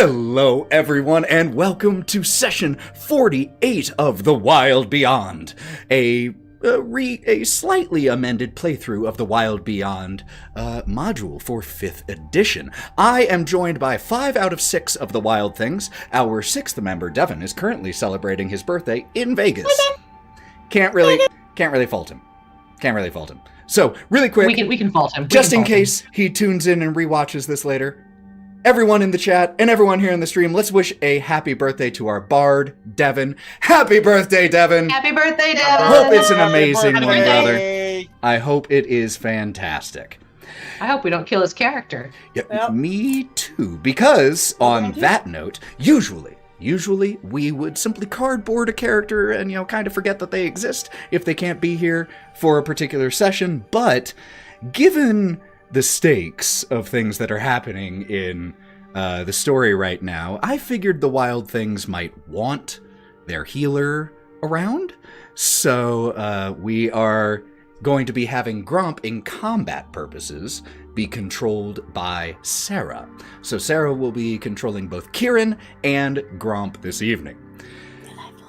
Hello, everyone, and welcome to session 48 of The WYLDE Beyond, a slightly amended playthrough of the WYLDE Beyond module for 5th edition. I am joined by 5 out of 6 of the Wild Things. Our 6th member, Devon, is currently celebrating his birthday in Vegas. Can't really fault him. So, really quick, we can fault him. Just in case he tunes in and rewatches this later, everyone in the chat and everyone here in the stream, let's wish a happy birthday to our bard, Devon. Happy birthday, Devon! Happy birthday, Devon! Hope it's an amazing one, brother. I hope it is fantastic. I hope we don't kill his character. Yep. Me too, because on that note, usually we would simply cardboard a character and, kind of forget that they exist if they can't be here for a particular session. But given the stakes of things that are happening in the story right now, I figured the Wild Things might want their healer around. So we are going to be having Gromp, in combat purposes, be controlled by Sarah. So Sarah will be controlling both Kieren and Gromp this evening.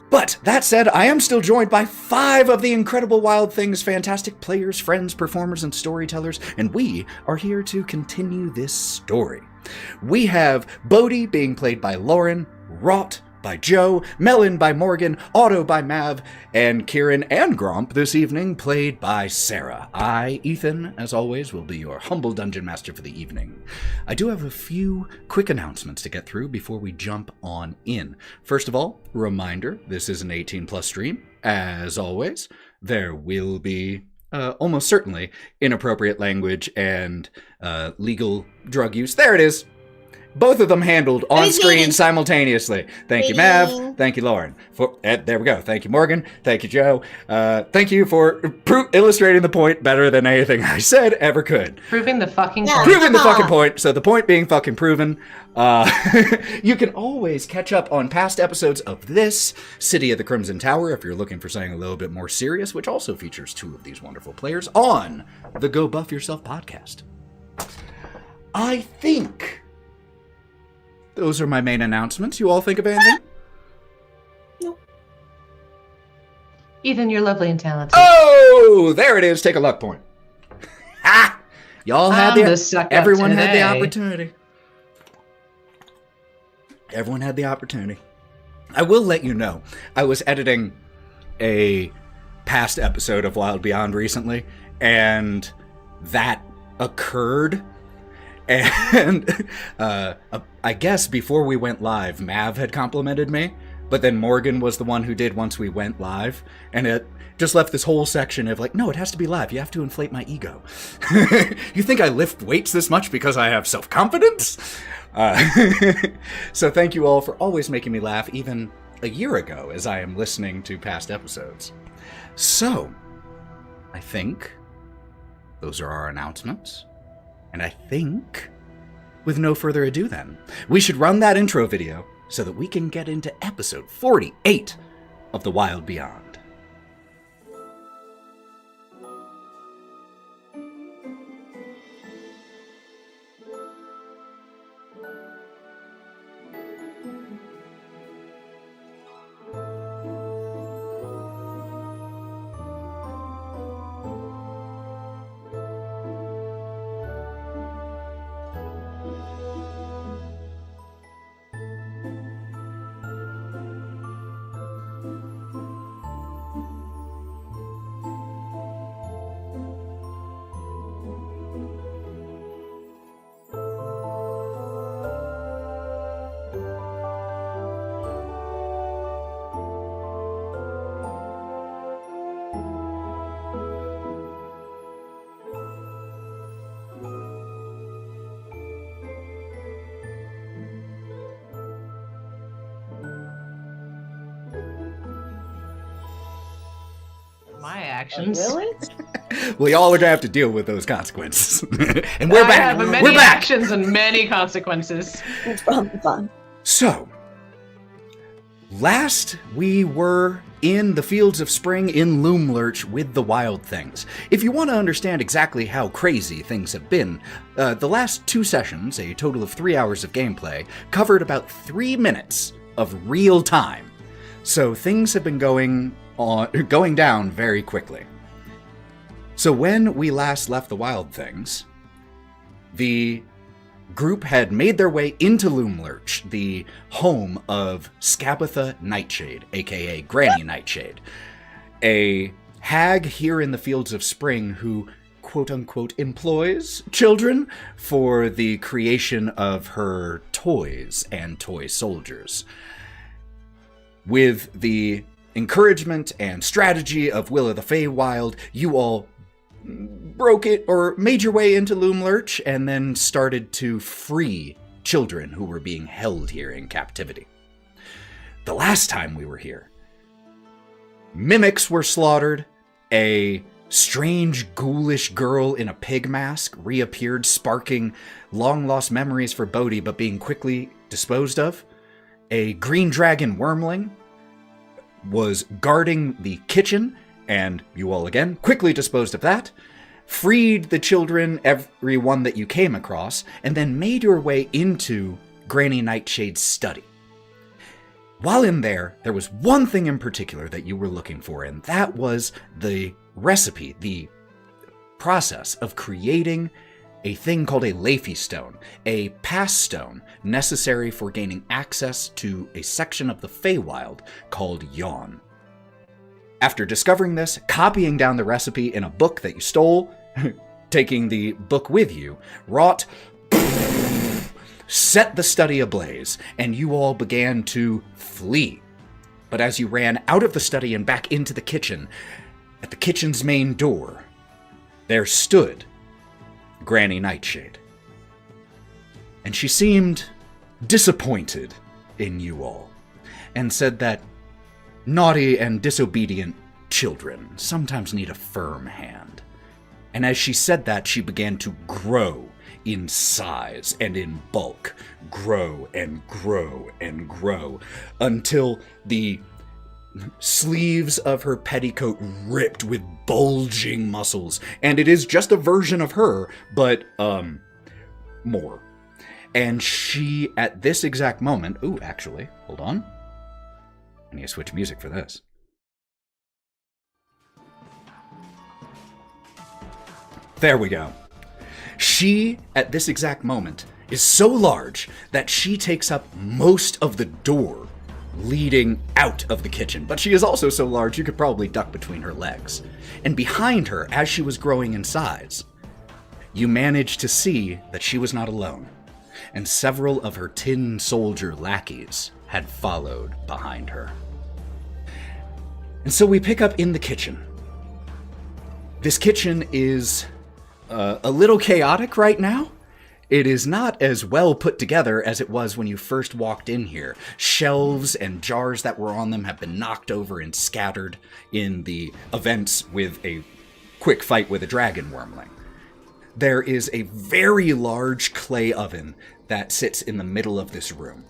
But that said, I am still joined by 5 of the incredible Wild Things, fantastic players, friends, performers, and storytellers, and we are here to continue this story. We have Bodie being played by Lauren, Wraught by Joe, Melon by Morgan, Otto by Mav, and Kieren and Gromp this evening played by Sarah. I, Ethan, as always, will be your humble dungeon master for the evening. I do have a few quick announcements to get through before we jump on in. First of all, reminder, this is an 18+ stream. As always, there will be almost certainly inappropriate language and legal drug use. There it is. Both of them handled on screen simultaneously. Thank you, Mav. Thank you, Lauren. There we go. Thank you, Morgan. Thank you, Joe. Thank you for illustrating the point better than anything I said ever could. Proving the fucking point. Proving the fucking point. So the point being fucking proven. You can always catch up on past episodes of this, City of the Crimson Tower, if you're looking for something a little bit more serious, which also features 2 of these wonderful players, on the Go Buff Yourself podcast. I think those are my main announcements. You all think of anything? No. Ethan, you're lovely and talented. Oh, there it is. Take a luck point. Ha! Y'all had everyone had the opportunity. Everyone had the opportunity. I will let you know, I was editing a past episode of WYLDE Beyond recently, and that occurred. And I guess before we went live, Mav had complimented me, but then Morgan was the one who did once we went live, and it just left this whole section of like, no, it has to be live. You have to inflate my ego. You think I lift weights this much because I have self-confidence? So thank you all for always making me laugh, even a year ago, as I am listening to past episodes. So, I think those are our announcements. And I think, with no further ado then, we should run that intro video so that we can get into episode 48 of The WYLDE Beyond. My actions. Really? Well, y'all are gonna have to deal with those consequences. And we're back. I have many we're back. actions and many consequences. It's probably fun. So, Last, we were in the Fields of Spring in Loomlurch with the Wild Things. If you want to understand exactly how crazy things have been, the last 2 sessions, a total of 3 hours of gameplay, covered about 3 minutes of real time. So things have been going down very quickly. So when we last left the Wild Things, the group had made their way into Loomlurch, the home of Scabatha Nightshade, aka Granny Nightshade, a hag here in the Fields of Spring who, quote-unquote, employs children for the creation of her toys and toy soldiers. With the encouragement and strategy of Will of the Feywild, you all broke it or made your way into Loomlurch and then started to free children who were being held here in captivity. The last time we were here, mimics were slaughtered, a strange ghoulish girl in a pig mask reappeared, sparking long-lost memories for Bodie but being quickly disposed of. A green dragon wormling was guarding the kitchen, and you all again quickly disposed of that, freed the children, everyone that you came across, and then made your way into Granny Nightshade's study. While in there was one thing in particular that you were looking for, and that was the recipe, the process of creating a thing called a Leafy Stone, a pass stone necessary for gaining access to a section of the Feywild called Yawn. After discovering this, copying down the recipe in a book that you stole, taking the book with you, Wraught set the study ablaze, and you all began to flee. But as you ran out of the study and back into the kitchen, at the kitchen's main door, there stood Granny Nightshade. And she seemed disappointed in you all, and said that naughty and disobedient children sometimes need a firm hand. And as she said that, she began to grow in size and in bulk, grow and grow and grow, until the sleeves of her petticoat ripped with bulging muscles. And it is just a version of her, but, more. And she, at this exact moment... Ooh, actually, hold on. I need to switch music for this. There we go. She, at this exact moment, is so large that she takes up most of the door leading out of the kitchen. But she is also so large you could probably duck between her legs. And behind her, as she was growing in size, you managed to see that she was not alone. And several of her tin soldier lackeys had followed behind her. And so we pick up in the kitchen. This kitchen is a little chaotic right now. It is not as well put together as it was when you first walked in here. Shelves and jars that were on them have been knocked over and scattered in the events with a quick fight with a dragon wormling. There is a very large clay oven that sits in the middle of this room.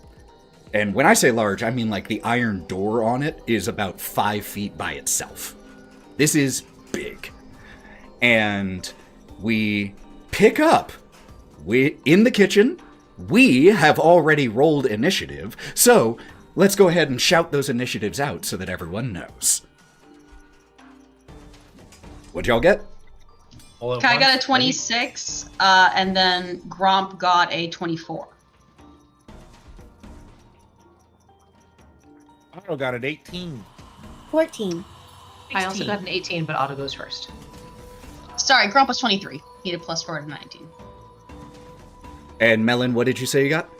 And when I say large, I mean like the iron door on it is about 5 feet by itself. This is big. And we pick up. In the kitchen, we have already rolled initiative, so let's go ahead and shout those initiatives out so that everyone knows. What'd y'all get? I got a 26, and then Gromp got a 24. Otto got an 18. 14. I also got an 18, but Otto goes first. Sorry, Gromp was 23. He had a +4 to 19. And Melon, what did you say you got?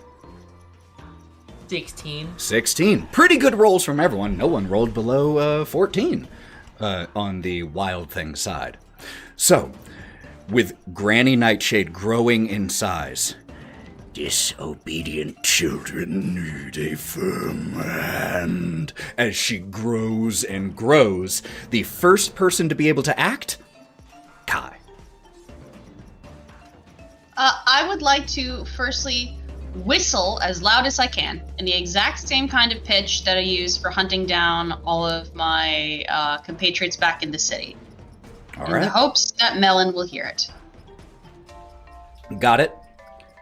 16. 16. Pretty good rolls from everyone. No one rolled below 14 on the Wild Thing side. So, with Granny Nightshade growing in size, disobedient children need a firm hand. As she grows and grows, the first person to be able to act, Kai. I would like to firstly whistle as loud as I can in the exact same kind of pitch that I use for hunting down all of my compatriots back in the city. All in right. the hopes that Melon will hear it. Got it.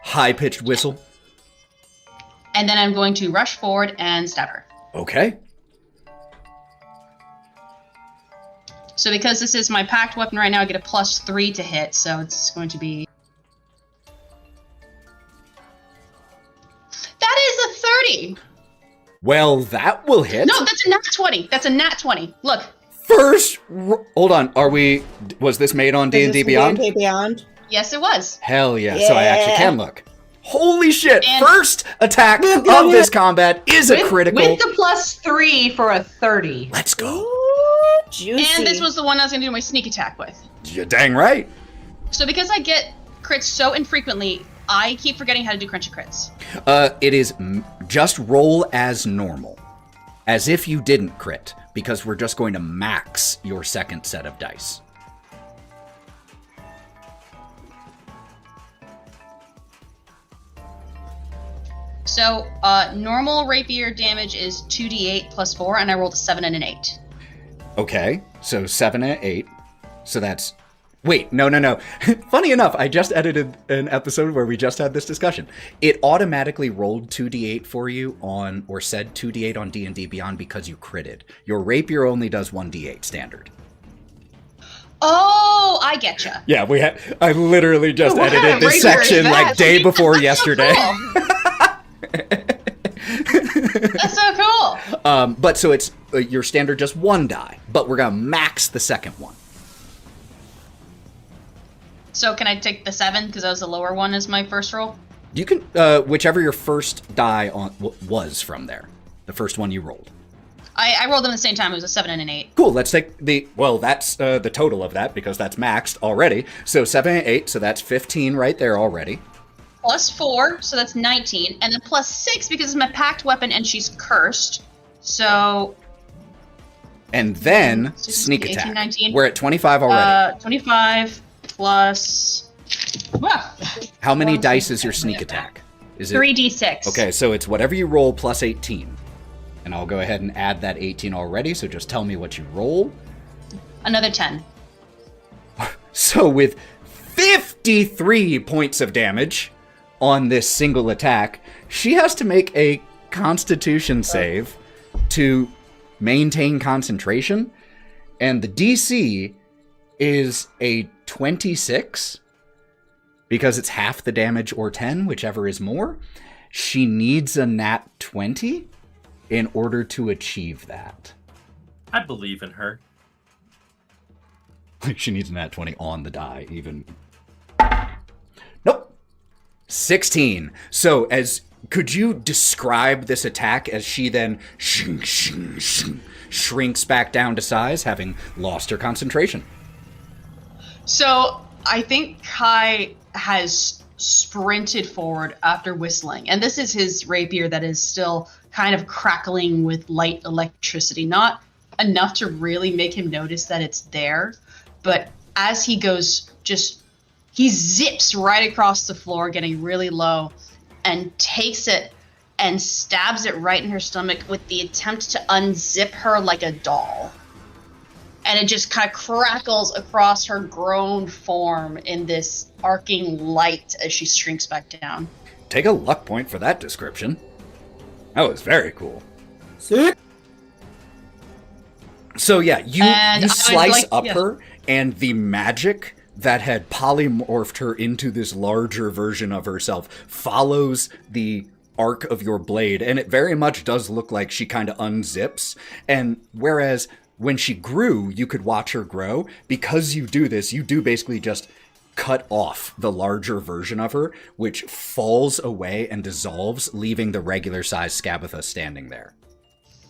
High-pitched whistle. And then I'm going to rush forward and stab her. Okay. So because this is my packed weapon right now, I get a +3 to hit, so it's going to be... That is a 30! Well, that will hit. No, that's a nat 20. That's a nat 20. Look. Hold on. Was this made on D&D Beyond? D&D Beyond? Yes, it was. Hell yeah. So I actually can look. Holy shit. And first attack of this combat is a critical. With the +3 for a 30. Let's go. Ooh, juicy. And this was the one I was going to do my sneak attack with. You're dang right. So because I get crits so infrequently, I keep forgetting how to do crunchy crits. It is just roll as normal. As if you didn't crit, because we're just going to max your second set of dice. So normal rapier damage is 2d8 +4, and I rolled a 7 and an 8. Okay, so 7 and 8. So that's... Wait, no. Funny enough, I just edited an episode where we just had this discussion. It automatically rolled 2d8 for you on, or said 2d8 on D&D Beyond because you critted. Your rapier only does 1d8 standard. Oh, I getcha. Yeah, I literally just What kind edited of this rapier is section that? like day before yesterday. That's so cool. But so it's your standard just 1 die, but we're gonna max the second one. So can I take the 7 because that was the lower one as my first roll? You can whichever your first die on was from there, the first one you rolled. I rolled them at the same time. It was a 7 and an 8. Cool. Let's take that's the total of that because that's maxed already. So 7 and 8, so that's 15 right there already. +4, so that's 19, and then +6 because it's my packed weapon and she's cursed. So. And then 16, sneak 18, attack. 19. We're at 25 already. 25 plus. Wow. How many dice is your sneak attack? Is it 3d6. Okay, so it's whatever you roll plus 18. And I'll go ahead and add that 18 already, so just tell me what you roll. Another 10. So with 53 points of damage on this single attack, she has to make a Constitution save to maintain concentration. And the DC is a 26, because it's half the damage or 10, whichever is more. She needs a nat 20 in order to achieve that. I believe in her. She needs a nat 20 on the die, even. Nope. 16. So, could you describe this attack as she then shrinks back down to size, having lost her concentration? So I think Kai has sprinted forward after whistling, and this is his rapier that is still kind of crackling with light electricity, not enough to really make him notice that it's there, but as he goes, he zips right across the floor, getting really low, and takes it and stabs it right in her stomach with the attempt to unzip her like a doll. And it just kind of crackles across her grown form in this arcing light as she shrinks back down. Take a luck point for that description. That was very cool. Sick. So yeah, you slice up yeah. her, and the magic that had polymorphed her into this larger version of herself follows the arc of your blade, and it very much does look like she kind of unzips. And whereas when she grew, you could watch her grow, because you do this, you do basically just cut off the larger version of her, which falls away and dissolves, leaving the regular size Scabatha standing there.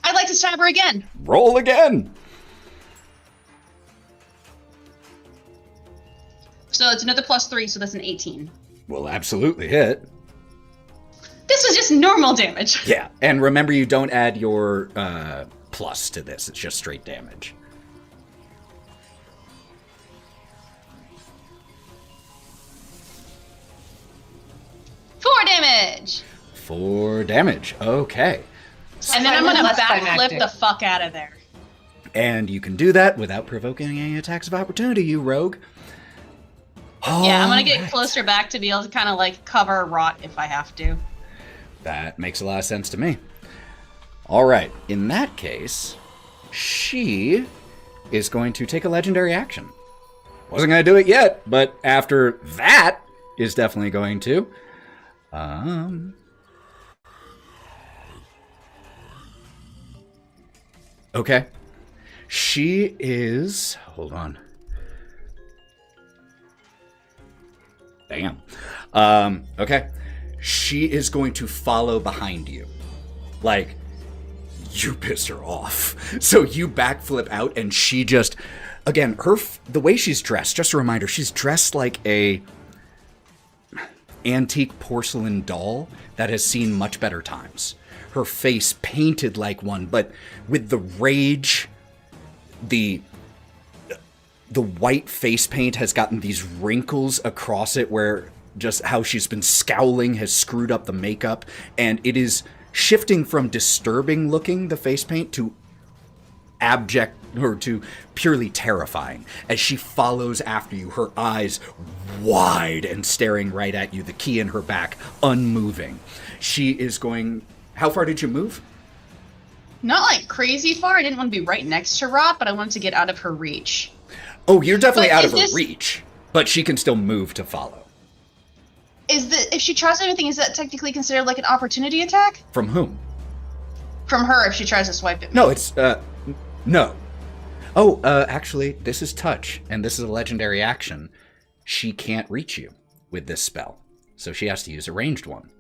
I'd like to stab her again. Roll again! So it's another +3, so that's an 18. Will absolutely hit. This was just normal damage. Yeah, and remember, you don't add your plus to this. It's just straight damage. Four damage. 4 damage. Okay. And then I'm going to Less backflip climactic. the fuck out of there. And you can do that without provoking any attacks of opportunity, you rogue. Yeah, I'm going to get Alright. closer back to be able to kind of like cover Wraught if I have to. That makes a lot of sense to me. All right, in that case, she is going to take a legendary action. Wasn't going to do it yet, but after that is definitely going to. Okay. She is... Hold on. Damn. Okay. She is going to follow behind you. Like, you pissed her off. So you backflip out and she just... Again, the way she's dressed, just a reminder, she's dressed like a antique porcelain doll that has seen much better times. Her face painted like one, but with the rage, the white face paint has gotten these wrinkles across it where just how she's been scowling has screwed up the makeup, and it is shifting from disturbing looking, the face paint, to abject or to purely terrifying as she follows after you, her eyes wide and staring right at you, the key in her back unmoving. She is going... How far did you move? Not like crazy far. I didn't want to be right next to Wraught, but I wanted to get out of her reach. Oh, you're definitely But out is of her this- reach, but she can still move to follow. If she tries anything, is that technically considered like an opportunity attack? From whom? From her if she tries to swipe at me. No, it's no. Oh, actually, this is touch, and this is a legendary action. She can't reach you with this spell, so she has to use a ranged one.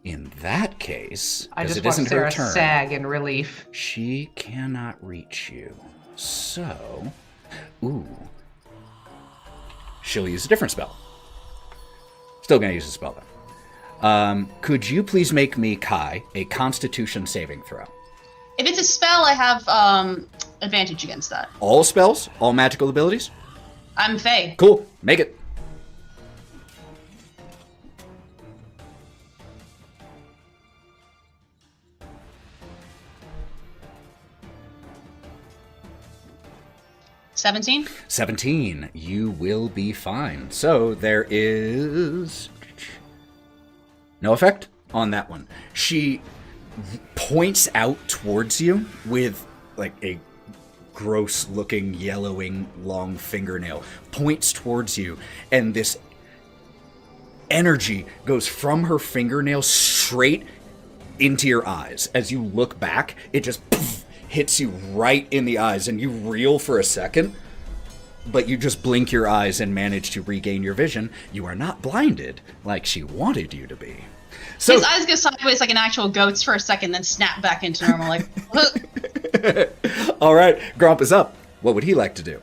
In that case, I because just it watched isn't Sarah her turn, sag in relief. she cannot reach you. So, ooh, she'll use a different spell. Still gonna use a spell though. Could you please make me, Kai, a Constitution saving throw? If it's a spell, I have advantage against that. All spells, all magical abilities. I'm Fae. Cool, make it. $17. 17. You will be fine. So there is no effect on that one. She points out towards you with like a gross looking yellowing long fingernail, points towards you, and this energy goes from her fingernail straight into your eyes. As you look back, it just hits you right in the eyes, and you reel for a second, but you just blink your eyes and manage to regain your vision. You are not blinded like she wanted you to be. So, His eyes go sideways like an actual goat's for a second, then snap back into normal. Like, all right, Gromp is up. What would he like to do?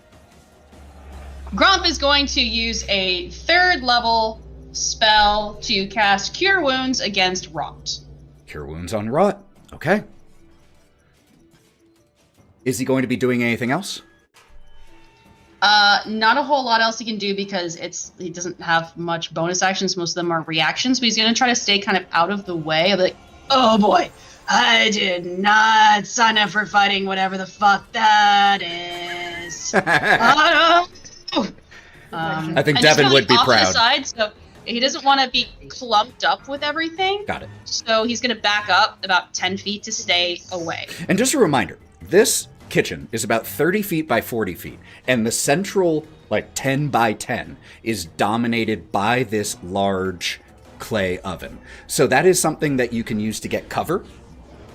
Gromp is going to use a 3rd level spell to cast Cure Wounds against Wraught. Cure wounds on Wraught. Okay. Is he going to be doing anything else? Not a whole lot else he can do because he doesn't have much bonus actions. Most of them are reactions, but he's going to try to stay kind of out of the way. I'll be like, oh boy, I did not sign up for fighting whatever the fuck that is. I think and just Devon kinda, would be off to the proud. side, so he doesn't want to be clumped up with everything. Got it. So he's going to back up about 10 feet to stay away. And just a reminder, this kitchen is about 30 feet by 40 feet, and the central, 10 by 10 is dominated by this large clay oven. So that is something that you can use to get cover,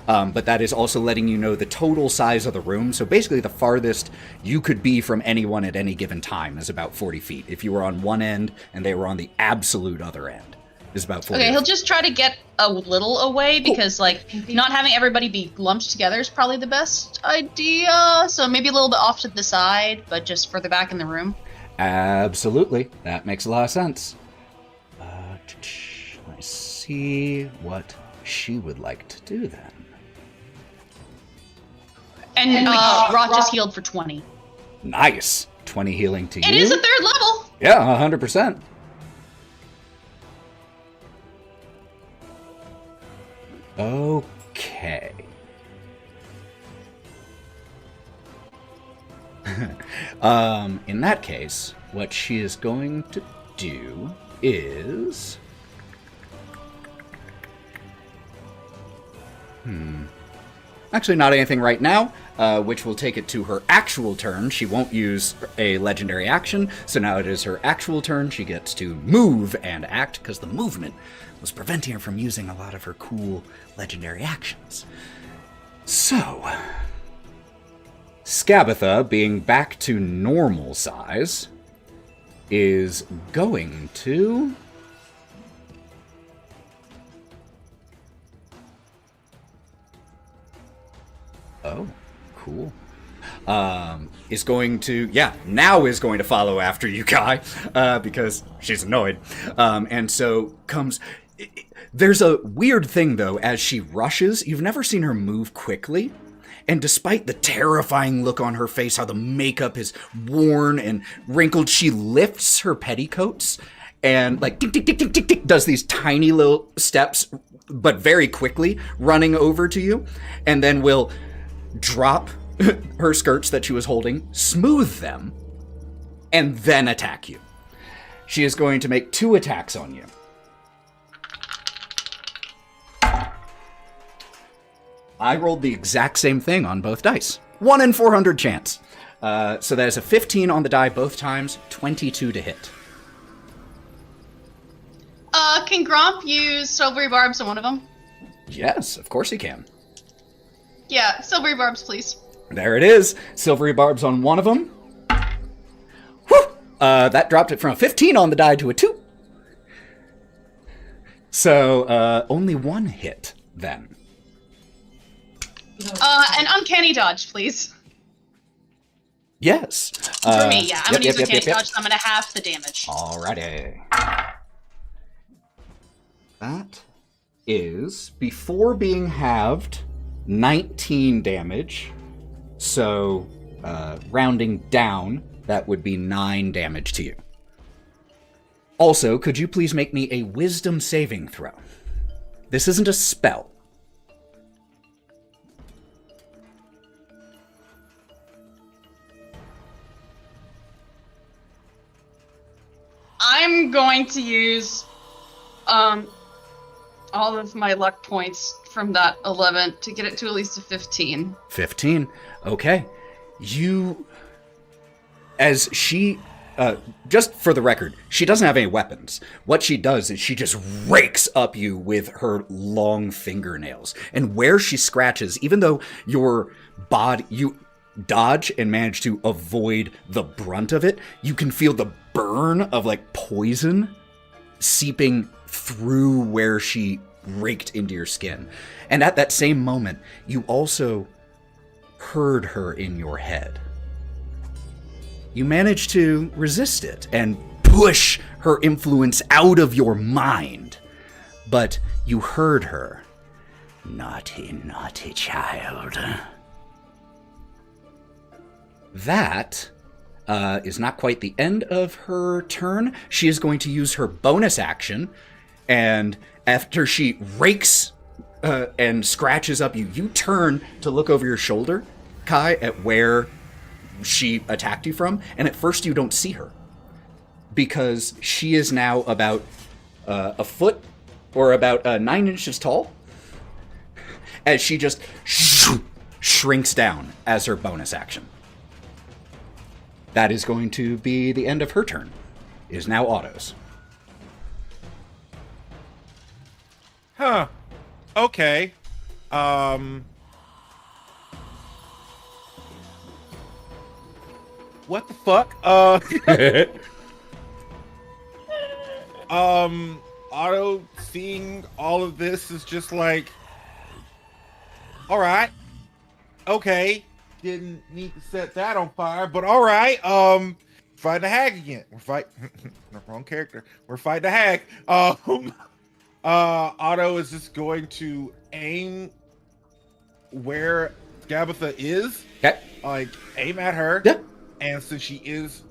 but that is also letting you know the total size of the room. So basically the farthest you could be from anyone at any given time is about 40 feet. If you were on one end and they were on the absolute other end, is about 40 Okay, he'll feet. just try to get a little away because, not having everybody be lumped together is probably the best idea. So maybe a little bit off to the side, but just further back in the room. Absolutely. That makes a lot of sense. Let's see what she would like to do then. And Wraught just healed for 20. Nice. 20 healing to you. It is a 3rd level. Yeah, 100%. Okay. In that case, what she is going to do is... Actually, not anything right now, which will take it to her actual turn. She won't use a legendary action, so now it is her actual turn. She gets to move and act, because the movement was preventing her from using a lot of her cool legendary actions. So, Scabatha, being back to normal size, is going to... Oh, cool. Is going to, now is going to follow after you, Kai, because she's annoyed. And so comes... There's a weird thing, though, as she rushes. You've never seen her move quickly. And despite the terrifying look on her face, how the makeup is worn and wrinkled, she lifts her petticoats and, like, tick, tick, tick, tick, tick, tick, does these tiny little steps, but very quickly, running over to you, and then will drop her skirts that she was holding, smooth them, and then attack you. She is going to make 2 attacks on you. I rolled the exact same thing on both dice. 1 in 400 chance. So that is a 15 on the die both times, 22 to hit. Can Gromp use silvery barbs on one of them? Yes, of course he can. Yeah, silvery barbs, please. There it is. Silvery barbs on one of them. Whew! That dropped it from a 15 on the die to a 2. So, only 1 hit, then. An uncanny dodge, please. Yes. For me, yeah. I'm going to use uncanny dodge, so I'm going to half the damage. Alrighty. That is, before being halved, 19 damage. So, rounding down, that would be 9 damage to you. Also, could you please make me a wisdom saving throw? This isn't a spell. I'm going to use all of my luck points from that 11 to get it to at least a 15. 15. Okay. You... As she... just for the record, she doesn't have any weapons. What she does is she just rakes up you with her long fingernails. And where she scratches, even though your body... You dodge and manage to avoid the brunt of it, you can feel the burn of, like, poison seeping through where she raked into your skin. And at that same moment, you also heard her in your head. You managed to resist it and push her influence out of your mind. But you heard her. Naughty, naughty child. That is not quite the end of her turn. She is going to use her bonus action, and after she rakes and scratches up you, you turn to look over your shoulder, Kai, at where she attacked you from, and at first you don't see her, because she is now about a foot, or about 9 inches tall, as she just shrinks down as her bonus action. That is going to be the end of her turn. It is now Otto's. Huh. Okay. What the fuck? Otto seeing all of this is just like, all right. Okay. Didn't need to set that on fire, but all right. Fighting the hag again. We're fighting wrong character. We're fighting the hag. Otto is just going to aim where Scabatha is. Okay. Like, aim at her. Yeah. And since she is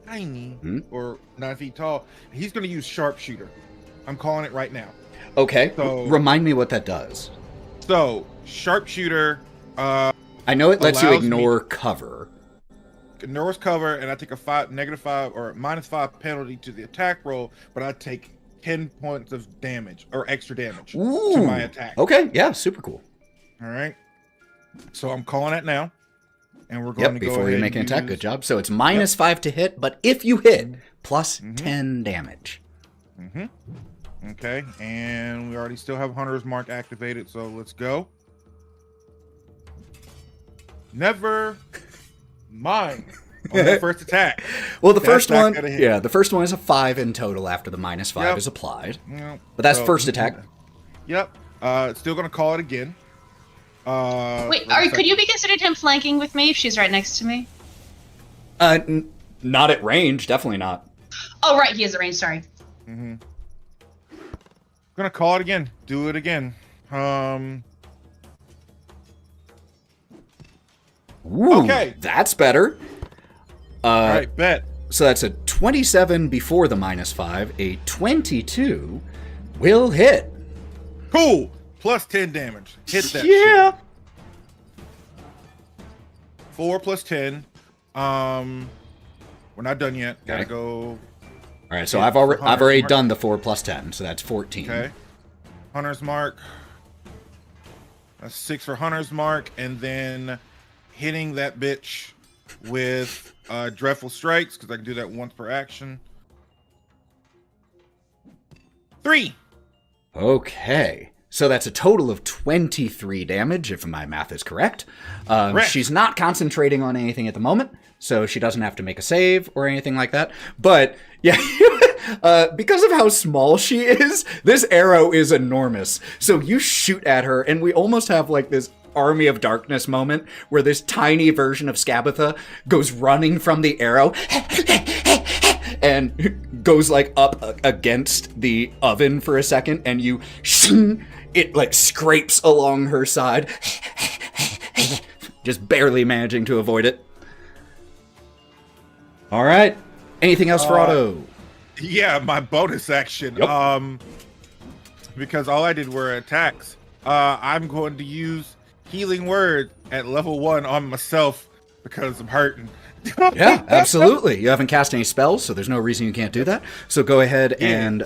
tiny, or 9 feet tall, he's going to use sharpshooter. I'm calling it right now. Okay. So- Remind me what that does. So, sharpshooter I know it lets you allows me- ignore cover. ignores cover, and I take a -5 or -5 penalty to the attack roll, but I take 10 points of damage or extra damage to my attack. Okay, yeah, super cool. All right. So I'm calling it now, and we're going Yep, to go before ahead you make an and attack, use- good job. So it's -5 to hit, but if you hit, plus 10 damage. Okay, and we already still have Hunter's Mark activated, so let's go. Never mind. On that first attack. Well, the That's first not one, gonna hit. yeah, the first one is a 5 in total after the -5 Yep. is applied. Yep. But that's So- first attack. Yep. Still gonna call it again. Wait, could you be considered him flanking with me if she's right next to me? Not at range, definitely not. Oh, right, he has a range, sorry. Gonna call it again. Do it again. Ooh, Okay. that's better. All right, bet. So that's a 27 before the -5, a 22 will hit. Cool. Plus 10 damage. Hit that Yeah. shit. 4 plus 10. We're not done yet. Gotta Okay. go. All right, so Yeah, I've already Hunter's Mark. done the 4 plus 10, so that's 14. Okay. Hunter's Mark. That's 6 for Hunter's Mark, and then hitting that bitch with Dreadful Strikes, because I can do that once per action. 3. Okay. So that's a total of 23 damage, if my math is correct. Correct. She's not concentrating on anything at the moment, so she doesn't have to make a save or anything like that. But, yeah, because of how small she is, this arrow is enormous. So you shoot at her, and we almost have, like, this Army of Darkness moment where this tiny version of Scabatha goes running from the arrow and goes like up against the oven for a second, and you shing, it like scrapes along her side, just barely managing to avoid it. All right, anything else for Otto? Yeah, my bonus action. Yep. Because all I did were attacks. I'm going to use Healing Word at level 1 on myself because I'm hurting. Yeah, absolutely. You haven't cast any spells, so there's no reason you can't do that. So go ahead and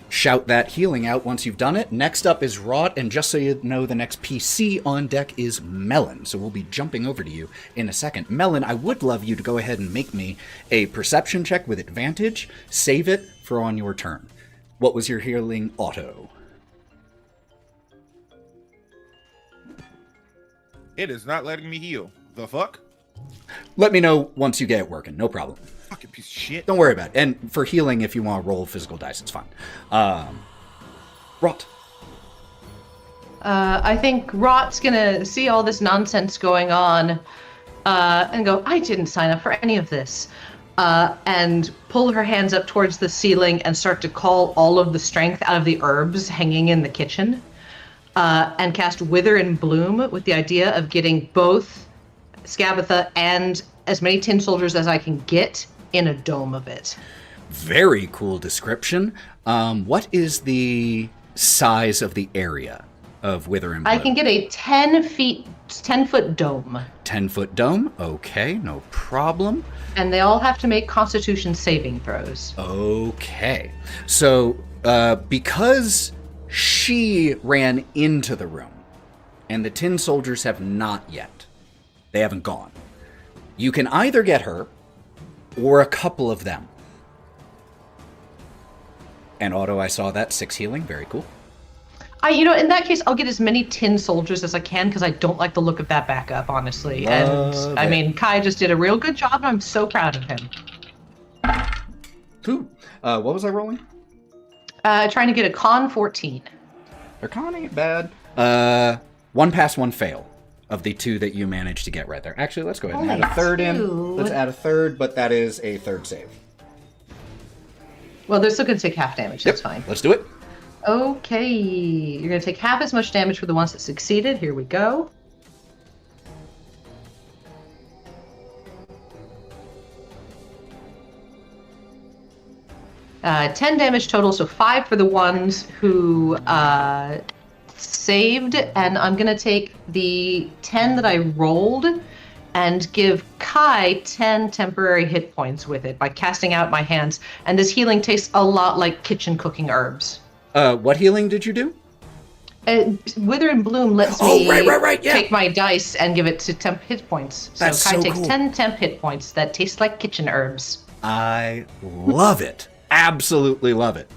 shout that healing out once you've done it. Next up is Wraught, and just so you know, the next PC on deck is Melon. So we'll be jumping over to you in a second. Melon, I would love you to go ahead and make me a perception check with advantage. Save it for on your turn. What was your healing auto? It is not letting me heal. The fuck? Let me know once you get it working. No problem. Fucking piece of shit. Don't worry about it. And for healing, if you want to roll physical dice, it's fine. Wraught. I think Wraught's gonna see all this nonsense going on and go, I didn't sign up for any of this. And pull her hands up towards the ceiling and start to call all of the strength out of the herbs hanging in the kitchen. And cast Wither and Bloom with the idea of getting both Scabatha and as many tin soldiers as I can get in a dome of it. Very cool description. What is the size of the area of Wither and Bloom? I can get a 10-foot dome. 10-foot dome? Okay, no problem. And they all have to make Constitution saving throws. Okay. So, because she ran into the room, and the tin soldiers have not yet, they haven't gone, you can either get her, or a couple of them. And Otto, I saw that 6 healing, very cool. In that case, I'll get as many tin soldiers as I can because I don't like the look of that backup, honestly. Love it. Kai just did a real good job, and I'm so proud of him. Ooh. What was I rolling? Trying to get a con 14. Their con ain't bad. 1 pass, 1 fail of the 2 that you managed to get right there. Actually, let's go ahead and Only add a third 2. in. Let's add a third, but that is a third save. Well, they're still going to take half damage. That's fine. Let's do it. Okay. You're going to take half as much damage for the ones that succeeded. Here we go. 10 damage total, so 5 for the ones who saved, and I'm going to take the 10 that I rolled and give Kai 10 temporary hit points with it by casting out my hands. And this healing tastes a lot like kitchen cooking herbs. What healing did you do? Wither and Bloom lets me Yeah. take my dice and give it to temp hit points. So That's Kai so takes cool. 10 temp hit points that taste like kitchen herbs. I love it. Absolutely love it.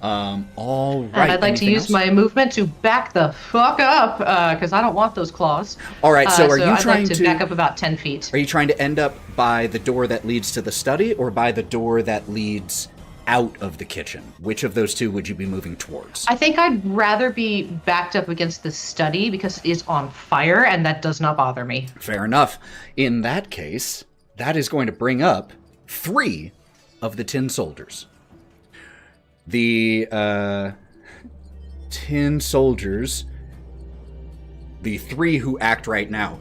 All right. And I'd like to anything use else? my movement to back the fuck up, because I don't want those claws. All right, so are you I'd trying like to back up about 10 feet. Are you trying to end up by the door that leads to the study or by the door that leads out of the kitchen? Which of those two would you be moving towards? I think I'd rather be backed up against the study because it is on fire, and that does not bother me. Fair enough. In that case, that is going to bring up 3 of the tin soldiers. The tin soldiers, the 3 who act right now,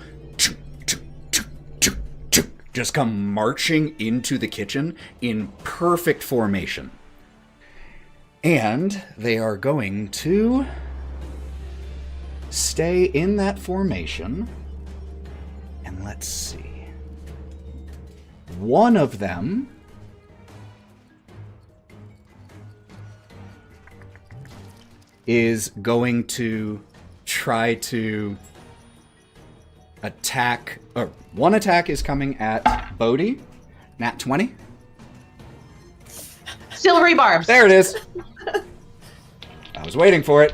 just come marching into the kitchen in perfect formation. And they are going to stay in that formation. And let's see. One of them is going to try to attack, or one attack is coming at Bodie. Nat 20. Silvery barbs. There it is. I was waiting for it.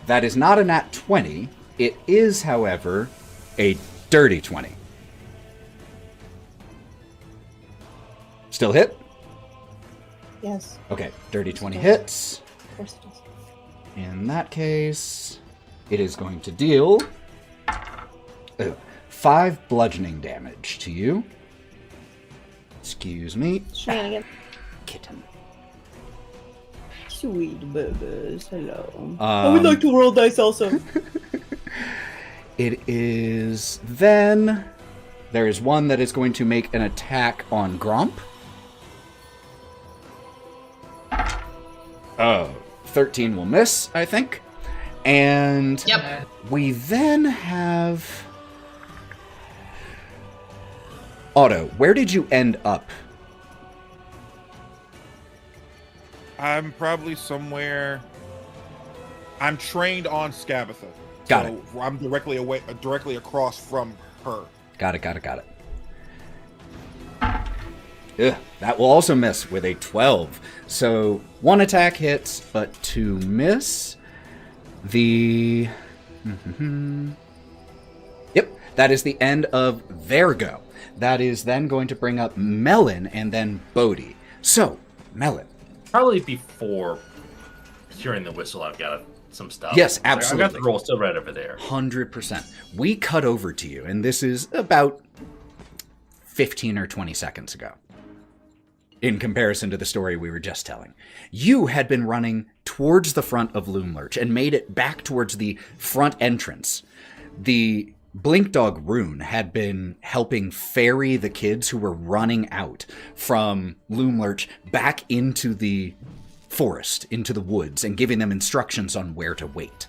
That is not a nat 20. It is, however, a dirty 20. Still hit? Yes, Okay, dirty 20 hits. of course it is. In that case, it is going to deal 5 bludgeoning damage to you. Excuse me. Shenanigan. Kitten. Sweet babies, hello. I I would like to roll dice also. It is then... There is one that is going to make an attack on Gromp. 13 will miss, I think. And Yep. we then have... Otto, where did you end up? I'm probably somewhere. I'm trained on Scabatha. Got so I'm directly across from her. Got it. Ugh, that will also miss with a 12. So 1 attack hits, but 2 miss. The... Yep, that is the end of their go. That is then going to bring up Melon and then Bodie. So, Melon. Probably before hearing the whistle, I've got some stuff. Yes, I've got absolutely. the roll still right over there. 100%. We cut over to you, and this is about 15 or 20 seconds ago. In comparison to the story we were just telling. You had been running towards the front of Loomlurch and made it back towards the front entrance. The Blink Dog rune had been helping ferry the kids who were running out from Loomlurch back into the forest, into the woods, and giving them instructions on where to wait.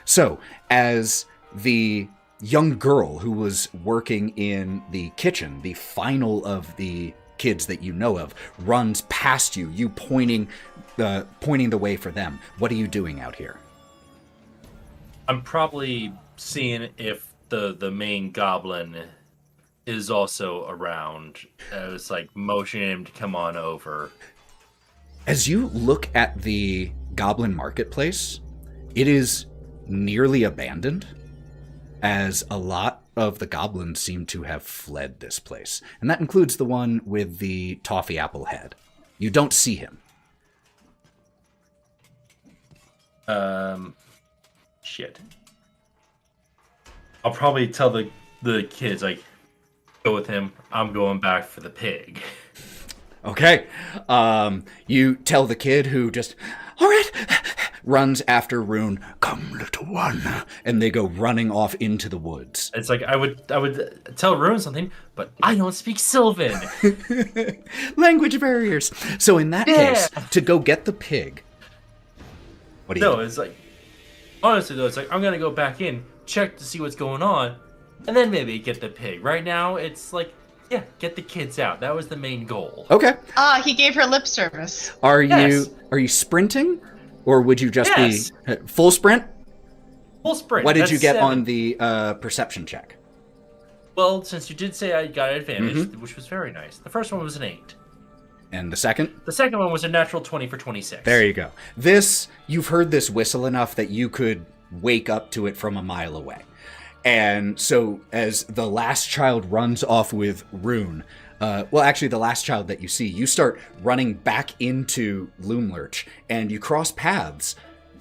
So, as the young girl who was working in the kitchen, the final of the kids that you know of, runs past you, you pointing the way for them. What are you doing out here? I'm probably seeing if the main goblin is also around. It's like motioning him to come on over. As you look at the goblin marketplace, it is nearly abandoned, as a lot of the goblins seem to have fled this place. And that includes the one with the toffee apple head. You don't see him. Shit. I'll probably tell the kids, like, go with him. I'm going back for the pig. Okay. You tell the kid who just, all right, runs after Rune. "Come, little one," and they go running off into the woods. It's like I would tell Rune something, but I don't speak Sylvan. Language barriers. So in that case, to go get the pig. What do you? No, it's like honestly though, it's like I'm gonna go back in, check to see what's going on, and then maybe get the pig. Right now, it's like, yeah, get the kids out. That was the main goal. Okay. He gave her lip service. Are Yes. you sprinting, or would you just Yes. be full sprint? Full sprint. What did That's you get 7. on the perception check? Well, since you did say I got advantage, which was very nice. The first one was an 8. And the second? The second one was a natural 20 for 26. There you go. You've heard this whistle enough that you could wake up to it from a mile away. And so as the last child runs off with Rune, actually the last child that you see, you start running back into Loomlurch, and you cross paths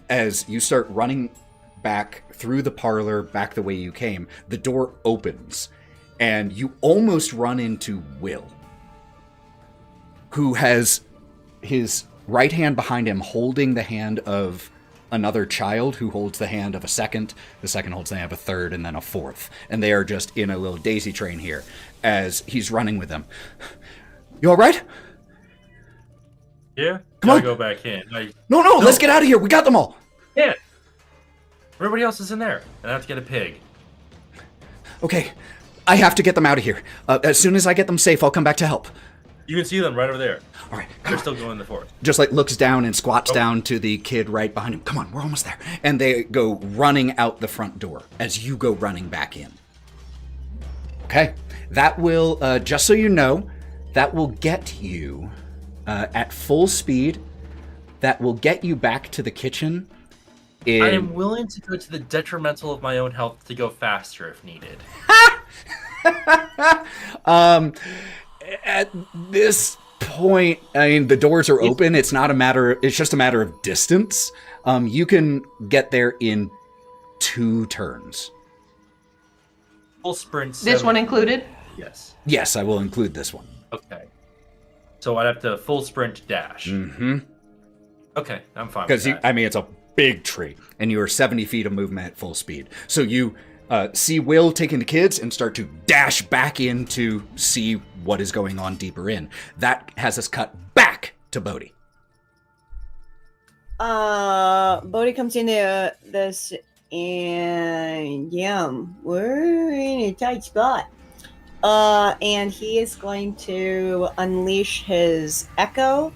as you start running back through the parlor, back the way you came. The door opens, and you almost run into Will, who has his right hand behind him holding the hand of another child, who holds the hand of a second. The second holds the hand of a third, and then a fourth. And they are just in a little daisy train here as he's running with them. "You all right?" Yeah? Come Gotta on. go back in. No, let's get out of here. We got them all. Yeah. Everybody else is in there. And I have to get a pig. Okay, I have to get them out of here. As soon as I get them safe, I'll come back to help. You can see them right over there. All right, They're still going in the forest. just like looks down and squats down to the kid right behind him. "Come on, we're almost there." And they go running out the front door as you go running back in. Okay, that will, just so you know, that will get you at full speed. That will get you back to the kitchen. I am willing to go to the detrimental of my own health to go faster if needed. At this point, I mean, the doors are open. It's just a matter of distance. You can get there in 2 turns. Full sprint. This one included? Yes. Yes, I will include this one. Okay. So I'd have to full sprint dash. Mm-hmm. Okay, I'm fine with Because, that. it's a big tree, and you are 70 feet of movement at full speed. So you see Will taking the kids and start to dash back in to see what is going on deeper in. That has us cut back to Bodie. Bodie comes into this, and we're in a tight spot. And he is going to unleash his echo.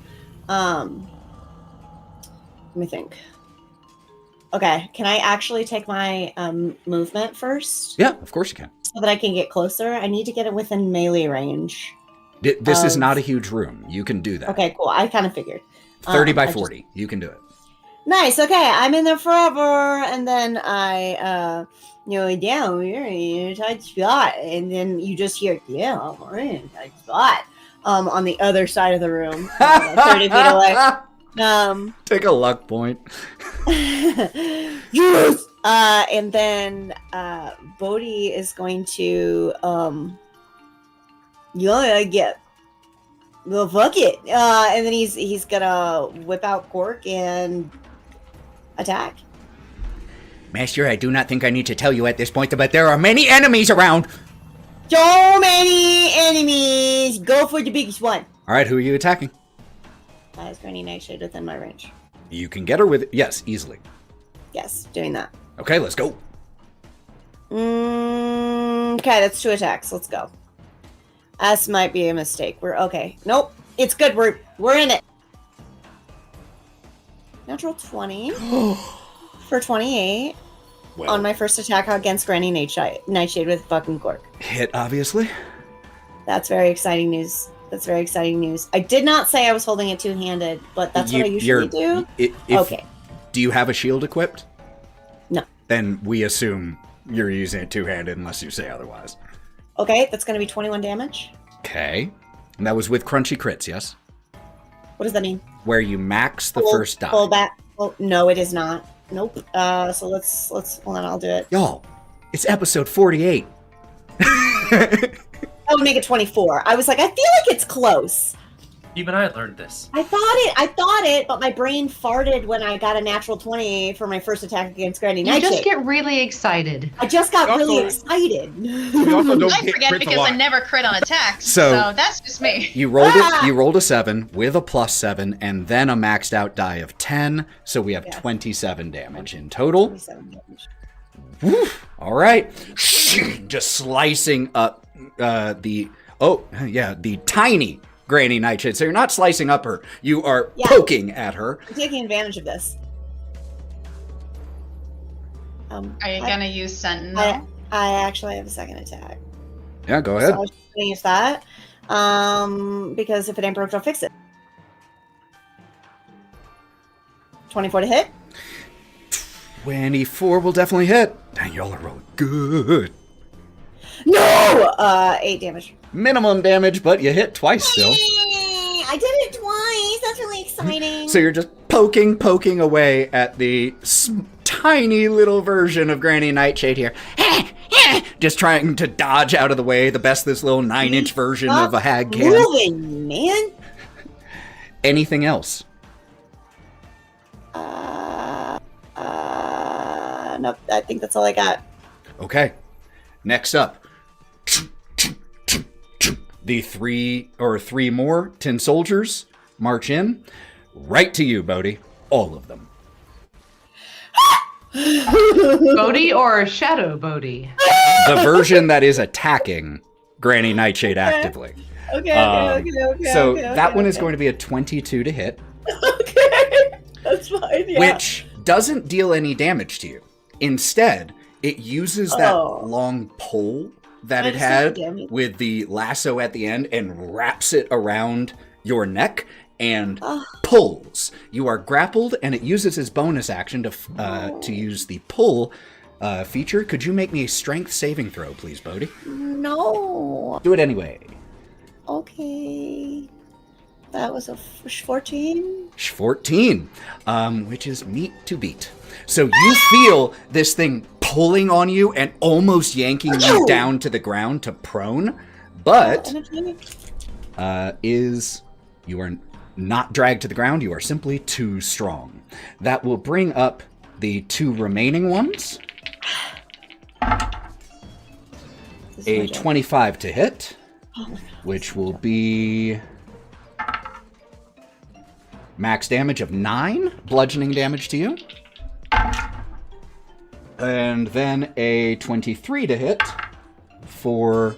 Let me think. Okay, can I actually take my movement first Yeah, of course you can. so that I can get closer? I need to get it within melee range. This is not a huge room. You can do that. Okay, cool. I kind of figured. 30 by I just- 40. You can do it. Nice. Okay, I'm in there forever, and then I, down. We're in a tight spot, and then you just hear, "Yeah, we're in a tight spot." On the other side of the room, 30 feet away. Take a luck point. Yes. And then Bodie is going to get. Well, fuck it. And then he's gonna whip out Cork and attack. Master, I do not think I need to tell you at this point, but there are many enemies around. So many enemies. Go for the biggest one. All right, who are you attacking? Is there any nightshade within my range? You can get her with it. Yes, easily. Yes, doing that. Okay, let's go. Okay, that's 2 attacks. Let's go. This might be a mistake. We're okay. Nope, it's good. We're in it. Natural 20 for 28 Well, on my first attack against Granny Nightshade with fucking Cork. hit, obviously. That's very exciting news. That's very exciting news. I did not say I was holding it two-handed, but that's what I usually do. Okay. Do you have a shield equipped? No. Then we assume you're using it two-handed unless you say otherwise. Okay, that's going to be 21 damage. Okay. And that was with crunchy crits, yes? What does that mean? Where you max the first die. Pull back. Oh, no, it is not. Nope. So let's hold on, I'll do it. Y'all, it's episode 48. I would make it 24. I was like, I feel like it's close. Even I learned this. I thought it, but my brain farted when I got a natural 20 for my first attack against Granny You Nightshade. just get really excited. I just got really Also- excited. We also don't I hit forget crits a because I lot. never crit on attacks, So- so that's just me. You rolled Ah! it. You rolled a 7 with a +7, and then a maxed out die of 10. So we have Yeah. 27 damage in total. 27 damage. Woo. All right, just slicing up the tiny Granny Nightshade. So you're not slicing up her; you are Yeah. poking at her. I'm taking advantage of this. Are you gonna use Sentinel? I actually have a second attack. Yeah, go So ahead. I was just gonna use that. Because if it ain't broke, don't fix it. 24 to hit. 24 will definitely hit. Dang, y'all are rolling good. No! 8 damage. Minimum damage, but you hit twice still. I did it twice. That's really exciting. So you're just poking away at the tiny little version of Granny Nightshade here. Just trying to dodge out of the way. The best this little 9-inch version of a hag can. Moving, man. Anything else? Nope. I think that's all I got. Okay. Next up. The three more tin soldiers march in. Right to you, Bodie. All of them. Bodie or Shadow Bodie? The version that is attacking Granny Nightshade actively. Okay. So that one is going to be a 22 to hit, Okay. That's fine. Yeah. which doesn't deal any damage to you. Instead, it uses that Oh. long pole that it That's had so damage. with the lasso at the end and wraps it around your neck and Oh. pulls. You are grappled, and it uses its bonus action to use the pull feature. Could you make me a strength saving throw, please, Bodie? No. Do it anyway. Okay. That was a 14. 14, which is meat to beat. So you feel this thing pulling on you and almost yanking you down to the ground to prone, but Energy. you are not dragged to the ground. You are simply too strong. That will bring up the two remaining ones. This is A my job. 25 to hit, Oh my God. which will be max damage of 9, bludgeoning damage to you. And then a 23 to hit for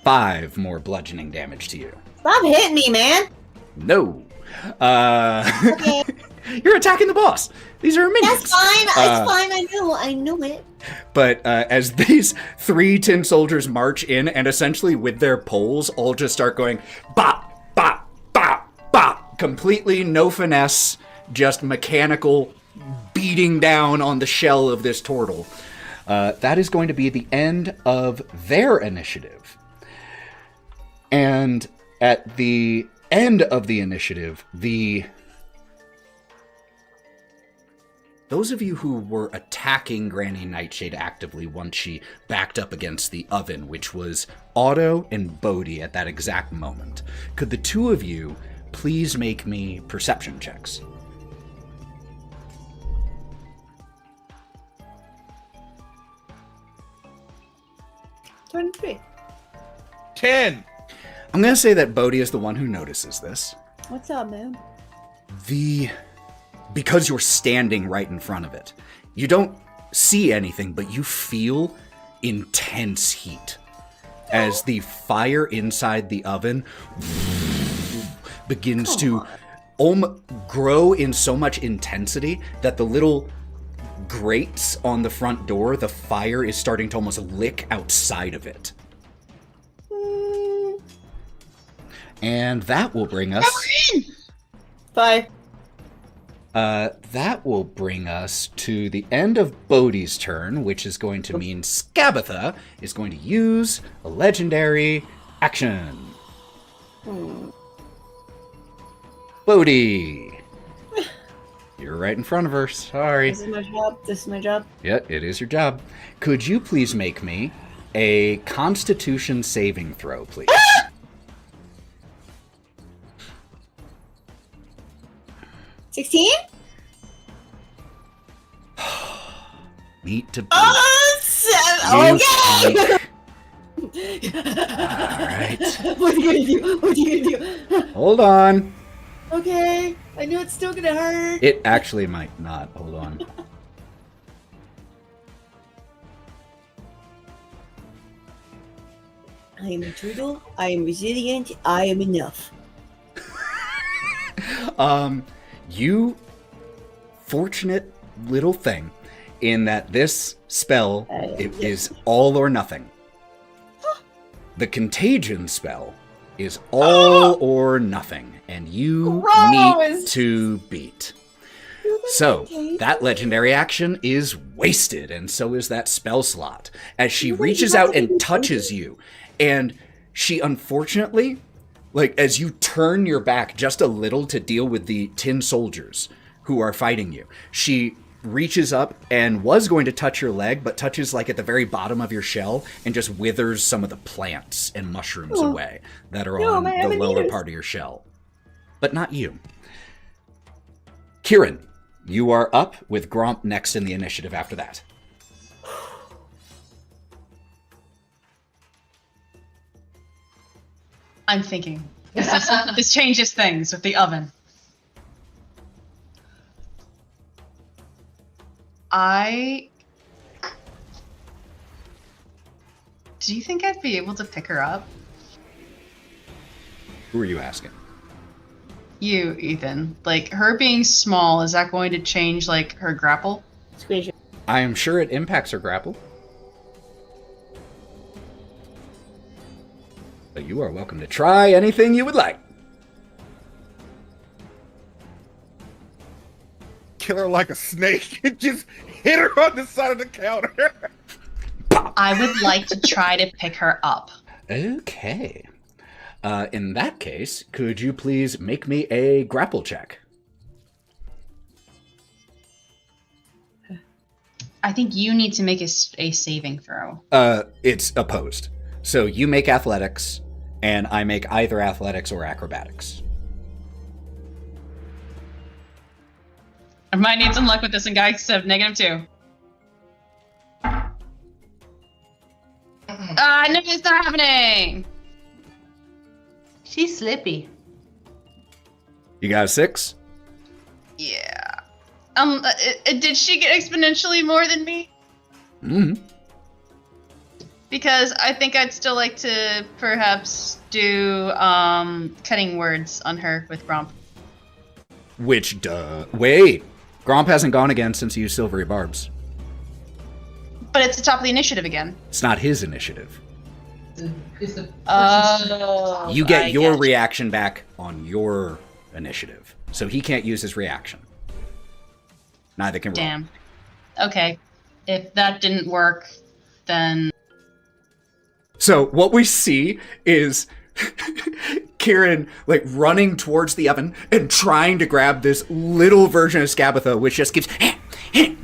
5 more bludgeoning damage to you. Stop hitting me, man. No. Okay. You're attacking the boss. These are minions. That's fine. It's fine. I knew it. But as these 3 tin soldiers march in and essentially with their poles all just start going bop, bop, bop, bop. Completely no finesse, just mechanical beating down on the shell of this turtle. That is going to be the end of their initiative. And at the end of the initiative, those of you who were attacking Granny Nightshade actively once she backed up against the oven, which was Otto and Bodie at that exact moment, could the two of you please make me perception checks? Turn 3. 10. I'm going to say that Bodie is the one who notices this. What's up, man? Because you're standing right in front of it, you don't see anything, but you feel intense heat as the fire inside the oven begins to grow in so much intensity that the little grates on the front door, the fire is starting to almost lick outside of it. And that will bring us... Bye. That will bring us to the end of Bodie's turn, which is going to mean Skabatha is going to use a legendary action. Bodie! You're right in front of her. Sorry. This is my job. Yeah, it is your job. Could you please make me a Constitution saving throw, please? 16? Meat to beat. Oh, You okay! Alright. What are you gonna do? What are you gonna do? Hold on. Okay, I know it's still gonna hurt. It actually might not. Hold on. I am a turtle. I am resilient. I am enough. You fortunate little thing in that this spell is all or nothing. The contagion spell is all or nothing, and you need to beat. So, that legendary action is wasted, and so is that spell slot, as she reaches out and touches you, and she unfortunately, like, as you turn your back just a little to deal with the tin soldiers who are fighting you, she reaches up and was going to touch your leg, but touches like at the very bottom of your shell and just withers some of the plants and mushrooms away that are on the lower part of your shell. But not you. Kieren, you are up with Gromp next in the initiative after that. I'm thinking. This changes things with the oven. Do you think I'd be able to pick her up? Who are you asking? You, Ethan. Like, her being small, is that going to change, like, her grapple? Squeeze. I am sure it impacts her grapple. But you are welcome to try anything you would like. Kill her like a snake and just hit her on the side of the counter. I would like to try to pick her up. Okay. In that case, could you please make me a grapple check? I think you need to make a saving throw. It's opposed. So you make athletics, and I make either athletics or acrobatics. I might need some luck with this, and guys have -2. No, it's not happening. She's slippy. You got a 6? Yeah. Did she get exponentially more than me? Mm-hmm. Because I think I'd still like to perhaps do cutting words on her with Gromp. Which, wait. Gromp hasn't gone again since he used Silvery Barbs. But it's the top of the initiative again. It's not his initiative. Oh. You get your reaction back on your initiative. So he can't use his reaction. Neither can Rob. Damn. Okay. If that didn't work, then... So what we see is Kieren like running towards the oven and trying to grab this little version of Scabatha, which just keeps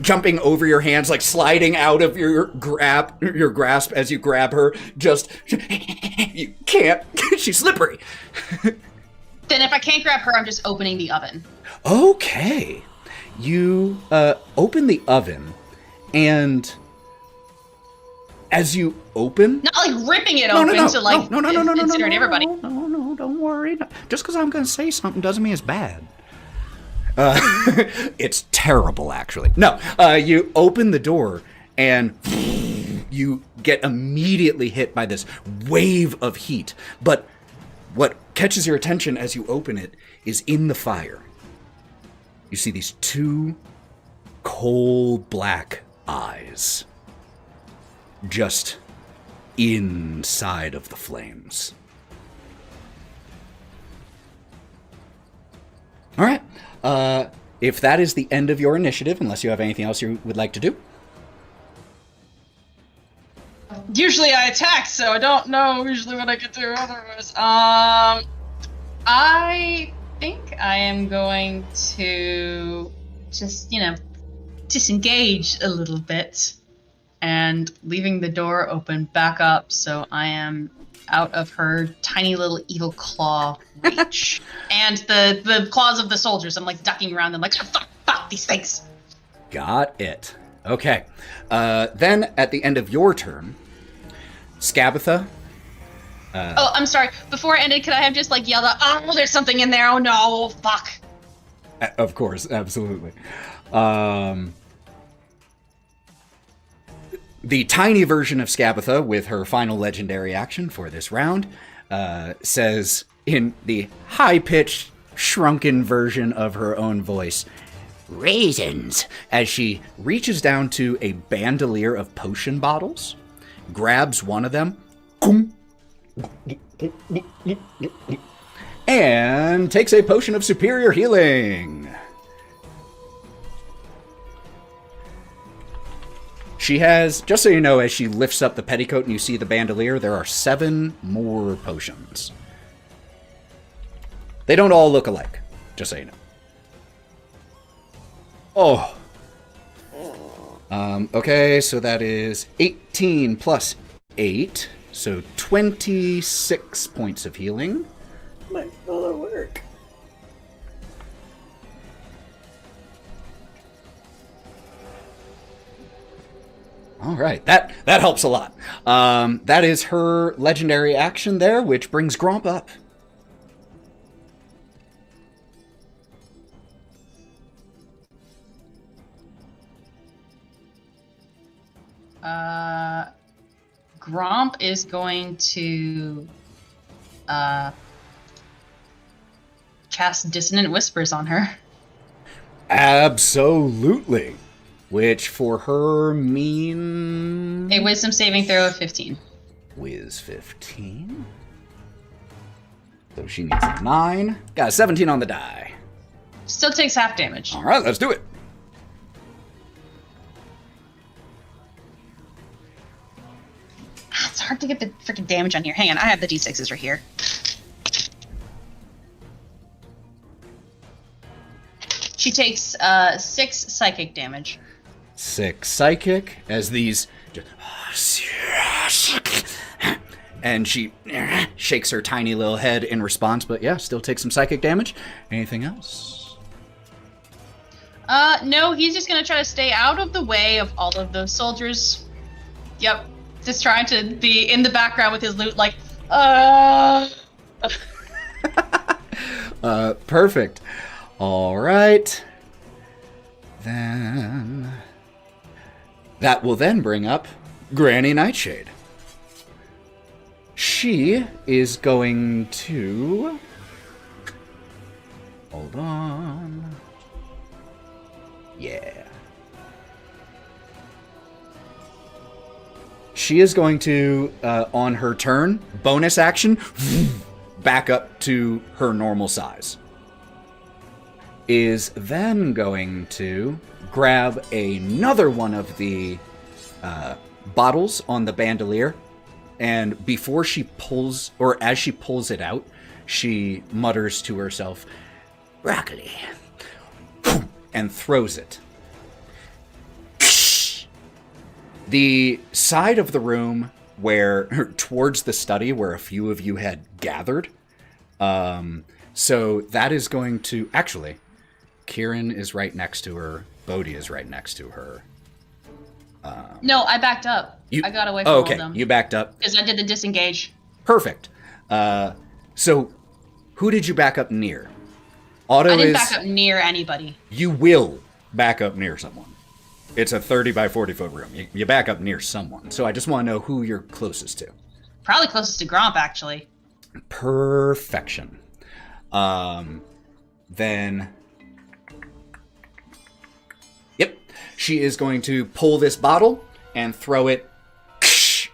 jumping over your hands, like sliding out of your grasp as you grab her. Just you can't. She's slippery. Then if I can't grab her, I'm just opening the oven. Okay. You open the oven, and as you open... Not like ripping it open to like incinerate everybody. No, don't worry. Just because I'm going to say something doesn't mean it's bad. It's terrible, actually. No, you open the door, and you get immediately hit by this wave of heat. But what catches your attention as you open it is in the fire. You see these two cold black eyes just inside of the flames. All right. If that is the end of your initiative, unless you have anything else you would like to do. Usually I attack, so I don't know usually what I could do otherwise. I think I am going to just, disengage a little bit and leaving the door open back up, so I am out of her tiny little evil claw reach. And the claws of the soldiers. I'm like ducking around them like, fuck these things. Got it. Okay. Then at the end of your turn, Scabatha. Oh, I'm sorry. Before it ended, could I have just like yelled out, oh, there's something in there. Oh no, fuck. Of course, absolutely. The tiny version of Scabatha, with her final legendary action for this round, says in the high-pitched, shrunken version of her own voice, raisins, as she reaches down to a bandolier of potion bottles, grabs one of them, and takes a potion of superior healing. She has, just so you know, as she lifts up the petticoat and you see the bandolier, there are 7 more potions. They don't all look alike, just so you know. Oh. Okay, so that is 18 plus 8, so 26 points of healing. My fuller work. All right, that helps a lot. That is her legendary action there, which brings Gromp up. Gromp is going to cast Dissonant Whispers on her. Absolutely. Which for her mean... A wisdom saving throw of 15. Wiz 15. So she needs a 9. Got a 17 on the die. Still takes half damage. All right, let's do it. It's hard to get the freaking damage on here. Hang on, I have the d6s right here. She takes 6 psychic damage. 6 psychic as these and she shakes her tiny little head in response, but yeah, still takes some psychic damage. Anything else? No, he's just gonna try to stay out of the way of all of those soldiers. Yep, just trying to be in the background with his loot, like, Perfect. All right. Then that will then bring up Granny Nightshade. She is going to... Hold on. Yeah. She is going to, on her turn, bonus action, back up to her normal size. Is then going to grab another one of the bottles on the bandolier, and before she pulls, or as she pulls it out, she mutters to herself, broccoli, and throws it. The side of the room where, towards the study where a few of you had gathered, so that is going to, actually, Kieren is right next to her. Bodie is right next to her. No, I backed up. I got away from all of them. You backed up. Because I did the disengage. Perfect. So, who did you back up near? Otto I didn't back up near anybody. You will back up near someone. It's a 30 by 40 foot room. You back up near someone. So I just want to know who you're closest to. Probably closest to Gromp, actually. Perfection. Then... Yep. She is going to pull this bottle and throw it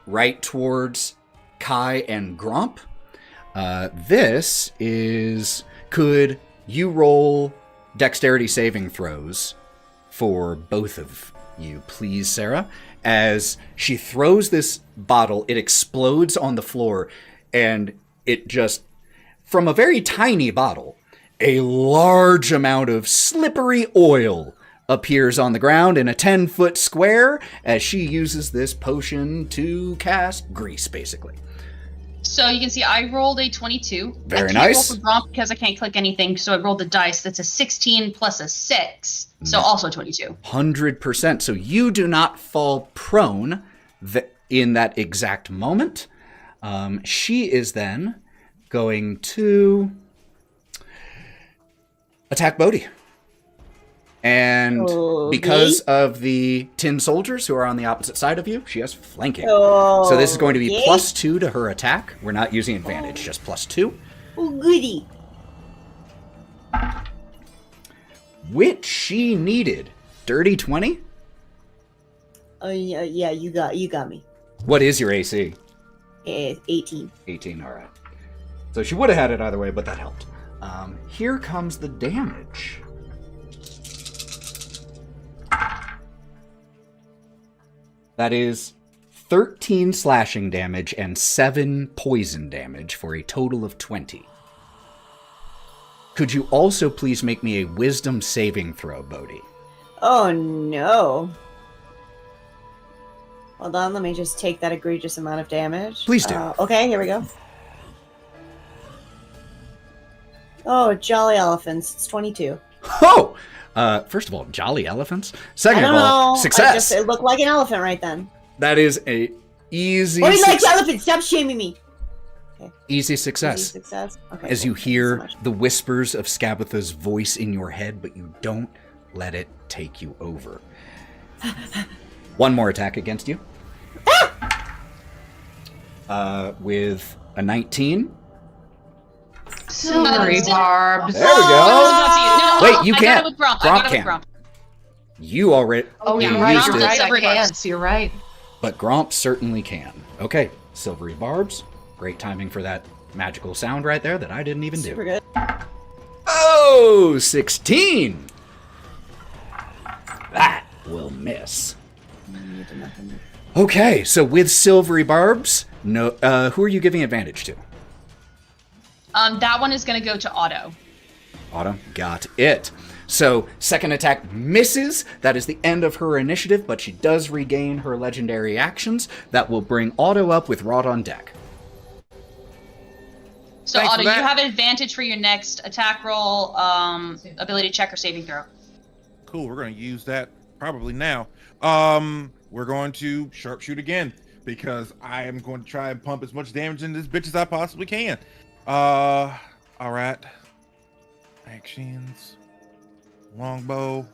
right towards Kai and Gromp. This is... Could you roll dexterity saving throws for both of you, please, Sarah? As she throws this bottle, it explodes on the floor, and it just... From a very tiny bottle, a large amount of slippery oil appears on the ground in a 10-foot square as she uses this potion to cast grease, basically. So you can see I rolled a 22. Very I can't nice. roll for Gromp because I can't click anything, so I rolled the dice. That's a 16 plus a 6, so also 22. 100%. So you do not fall prone in that exact moment. She is then going to attack Bodie. And because of the tin soldiers who are on the opposite side of you, she has flanking. So this is going to be +2 to her attack. We're not using advantage, just +2. Oh, goody. Which she needed. Dirty 20? Oh, yeah, you got me. What is your AC? 18. 18, all right. So she would have had it either way, but that helped. Here comes the damage. That is 13 slashing damage and 7 poison damage for a total of 20. Could you also please make me a wisdom saving throw, Bodie? Oh, no. Hold on, let me just take that egregious amount of damage. Please do. Okay, here we go. Oh, jolly elephants. It's 22. Oh! First of all, jolly elephants. Second of all, success. It looked like an elephant right then. That is a easy Bodie likes elephants. Stop shaming me. Okay. Easy success. Easy success. Okay. As cool. you Thank hear so much. the whispers of Skabatha's voice in your head, but you don't let it take you over. One more attack against you. With a 19. Silvery barbs. There we go. No, Wait, you I can't. got it with Gromp. Gromp I got it with can. Gromp. You already Oh, you you're right. used You're it, right. I Silvery barbs. can't. You're right. but Gromp certainly can. Okay, silvery barbs. Great timing for that magical sound right there that I didn't even Super do. good. Oh, 16. That will miss. Okay, so with silvery barbs, no. Who are you giving advantage to? That one is going to go to Otto. Otto, got it. So, second attack misses. That is the end of her initiative, but she does regain her legendary actions. That will bring Otto up with Wraught on deck. So Thanks Otto, for you that. have advantage for your next attack roll, ability check, or saving throw. Cool, we're going to use that probably now. We're going to sharpshoot again because I am going to try and pump as much damage into this bitch as I possibly can. All right. Actions. Longbow.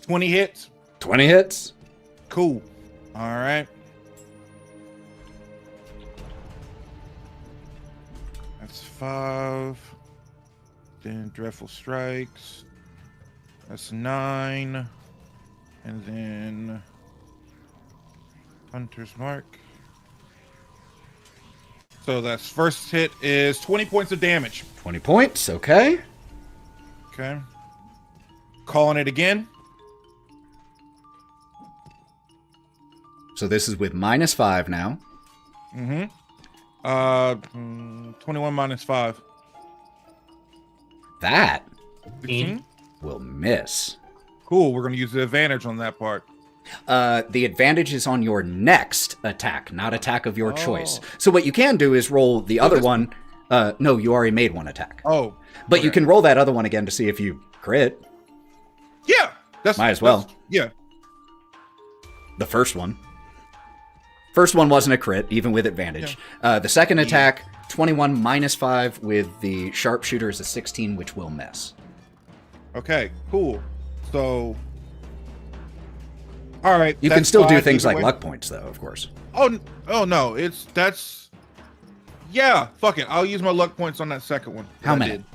20 hits. 20 hits. Cool. All right. That's 5. Then Dreadful Strikes. That's 9. And then Hunter's Mark. So that's first hit is 20 points of damage. 20 points, okay. Okay. Calling it again. So this is with -5 now. 21 minus 5. That 16? will miss. Cool, we're going to use the advantage on that part. The advantage is on your next attack, not attack of your choice. So what you can do is roll the other one. No, you already made one attack. Oh. But okay. you can roll that other one again to see if you crit. Yeah. Might as well. Yeah. The first one. First one wasn't a crit, even with advantage. The second attack, 21 minus 5 with the sharpshooter is a 16, which will miss. Okay, cool. So, all right. You can that's still do fine things either like way. luck points, though, of course. Oh no, yeah, fuck it. I'll use my luck points on that second one. How I many? did.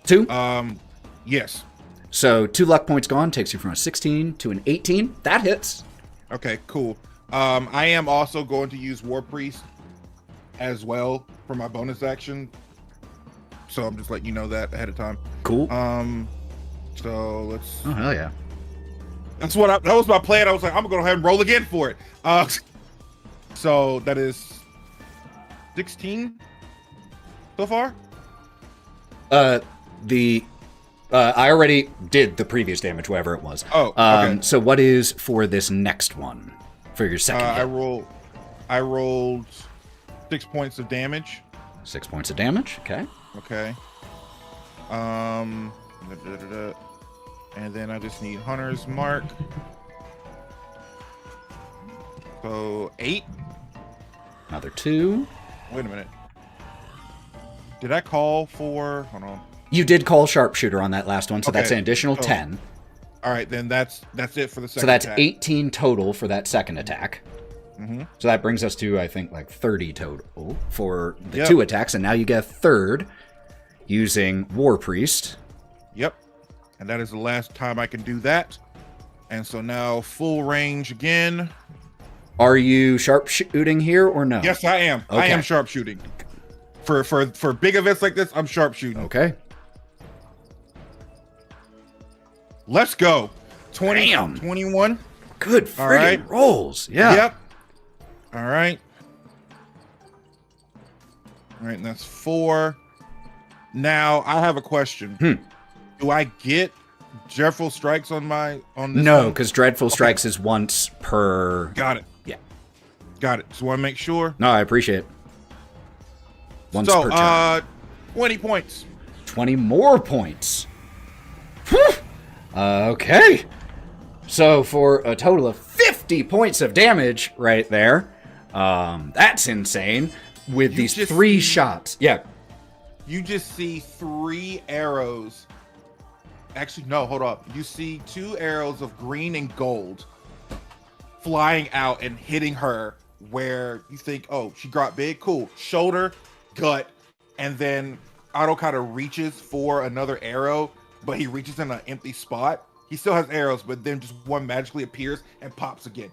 2? Yes. So 2 luck points gone takes you from a 16 to an 18. That hits. Okay, cool. I am also going to use War Priest as well for my bonus action. So I'm just letting you know that ahead of time. Cool. So let's. Oh, hell yeah. That was my plan. I was like, I'm gonna go ahead and roll again for it. So that is 16 so far. I already did the previous damage, whatever it was. Oh, okay. So what is for this next one? For your second hit? I rolled 6 points of damage. 6 points of damage. Okay. Okay. And then I just need Hunter's Mark. So 8. Another 2. Wait a minute. Did I call for? Hold on. You did call sharpshooter on that last one, so that's Okay. an additional So- 10. All right, then that's it for the second. So that's attack. 18 total for that second attack. Mm-hmm. So that brings us to, I think, like 30 total for the Yep. 2 attacks, and now you get a third using War Priest. Yep. And that is the last time I can do that. And so now full range again. Are you sharpshooting here or no? Yes, I am. I Okay. am sharpshooting. For big events like this, I'm sharpshooting. Okay. Let's go. 20, Damn. 21. Good All friggin' right. rolls. Yeah. Yep. All right. All right, and that's 4. Now I have a question. Do I get dreadful strikes on this? No, one? because Dreadful Strikes is once per... Got it. Yeah. Got it. So I want to make sure. No, I appreciate it. Once So, per turn. 20 points. 20 more points. Whew. Okay. So for a total of 50 points of damage right there. That's insane. With You these just 3 see- shots. Yeah. You just see 3 arrows. Actually, no, hold up. You see 2 arrows of green and gold flying out and hitting her where you think, oh, she got big. Cool. Shoulder, gut, and then Otto kind of reaches for another arrow, but he reaches in an empty spot. He still has arrows, but then just one magically appears and pops again.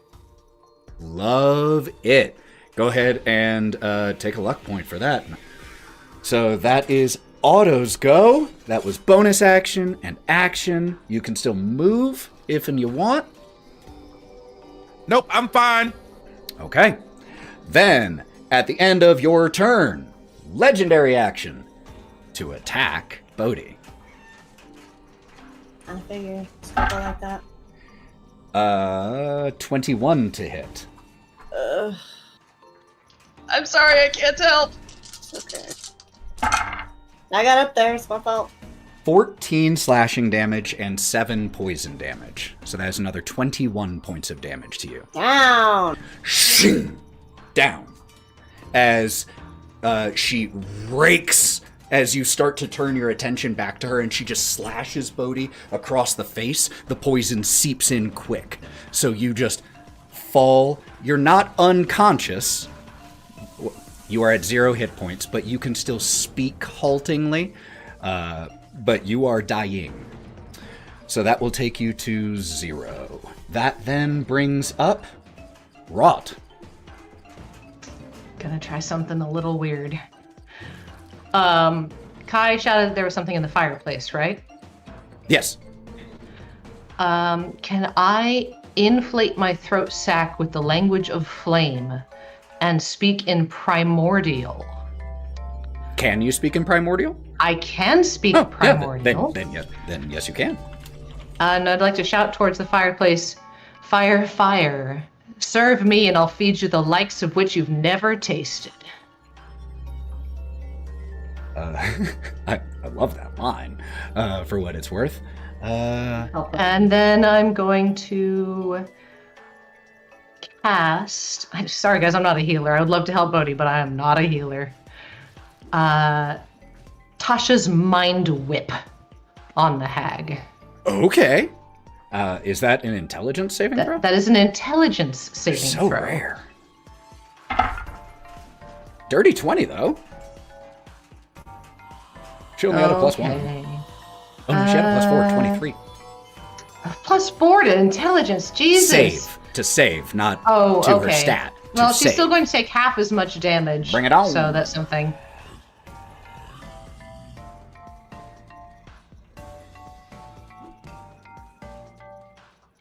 Love it. Go ahead and take a luck point for that. So that is Otto's go. That was bonus action and action. You can still move if and you want. Nope, I'm fine. Okay. Then, at the end of your turn, legendary action to attack Bodie. I figure something like that. 21 to hit. I'm sorry, I can't help. It's okay. I got up there. It's my fault. 14 slashing damage and 7 poison damage. So that is another 21 points of damage to you. Down. Shing! Down. As she rakes, as you start to turn your attention back to her, and she just slashes Bodie across the face. The poison seeps in quick. So you just fall. You're not unconscious. You are at 0 hit points, but you can still speak haltingly. But you are dying. So that will take you to 0. That then brings up Wraught. Gonna try something a little weird. Kai shouted there was something in the fireplace, right? Yes. Can I inflate my throat sac with the language of flame and speak in primordial? Can you speak in Primordial? I can speak Oh, primordial. yeah, then yes, you can. And I'd like to shout towards the fireplace, "Fire, fire, serve me and I'll feed you the likes of which you've never tasted." I love that line, for what it's worth. And then I'm going to cast... Sorry guys, I'm not a healer. I would love to help Bodie, but I am not a healer. Tasha's Mind Whip on the hag. Okay. Is that an intelligence saving throw? That is an intelligence saving So throw. rare. Dirty 20, though. She only had a +1. Oh, no, she had a +4, 23. +4 to intelligence, Jesus. Save. To save, not Oh, to okay. her stat. Well, to she's save. still going to take half as much damage. Bring it on. So that's something.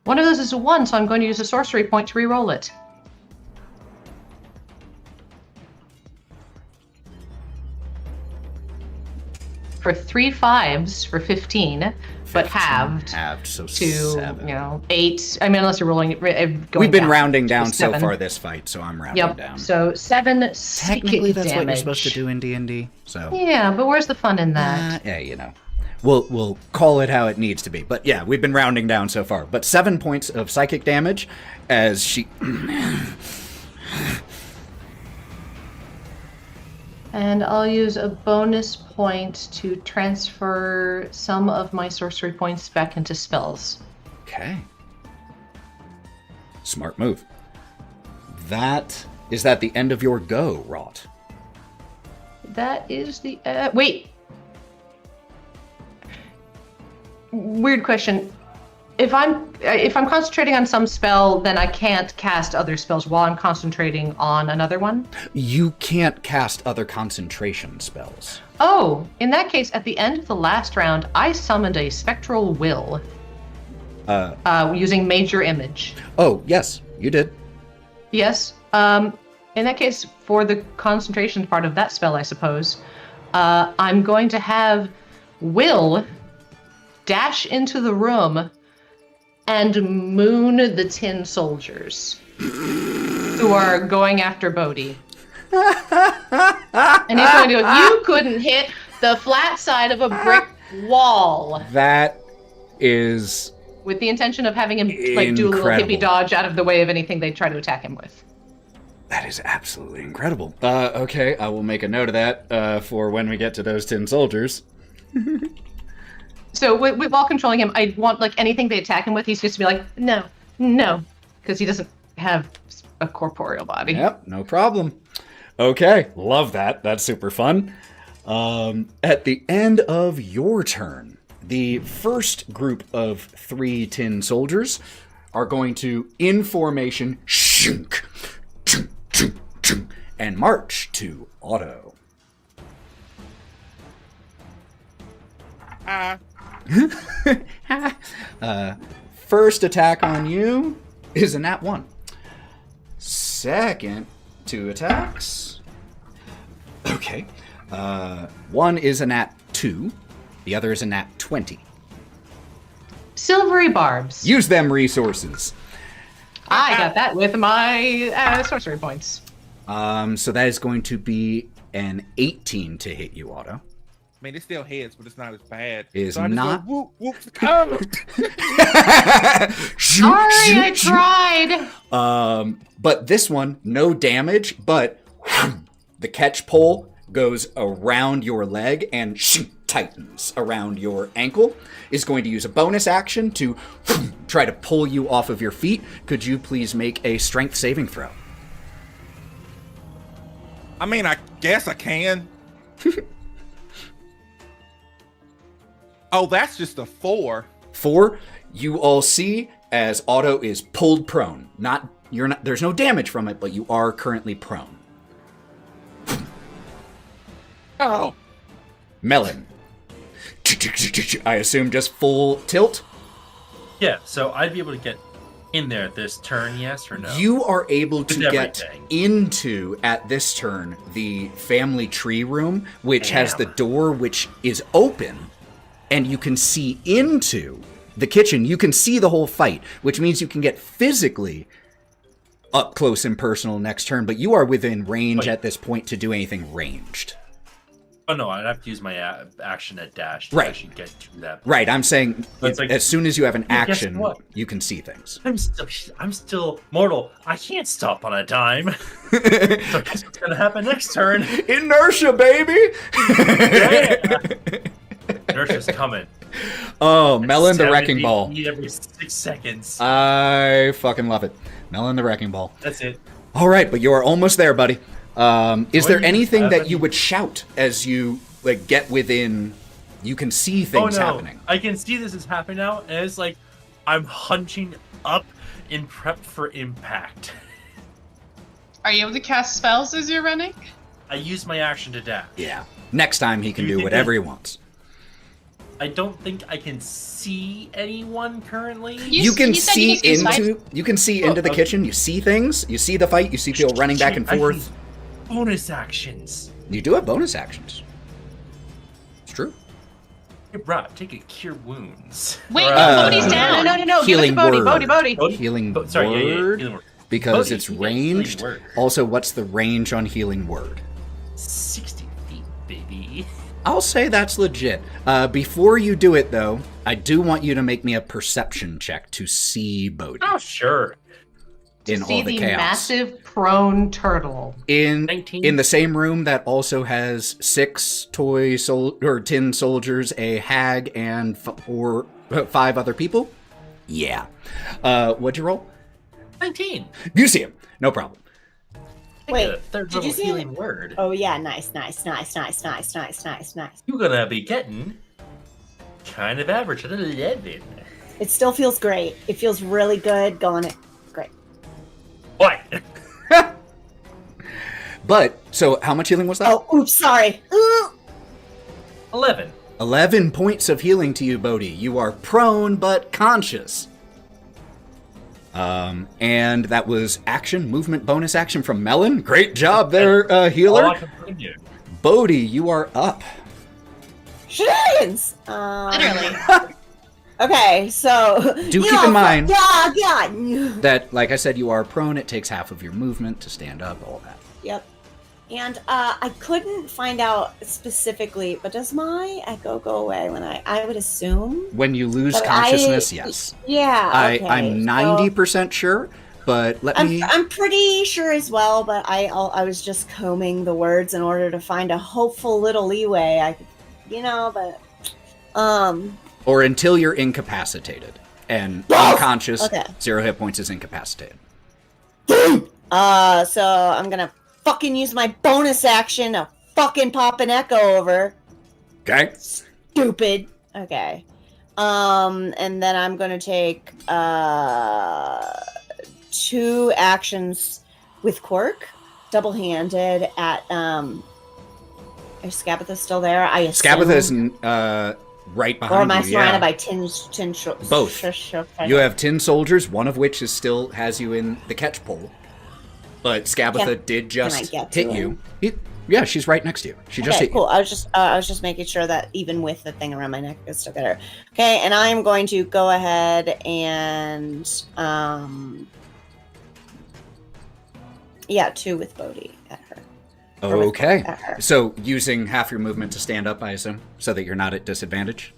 One of those is a 1, so I'm going to use a sorcery point to re-roll it. For 3 5s for 15, but 15 halved halved, so to 7. 8. I mean, unless you're rolling going We've been down rounding down to so 7. far this fight, so I'm rounding Yep. down. So 7 psychic Technically, that's damage. what you're supposed to do in D&D. So Yeah, but where's the fun in that? yeah, we'll call it how it needs to be. But yeah, we've been rounding down so far. But 7 points of psychic damage as she. And I'll use a bonus point to transfer some of my sorcery points back into spells. Okay. Smart move. Is that the end of your go, Wraught? That is the wait. Weird question. If I'm concentrating on some spell, then I can't cast other spells while I'm concentrating on another one? You can't cast other concentration spells. Oh, in that case, at the end of the last round, I summoned a spectral will. Using major image. Oh, yes, you did. Yes. In that case, for the concentration part of that spell, I suppose, I'm going to have Will dash into the room and moon the tin soldiers who are going after Bodie. And he's going to go, you couldn't hit the flat side of a brick wall. That is... With the intention of having him do a little incredible. hippie dodge out of the way of anything they try to attack him with. That is absolutely incredible. Okay, I will make a note of that for when we get to those tin soldiers. So while controlling him, I want anything they attack him with, he's just to be like, no, because he doesn't have a corporeal body. Yep, no problem. Okay, love that. That's super fun. At the end of your turn, the first group of 3 tin soldiers are going to, in formation, shunk, and march to Otto. First attack on you is a nat 1. Second 2 attacks. Okay. One is a nat 2. The other is a nat 20. Silvery barbs. Use them resources. I got that with my sorcery points. So that is going to be an 18 to hit you, Otto. I mean, it still hits, but it's not as bad. Is so I just not- go, whoop, whoop, Sorry, I tried. But this one, no damage, but the catch pole goes around your leg and tightens around your ankle. Is going to use a bonus action to try to pull you off of your feet. Could you please make a strength saving throw? I mean, I guess I can. Oh, that's just a 4. 4, you all see as Otto is pulled prone. There's no damage from it, but you are currently prone. Oh. Melon. I assume just full tilt? Yeah, so I'd be able to get in there this turn, yes or no? You are able to With get everything. into, at this turn, the family tree room, which has Damn. the door which is open, and you can see into the kitchen. You can see the whole fight, which means you can get physically up close and personal next turn, but you are within range Wait. at this point to do anything ranged. Oh no, I'd have to use my action at dash to Right. actually get to that. Right, I'm saying It's like- as soon as you have an Well, guess action, what? you can see things. I'm still mortal. I can't stop on a dime. So guess what's gonna happen next turn? Inertia, baby! Inertia's coming. Oh, Melon the 70 Wrecking Ball. feet every 6 seconds. I fucking love it. Melon the Wrecking Ball. That's it. All right, but you are almost there, buddy. Is there you anything have that you any- would shout as you get within? You can see things happening. I can see this is happening now, and it's like I'm hunching up in prep for impact. Are you able to cast spells as you're running? I use my action to dash. Yeah. Next time he can Do you do think whatever that- he wants. I don't think I can see anyone currently. You can you said see you can see into. You can see into the okay. kitchen. You see things. You see the fight. You see people running back and I forth. can bonus actions. You do have bonus actions. It's true. Hey, Wraught, take a cure wounds. Wait, Right. Bodie's down. No. Healing Give it to word. Bodie. Healing Sorry, yeah, word. healing word. Because Bodie, it's you get healing ranged. word. Also, what's the range on healing word? 60 feet, baby. I'll say that's legit. Before you do it, though, I do want you to make me a perception check to see Bodie Oh, sure. in See all the the chaos. massive prone turtle. In 19. the same room that also has 6 tin soldiers, a hag, and 5 other people. Yeah. What'd you roll? 19. You see him. No problem. Wait, A third did level you say healing word. Oh yeah, nice. You're gonna be getting kind of average at 11. It still feels great. It feels really good going. Great. What? But, so how much healing was that? Oh, oops, sorry. Ooh. 11. 11 points of healing to you, Bodie. You are prone but conscious. And that was movement bonus action from Melon. Great job there, All healer. I can bring you. Bodie, you are up. Shenanigans! Literally. Okay, so... Do keep in mind Yeah. that, like I said, you are prone. It takes half of your movement to stand up, all that. Yep. And I couldn't find out specifically, but does my echo go away when I would assume? When you lose But consciousness, yes. Yeah, okay. I'm 90% sure, but let me... I'm pretty sure as well, but I was just combing the words in order to find a hopeful little leeway. I could, but... Or until you're incapacitated. And unconscious, Okay. 0 hit points is incapacitated. So I'm gonna fucking use my bonus action to fucking pop an echo over. Okay? Stupid. Okay. And then I'm gonna take 2 actions with Quirk, double-handed at is Scabatha still there? I assume. Scabatha's right Or am behind I you, surrounded yeah. by tin Both. You have 10 soldiers, one of which still has you in the catch pole. But Scabatha did just get hit to you. Yeah, she's right next to you. She just Okay, hit cool. I was just making sure that even with the thing around my neck, I could still get her. Okay, and I'm going to go ahead and 2 with Bodie at her. you. Or with Okay. Quirk at her. So using half your movement to stand up, I assume, so that you're not at disadvantage?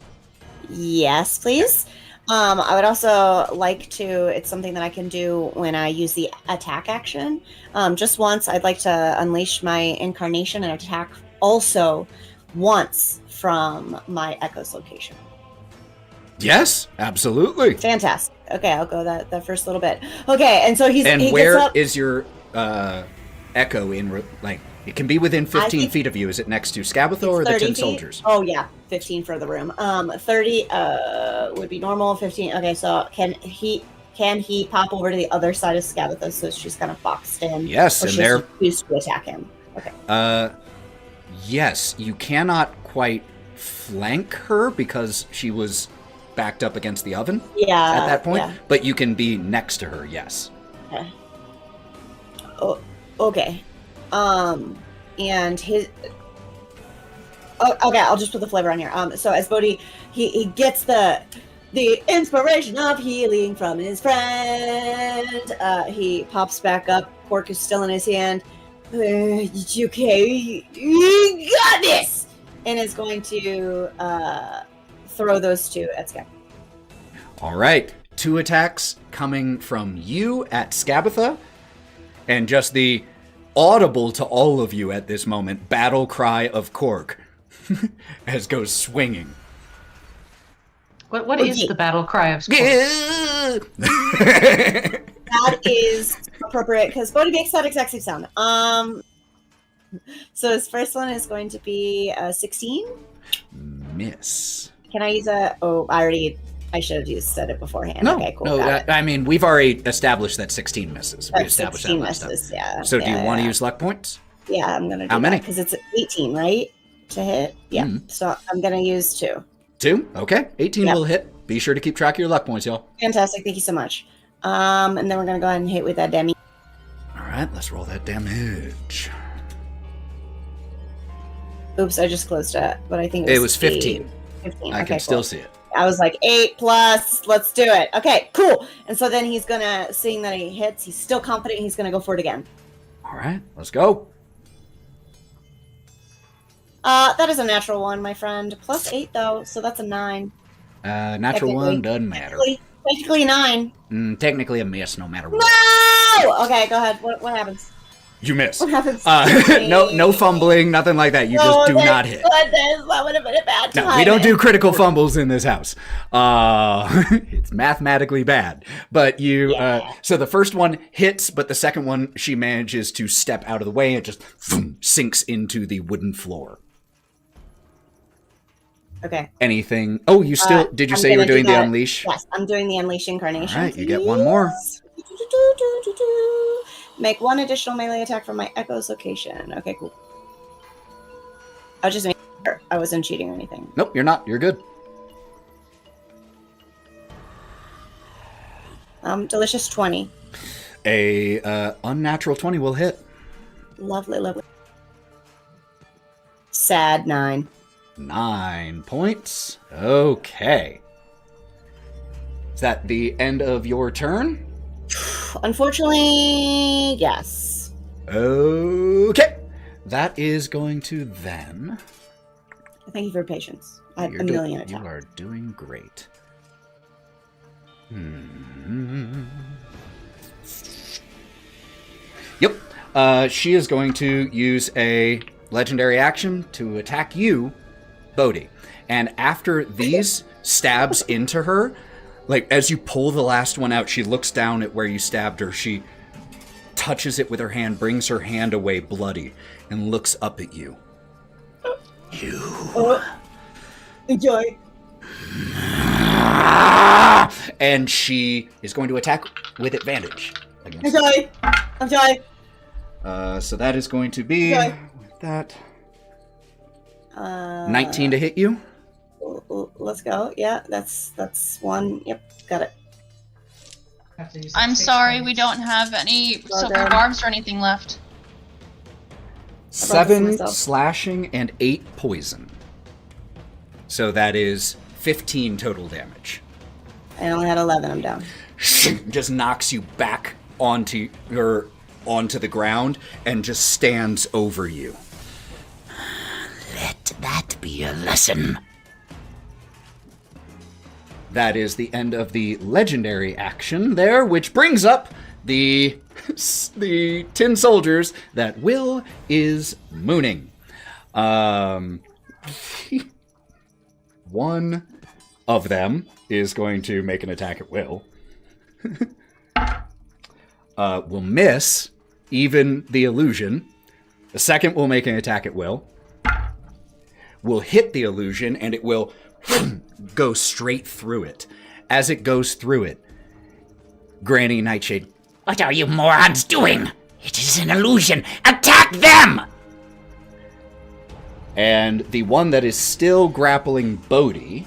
Yes, please. I would also like to, it's something that I can do when I use the attack action. Just once, I'd like to unleash my incarnation and attack also once from my Echo's location. Yes, absolutely. Fantastic. Okay, I'll go that first little bit. Okay, and so he Where gets up. is your echo in, it can be within 15 think feet of you. Is it next to Scabatha or the 30 10 feet? soldiers? Oh yeah, 15 for the room. 30 would be normal. 15. Okay, so can he pop over to the other side of Scabatha so she's kind of boxed in? Yes, or and she's there. used to attack him. Okay. Yes, you cannot quite flank her because she was backed up against the oven Yeah. at that point, Yeah. but you can be next to her, yes. Okay. Oh, okay. And his. Oh, okay, I'll just put the flavor on here. So as Bodhi, he gets the inspiration of healing from his friend. He pops back up. Cork is still in his hand. Okay, you got this, and is going to throw those 2 at Scab. All right, 2 attacks coming from you at Scabatha, and just the audible to all of you at this moment battle cry of Cork as goes swinging. What is the battle cry of Scorp? That is appropriate because Bodhi makes that exact same sound. So his first one is going to be 16. Miss. Can I use a? Oh, I should have said it beforehand. No, Okay, cool. no. got it. I mean, we've already established that 16 misses. We That's established 16 that last time. misses. Yeah. So, do you want to yeah. use luck points? Yeah, I'm gonna do How many? because it's 18, right, to hit. Yeah. Mhm. So I'm gonna use 2. 2? Okay, 18 Yep. will hit. Be sure to keep track of your luck points, y'all. Fantastic. Thank you so much. And then we're gonna go ahead and hit with that demi. All right, let's roll that damage. Oops, I just closed it, but I think It was 15. 15. I Okay, can still cool. see it. I was like 8 plus. Let's do it. Okay, cool. And so then he's gonna, seeing that he hits, he's still confident. He's gonna go for it again. All right, let's go. That is a natural 1, my friend. Plus 8 though, so that's a 9. Natural 1 doesn't matter. Technically 9. Technically a miss, no matter what. No! Okay, go ahead. What happens? You miss. What happens? No fumbling, nothing like that. You just do not hit. That would have been a bad time. No, we don't do critical fumbles in this house. It's mathematically bad. But you, so the first one hits, but the second one, she manages to step out of the way and just sinks into the wooden floor. Okay. Anything? Oh, you still, did you say you were doing the unleash? Yes, I'm doing the unleash incarnation. All right, you get one more. Make 1 additional melee attack from my Echo's location. Okay, cool. I was just making sure I wasn't cheating or anything. Nope, you're not. You're good. Delicious 20. A unnatural 20 will hit. Lovely, lovely. Sad 9. 9 points. Okay. Is that the end of your turn? Unfortunately, yes. Okay. That is going to then... Thank you for your patience. I had a million attacks. You are doing great. Yep. She is going to use a legendary action to attack you, Bodie. And after these stabs into her, like as you pull the last one out, she looks down at where you stabbed her. She touches it with her hand, brings her hand away bloody, and looks up at you. You. Enjoy. And she is going to attack with advantage. Enjoy. Enjoy. So that is going to be with that 19 to hit you. Let's go. Yeah, that's 1. Yep, got it. I'm sorry, we don't have any silver barbs or anything left. 7 slashing and 8 poison. So that is 15 total damage. I only had 11. I'm down. Just knocks you back onto the ground and just stands over you. Let that be a lesson. That is the end of the legendary action there, which brings up the tin soldiers that Will is mooning. One of them is going to make an attack at Will. Will miss even the illusion. The second will make an attack at Will. Will hit the illusion, and it will go straight through it. As it goes through it, Granny Nightshade, "What are you morons doing? It is an illusion. Attack them!" And the one that is still grappling Bodie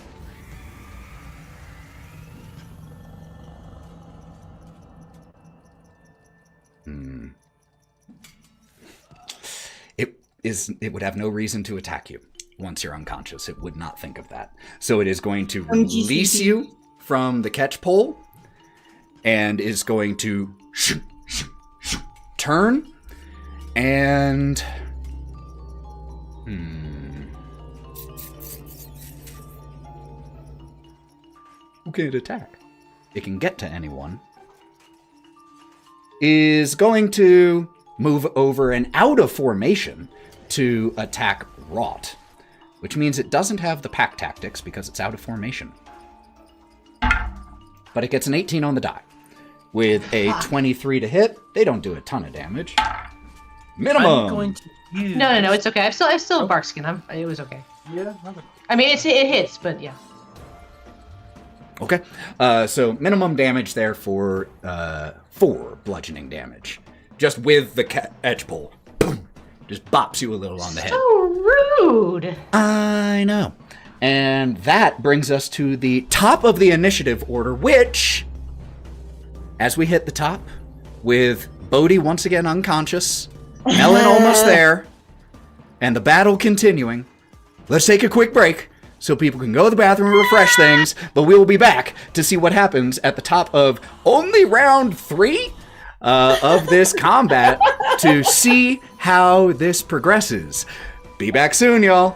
it would have no reason to attack you once you're unconscious. It would not think of that. So it is going to release you from the catch pole and is going to turn and who can it attack? It can get to anyone. Is going to move over and out of formation to attack Wraught, which means it doesn't have the pack tactics because it's out of formation. But it gets an 18 on the die. With a 23 to hit, they don't do a ton of damage. Minimum! I'm going to use... No, it's okay. I still have bark skin. It was okay. Yeah. I mean, it hits, but yeah. Okay. So minimum damage there for 4 bludgeoning damage. Just with the edge pull. Boom! Just bops you a little on the head. So rude! I know. And that brings us to the top of the initiative order, which, as we hit the top, with Bodie once again unconscious, Melon almost there, and the battle continuing, let's take a quick break, so people can go to the bathroom and refresh things, but we will be back to see what happens at the top of only round 3 of this combat to see how this progresses. Be back soon, y'all.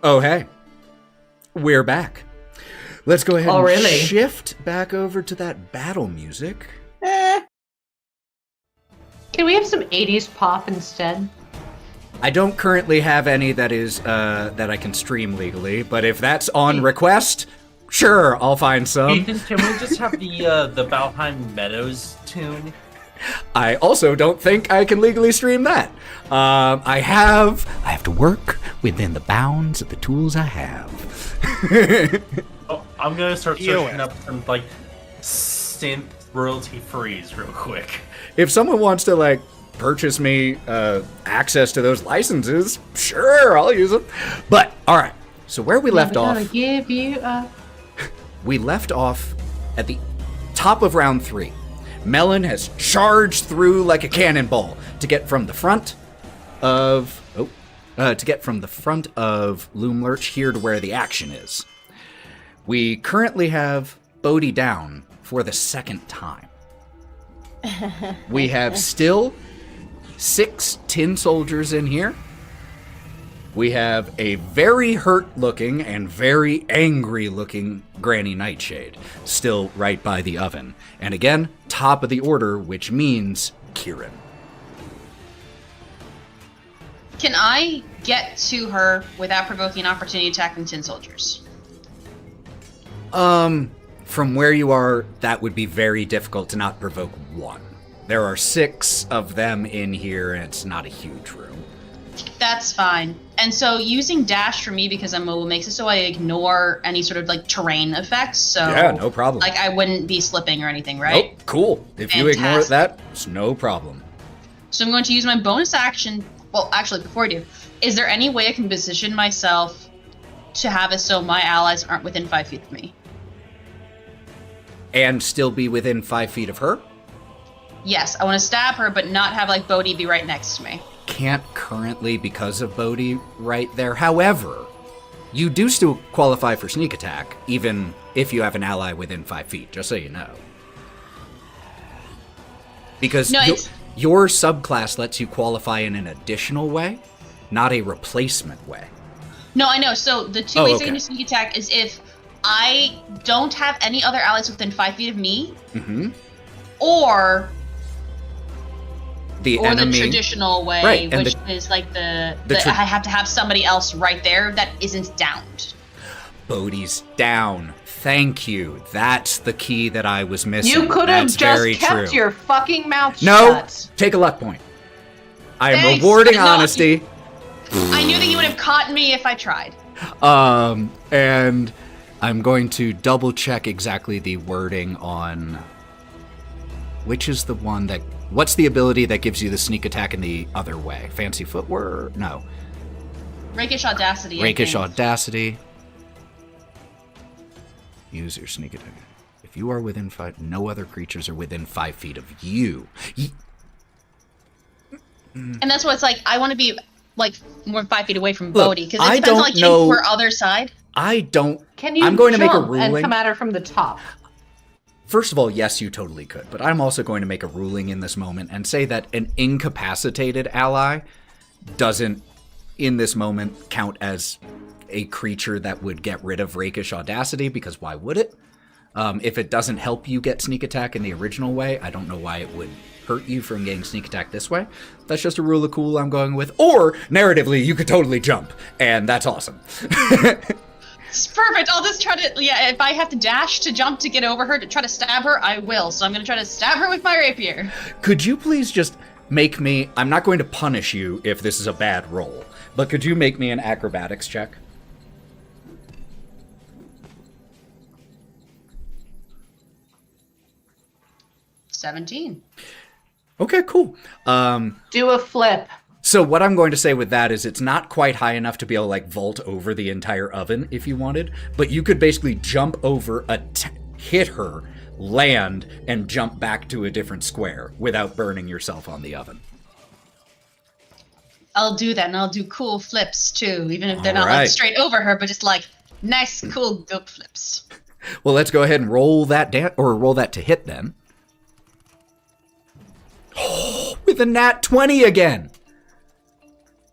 Oh, hey. We're back. Let's go ahead and shift back over to that battle music. Can we have some 80s pop instead? I don't currently have any that is that I can stream legally, but if that's on request, sure, I'll find some. Ethan, can we just have the Valheim Meadows tune? I also don't think I can legally stream that. I have to work within the bounds of the tools I have. I'm gonna start searching up some like synth royalty frees real quick. If someone wants to like purchase me access to those licenses, sure, I'll use them. But all right, so where we left off, give you up. We left off at the top of round 3. Melon has charged through like a cannonball to get from the front of Loom Lurch here to where the action is. We currently have Bodie down for the second time. We have still 6 tin soldiers in here. We have a very hurt-looking and very angry-looking Granny Nightshade still right by the oven. And again, top of the order, which means Kieren. Can I get to her without provoking an opportunity attack from tin soldiers? From where you are, that would be very difficult to not provoke one. There are 6 of them in here, and it's not a huge room. That's fine. And so using dash for me because I'm mobile makes it so I ignore any sort of like terrain effects. So yeah, no problem. Like I wouldn't be slipping or anything, right? Nope, cool. If you ignore that, it's no problem. So I'm going to use my bonus action. Well, actually, before I do, is there any way I can position myself to have it so my allies aren't within 5 feet of me? And still be within 5 feet of her? Yes, I want to stab her, but not have like Bodie be right next to me. Can't currently because of Bodie right there. However, you do still qualify for sneak attack, even if you have an ally within 5 feet, just so you know. Because your subclass lets you qualify in an additional way, not a replacement way. No, I know. So the two ways I can do sneak attack is if I don't have any other allies within 5 feet of me, or the traditional way, right, which is like I have to have somebody else right there that isn't downed. Bodie's down. Thank you. That's the key that I was missing. You could have just kept your fucking mouth shut. No, take a luck point. I am rewarding honesty. I knew that you would have caught me if I tried. And I'm going to double check exactly the wording on which is the one that... What's the ability that gives you the sneak attack in the other way? Fancy footwork? No. Rakish Audacity. Rakish Audacity. Use your sneak attack. If you are within 5... No other creatures are within 5 feet of you. And that's what it's like. I want to be like more than 5 feet away from Bodie because it depends on like you her other side. I don't... Can you I'm going to make a ruling and come at her from the top? First of all, yes, you totally could, but I'm also going to make a ruling in this moment and say that an incapacitated ally doesn't, in this moment, count as a creature that would get rid of Rakish Audacity, because why would it? If it doesn't help you get sneak attack in the original way, I don't know why it would hurt you from getting sneak attack this way. That's just a rule of cool I'm going with. Or, narratively, you could totally jump, and that's awesome. Yes, perfect. I'll just try to, if I have to dash to jump to get over her to try to stab her, I will. So I'm going to try to stab her with my rapier. Could you please just make me... I'm not going to punish you if this is a bad roll, but could you make me an acrobatics check? $17. Okay, cool. Do a flip. So what I'm going to say with that is it's not quite high enough to be able to like vault over the entire oven if you wanted, but you could basically jump over, hit her, land, and jump back to a different square without burning yourself on the oven. I'll do that, and I'll do cool flips too, even if they're All not right. like straight over her, but just like nice, cool goat flips. Well, let's go ahead and roll that roll that to hit then. With a nat 20 again.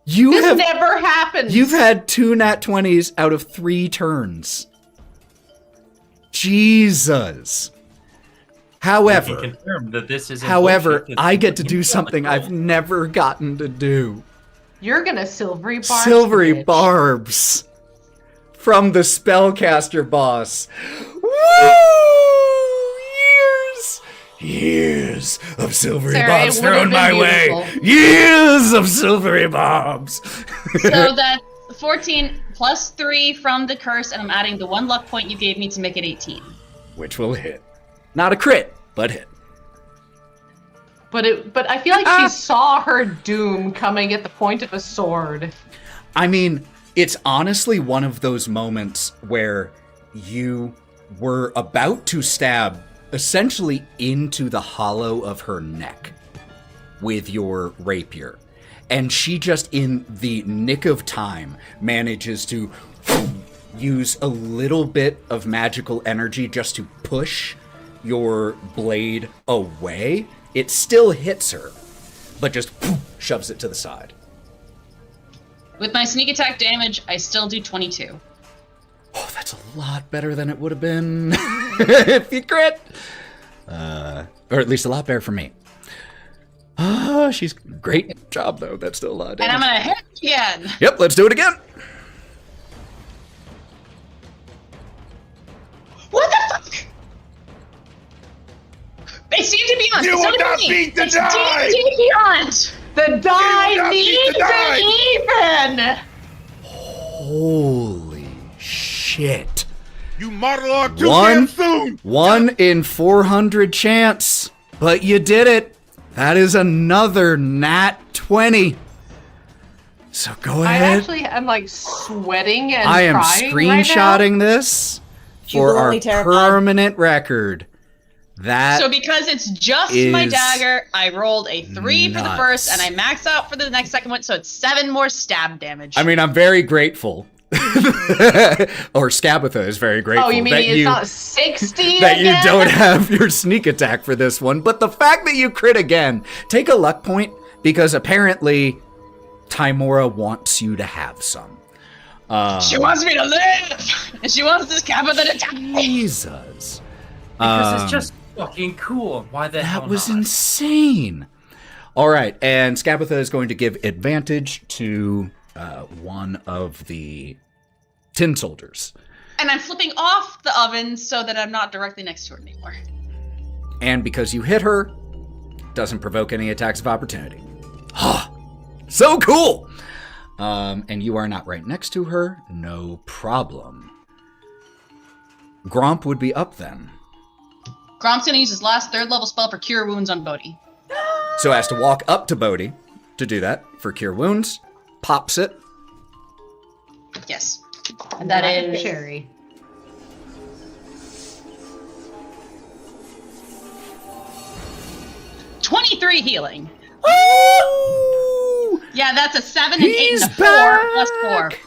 This never happens. You've had 2 nat 20s out of 3 turns. Jesus. However, I can confirm that this is I get to do something I've never gotten to do. You're gonna silvery barbs. Silvery bitch. barbs from the spellcaster boss. Woo! Years of silvery Sarah, barbs it would've thrown been my way. beautiful. Years of silvery barbs. So that's 14 plus 3 from the curse, and I'm adding the 1 luck point you gave me to make it 18. Which will hit. Not a crit, but hit. But I feel like she saw her doom coming at the point of a sword. I mean, it's honestly one of those moments where you were about to stab essentially into the hollow of her neck with your rapier. And she just, in the nick of time, manages to use a little bit of magical energy just to push your blade away. It still hits her, but just shoves it to the side. With my sneak attack damage, I still do 22. Oh, that's a lot better than it would have been if you crit. Or at least a lot better for me. She's great job, though. That's still a lot of damage. And I'm gonna hit again. Yep, let's do it again. What the fuck? They seem to be on. You will not beat the die! They seem to be on. The die not beat needs the die! it even. Holy shit. You monologue too damn soon! 1 in 400 chance, but you did it. That is another nat 20. So go I ahead. actually am like sweating and I am crying screenshotting this for our literally terrified. permanent record. That So because it's just my is dagger, I rolled a 3 for the nuts. first, and I maxed out for the next second one, so it's 7 more stab damage. I mean, I'm very grateful. Or Scabatha is very grateful. Oh, you mean that it's not 60 that you again? don't have your sneak attack for this one. But the fact that you crit again, take a luck point, because apparently Timora wants you to have some. she wants me to live, and she wants this Scabatha to die. Jesus. Because it's just fucking cool. Why the hell That was not? insane. All right, and Scabatha is going to give advantage to one of the tin soldiers. And I'm flipping off the oven so that I'm not directly next to her anymore. And because you hit her, doesn't provoke any attacks of opportunity. So cool! And you are not right next to her. No problem. Gromp would be up then. Gromp's gonna use his last 3rd level spell for Cure Wounds on Bodie. So has to walk up to Bodie to do that for Cure Wounds. Pops it. Yes. And that is Cherry. $23 healing. Woo! Yeah, that's a 7 and 8 He's and a 4 plus 4. back!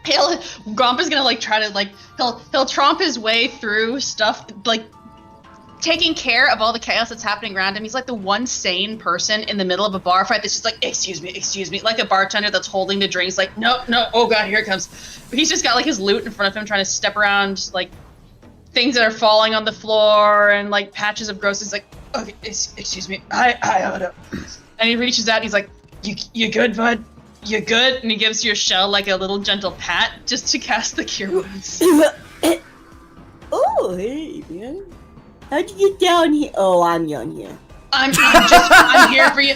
Gromp is gonna like try to like he'll tromp his way through stuff, like taking care of all the chaos that's happening around him. He's like the one sane person in the middle of a bar fight that's just like, excuse me, like a bartender that's holding the drinks like, no, oh god, here it comes. But he's just got like his loot in front of him, trying to step around like things that are falling on the floor and like patches of gross. He's like, okay, excuse me, hi Otto. And he reaches out and he's like, you good, bud? "You good?" And he gives your shell like a little gentle pat just to cast the cure wounds. Oh, hey, man. How'd you get down here? Oh, I'm down here. I'm here for you.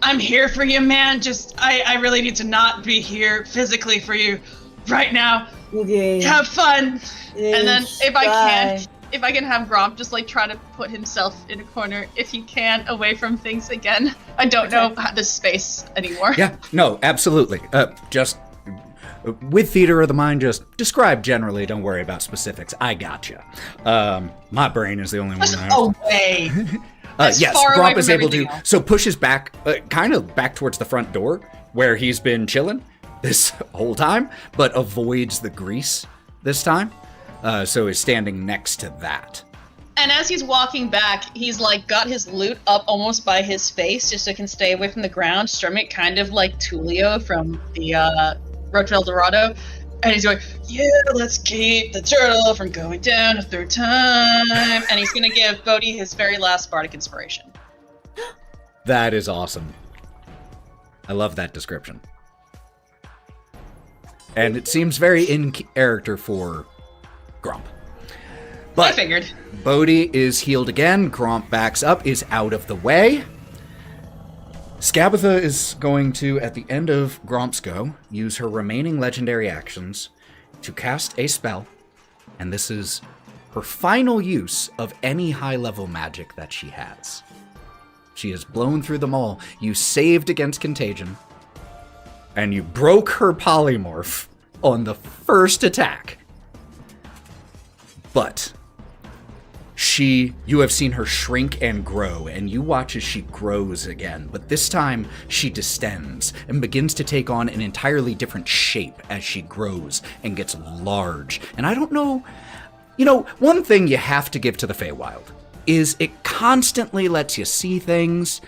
I'm here for you, man. Just, I really need to not be here physically for you right now. Okay. Have fun. And then if I Bye. can have Gromp just like try to put himself in a corner if he can, away from things again. I don't know this space anymore. Yeah, no, absolutely. Just with theater of the mind, just describe generally. Don't worry about specifics. I gotcha. My brain is the only one. Just away. Yes, far away Gromp is from able to. everything else. So pushes back, kind of back towards the front door where he's been chilling this whole time, but avoids the grease this time. So is standing next to that. And as he's walking back, he's like got his loot up almost by his face just so he can stay away from the ground, strumming it kind of like Tulio from the Road to El Dorado. And he's going, "Yeah, let's keep the turtle from going down a third time." And he's going to give Bodie his very last bardic inspiration. That is awesome. I love that description. And it seems very in character for Gromp. But I figured. Bodie is healed again. Gromp backs up, is out of the way. Scabatha is going to, at the end of Gromp's go, use her remaining legendary actions to cast a spell. And this is her final use of any high-level magic that she has. She has blown through them all. You saved against contagion. And you broke her polymorph on the first attack. But you have seen her shrink and grow, and you watch as she grows again. But this time, she distends and begins to take on an entirely different shape as she grows and gets large. And I don't know, one thing you have to give to the Feywild is it constantly lets you see things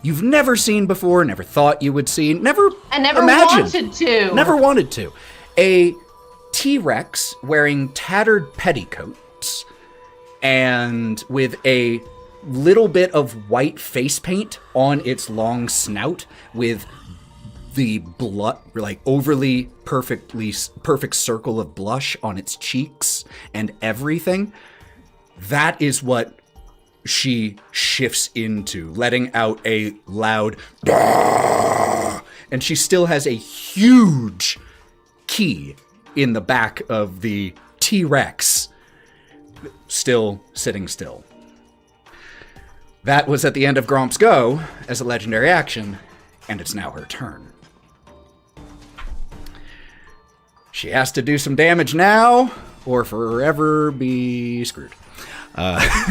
you've never seen before, never thought you would see, never imagined. Wanted to. Never wanted to. A T-Rex wearing tattered petticoats and with a little bit of white face paint on its long snout with the blood, like overly perfect circle of blush on its cheeks and everything. That is what she shifts into, letting out a loud "Dah!" And she still has a huge key in the back of the T-Rex, still sitting still. That was at the end of Gromp's go as a legendary action, and it's now her turn. She has to do some damage now, or forever be screwed.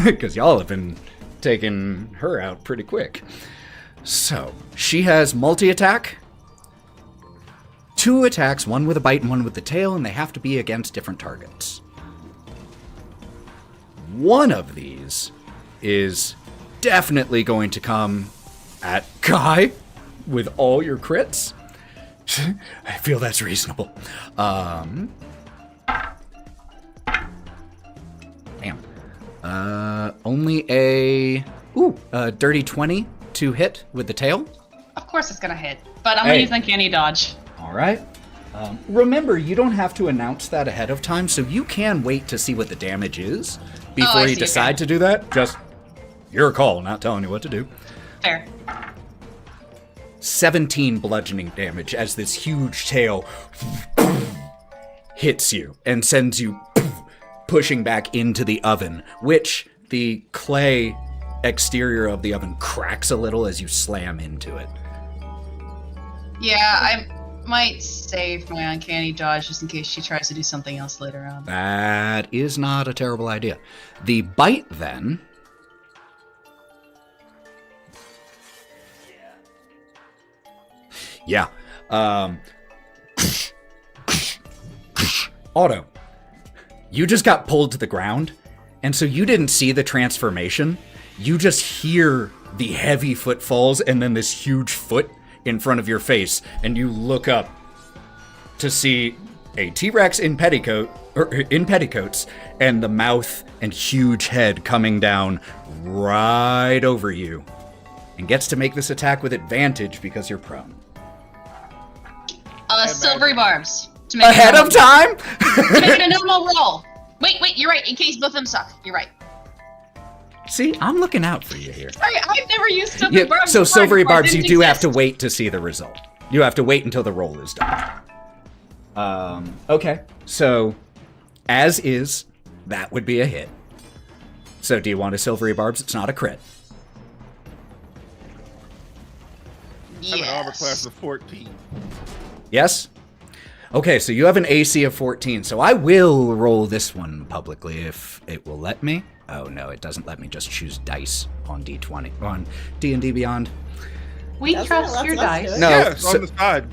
Because y'all have been taking her out pretty quick. So, she has multi-attack. 2 attacks, one with a bite and one with the tail, and they have to be against different targets. One of these is definitely going to come at Kai with all your crits. I feel that's reasonable. Damn. Only a dirty 20 to hit with the tail. Of course it's gonna hit, but I'm gonna use Uncanny Dodge. All right. Remember, you don't have to announce that ahead of time, so you can wait to see what the damage is before you decide to do that. Just your call, not telling you what to do. Fair. 17 bludgeoning damage as this huge tail hits you and sends you pushing back into the oven, which the clay exterior of the oven cracks a little as you slam into it. Yeah, I might save my Uncanny Dodge just in case she tries to do something else later on. That is not a terrible idea. The bite, then. Yeah. Otto, you just got pulled to the ground, and so you didn't see the transformation. You just hear the heavy footfalls and then this huge foot in front of your face, and you look up to see a T-Rex in petticoats, and the mouth and huge head coming down right over you, and gets to make this attack with advantage because you're prone. Silvery barbs. To make Ahead of time? To make it a normal roll. Wait, you're right. In case both of them suck. You're right. See, I'm looking out for you here. Sorry, I've never used silvery barbs. So before. silvery Before, it barbs, you didn't do have to exist. wait to see the result. You have to wait until the roll is done. Okay. So, as is, that would be a hit. So, do you want a silvery barbs? It's not a crit. I have an armor class of 14. Yes? Okay, so you have an AC of 14, so I will roll this one publicly if it will let me. Oh no, it doesn't let me just choose dice on D20, on D&D Beyond. We Doesn't it? trust Let's your do dice. it. No, Yes, so- on the side.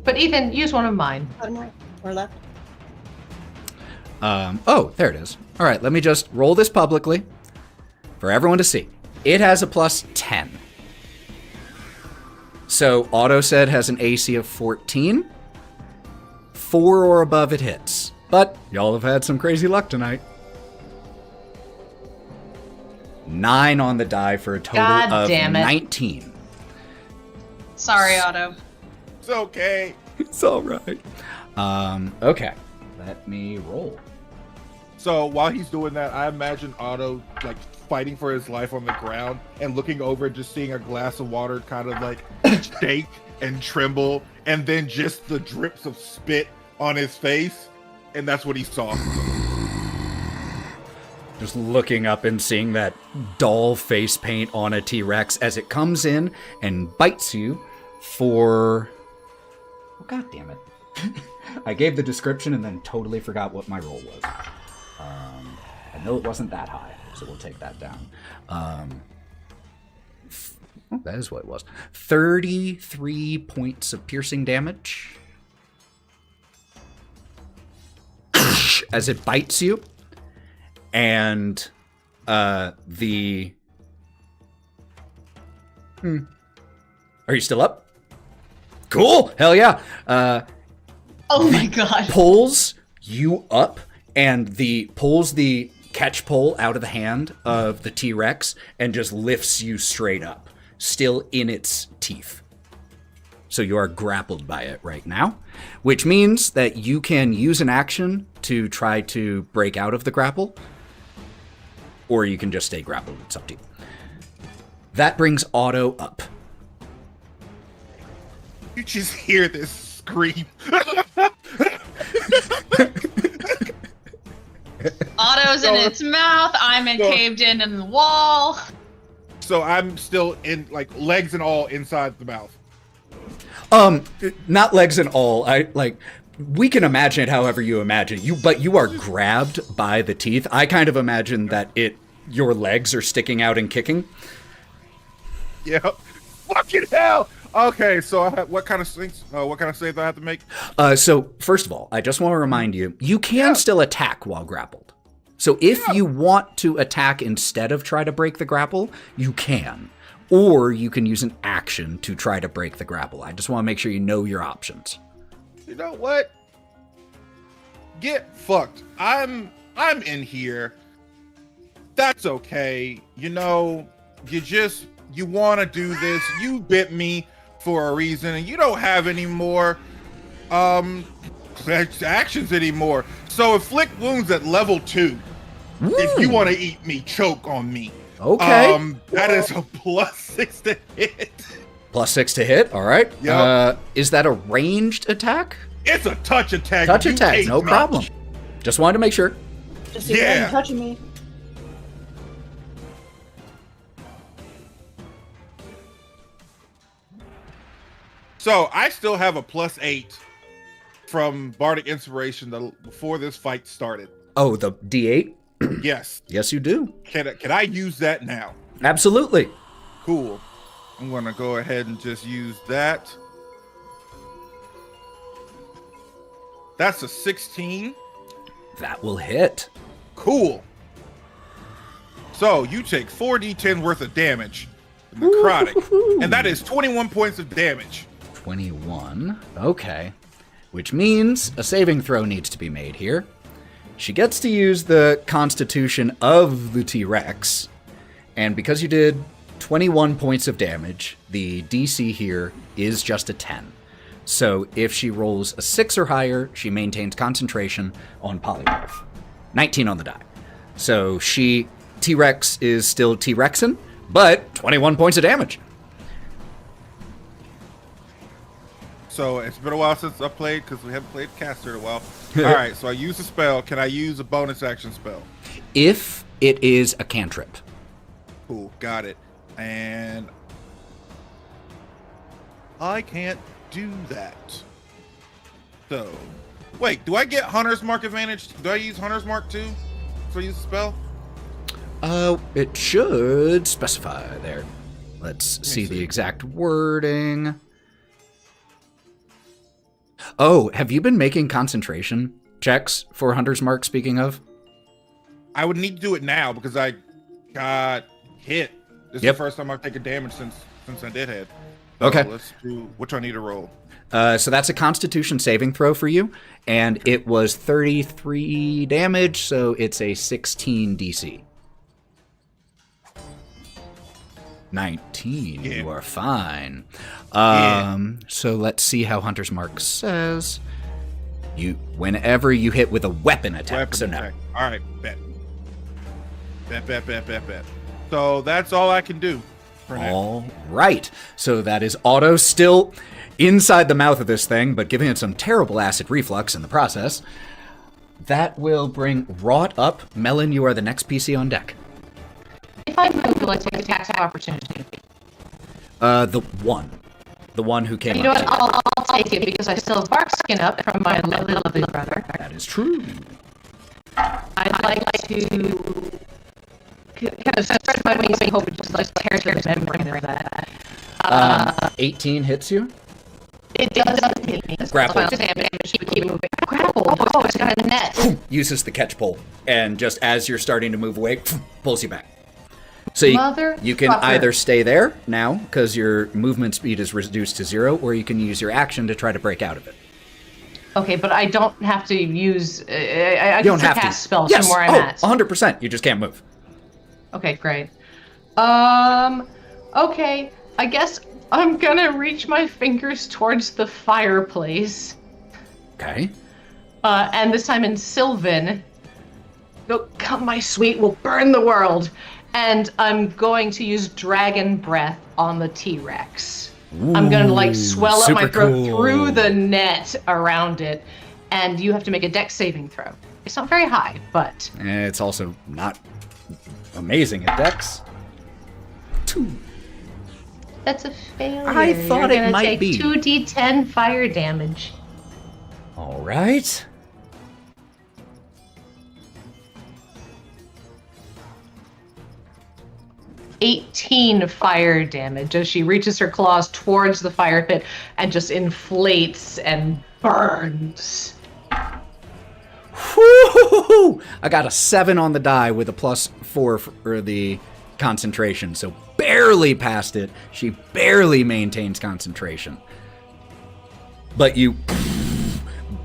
But Ethan, use one of mine. Bottom right or left? Oh, there it is. All right, let me just roll this publicly for everyone to see. It has a plus 10. So Otto said has an AC of 14. 4 or above it hits. But y'all have had some crazy luck tonight. 9 on the die for a total God of damn it. 19. Sorry, Otto. It's okay. It's all right. Okay. Let me roll. So while he's doing that, I imagine Otto like fighting for his life on the ground and looking over and just seeing a glass of water kind of like shake and tremble, and then just the drips of spit on his face, and that's what he saw. Just looking up and seeing that dull face paint on a T-Rex as it comes in and bites you for... Oh, God damn it. I gave the description and then totally forgot what my roll was. I know it wasn't that high, so we'll take that down. Oh, that is what it was. 33 points of piercing damage. As it bites you. And the... Are you still up? Cool! Hell yeah! Oh my god. Pulls you up and pulls the catch pole out of the hand of the T-Rex and just lifts you straight up, still in its teeth. So you are grappled by it right now, which means that you can use an action to try to break out of the grapple, or you can just stay grappled. It's up to you. That brings Otto up. You just hear this scream. Otto's in its mouth. I'm caved in the wall. So I'm still in, like, legs and all inside the mouth. Not legs and all. We can imagine it however you imagine but you are grabbed by the teeth. I kind of imagine that your legs are sticking out and kicking. Yeah. Fucking hell. Okay, so what kind of save do I have to make? So first of all, I just want to remind you, you can still attack while grappled. So if you want to attack instead of try to break the grapple, you can. Or you can use an action to try to break the grapple. I just want to make sure you know your options. You know what? Get fucked. I'm in here. That's okay. You know, you want to do this. You bit me for a reason, and you don't have any more actions anymore. So inflict wounds at level 2. If you want to eat me, choke on me. Okay. That is a +6 to hit. +6 to hit. All right. Yep. Is that a ranged attack? It's a touch attack. Touch You attack. hate No me. problem. Just wanted to make sure. Just so you Yeah. touching me. So I still have a +8 from Bardic Inspiration before this fight started. Oh, the D8? Yes. Yes, you do. Can I use that now? Absolutely. Cool. I'm gonna go ahead and just use that. That's a 16. That will hit. Cool. So you take 4d10 worth of damage, necrotic, and that is 21 points of damage. 21. Okay. Which means a saving throw needs to be made here. She gets to use the constitution of the T-Rex. And because you did 21 points of damage, the DC here is just a 10. So if she rolls a 6 or higher, she maintains concentration on polymorph. 19 on the die. So T-Rex is still T-Rexin, but 21 points of damage. So it's been a while since I played because we haven't played Caster in a while. All right, so I use a spell. Can I use a bonus action spell? If it is a cantrip. Cool, got it. And I can't do that. So, wait, do I get Hunter's Mark advantage? Do I use Hunter's Mark too? So I use the spell? It should specify there. Let's see the exact wording. Oh, have you been making concentration checks for Hunter's Mark, speaking of? I would need to do it now because I got hit. This is the first time I've taken damage since I did hit. So okay. Let's do, which I need to roll. So that's a Constitution saving throw for you, and it was 33 damage, so it's a 16 DC. 19, yeah. You are fine. So let's see how Hunter's Mark says. Whenever you hit with a weapon attack, so no. All right, bet. So that's all I can do for now. All right. So that is Otto still inside the mouth of this thing, but giving it some terrible acid reflux in the process. That will bring Wraught up. Melon, you are the next PC on deck. If I move, will I take attack of opportunity? The one who came You know up. what? I'll take it because I still have bark skin up from my lovely brother. That is true. I'd like to kind of stretch my wings and hope it just like tears the membrane of that. 18 hits you. It doesn't hit me. Grapple. So damage. Keep moving. Grapple. Oh, it's got a net. Uses the catch pole, and just as you're starting to move away, pulls you back. So you can either stay there now because your movement speed is reduced to 0, or you can use your action to try to break out of it. Okay, but I don't have to use. I You don't can have cast to. spells Yes. from where I'm at. 100%. You just can't move. Okay, great. Okay, I guess I'm gonna reach my fingers towards the fireplace. Okay. And this time in Sylvan. Oh, come, my sweet, will burn the world. And I'm going to use Dragon Breath on the T-Rex. I'm gonna like swell up my throat through the net around it, and you have to make a dex saving throw. It's not very high, but It's also not amazing at dex. 2. that's a failure. I thought You're it gonna might take be. 2d10 fire damage. All right. $18 fire damage as she reaches her claws towards the fire pit and just inflates and burns. Woo! I got a 7 on the die with a +4 for the concentration, so barely passed it. She barely maintains concentration. But you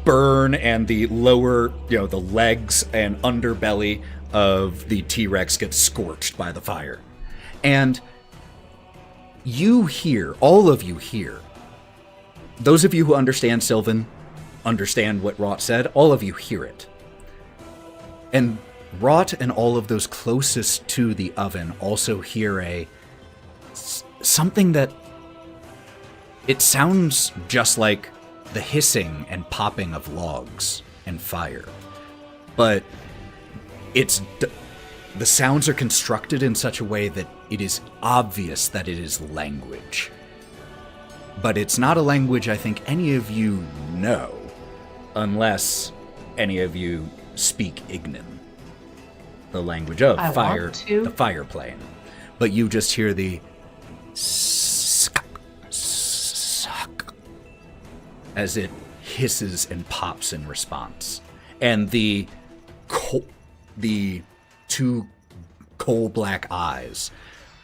burn, and the lower, the legs and underbelly of the T-Rex get scorched by the fire. And you hear, all of you hear, those of you who understand Sylvan, understand what Wraught said, all of you hear it. And Wraught and all of those closest to the oven also hear something that it sounds just like the hissing and popping of logs and fire. But the sounds are constructed in such a way that it is obvious that it is language. But it's not a language I think any of you know, unless any of you speak Ignan, the language of fire, the fire plane. But you just hear the suck as it hisses and pops in response. And the 2 coal black eyes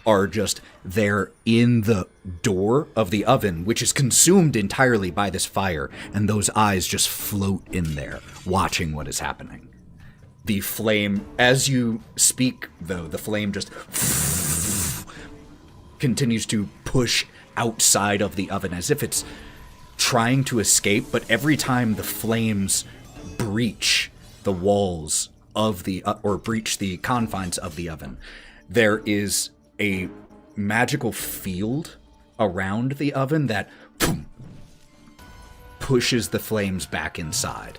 are just there in the door of the oven, which is consumed entirely by this fire, and those eyes just float in there, watching what is happening. The flame, as you speak, though, the flame just continues to push outside of the oven as if it's trying to escape, but every time the flames breach the walls of the or breach the confines of the oven, there is a magical field around the oven that pushes the flames back inside.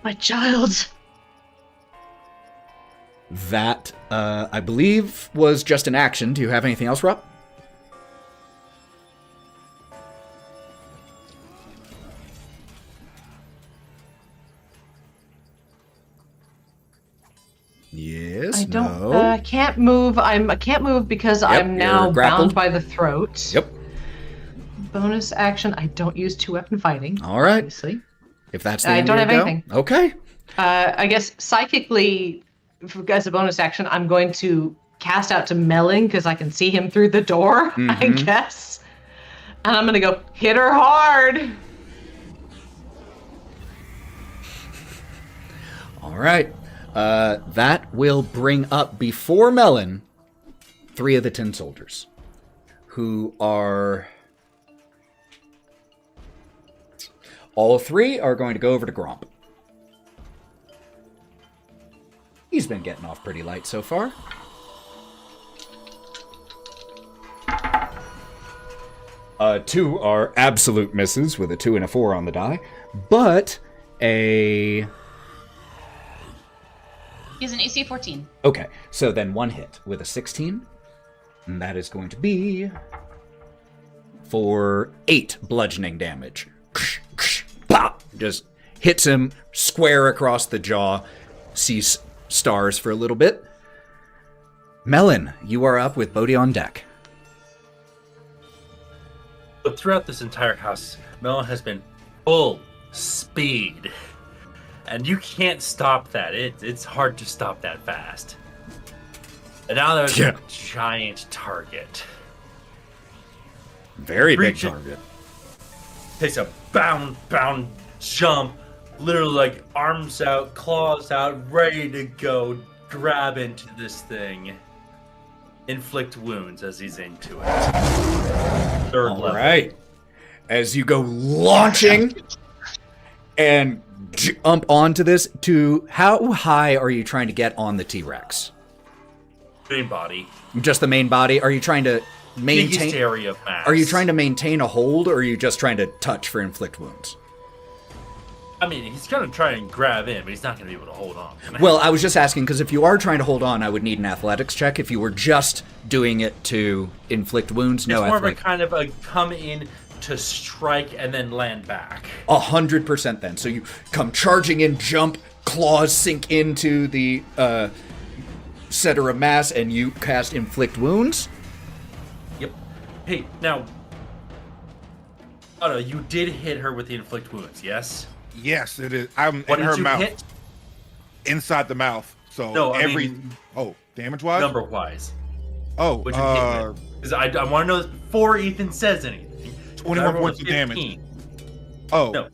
My child. That, I believe, was just an action. Do you have anything else, Rob? Yes. I don't. No. I can't move. I can't move because I'm now you're grappled. bound by the throat. Yep. Bonus action. I don't use 2-weapon fighting. All right. Obviously. If that's the I end don't of have your go. anything. Okay. I guess psychically, as a bonus action, I'm going to cast out to Melon because I can see him through the door. I guess. And I'm gonna go hit her hard. All right. That will bring up before Melon 3 of the 10 soldiers, who are... All 3 are going to go over to Gromp. He's been getting off pretty light so far. Two are absolute misses with a 2 and a 4 on the die, but a... He's an AC 14. Okay, so then 1 hit with a 16, and that is going to be for 8 bludgeoning damage. Pop! Just hits him square across the jaw, sees stars for a little bit. Melon, you are up with Bodie on deck. But throughout this entire house, Melon has been full speed. And you can't stop that. It's hard to stop that fast. And now there's a giant target. Very big Reach it. target. Takes a bound, jump. Literally like arms out, claws out, ready to go. Grab into this thing. Inflict wounds as he's into it. Third level. All right. As you go launching and jump onto this, to how high are you trying to get on the T-Rex? Main body. Just the main body? Are you trying to Biggest maintain? area of mass. Are you trying to maintain a hold, or are you just trying to touch for inflict wounds? I mean, he's gonna try and grab in, but he's not gonna be able to hold on. Well, I was just asking because if you are trying to hold on, I would need an athletics check. If you were just doing it to inflict wounds, no it's more of a athletics. kind of a come in to strike and then land back. 100% then. So you come charging in, jump, claws sink into the center of mass, and you cast inflict wounds. Yep. Hey, now, Otto, you did hit her with the inflict wounds, yes? Yes, it is. I'm What in did her you mouth. hit? Inside the mouth. So No, I every mean, damage-wise? number-wise. Oh, What'd you hit with? Because I want to know this before Ethan says anything. 21 I rolled points a of damage. 15. Oh, No.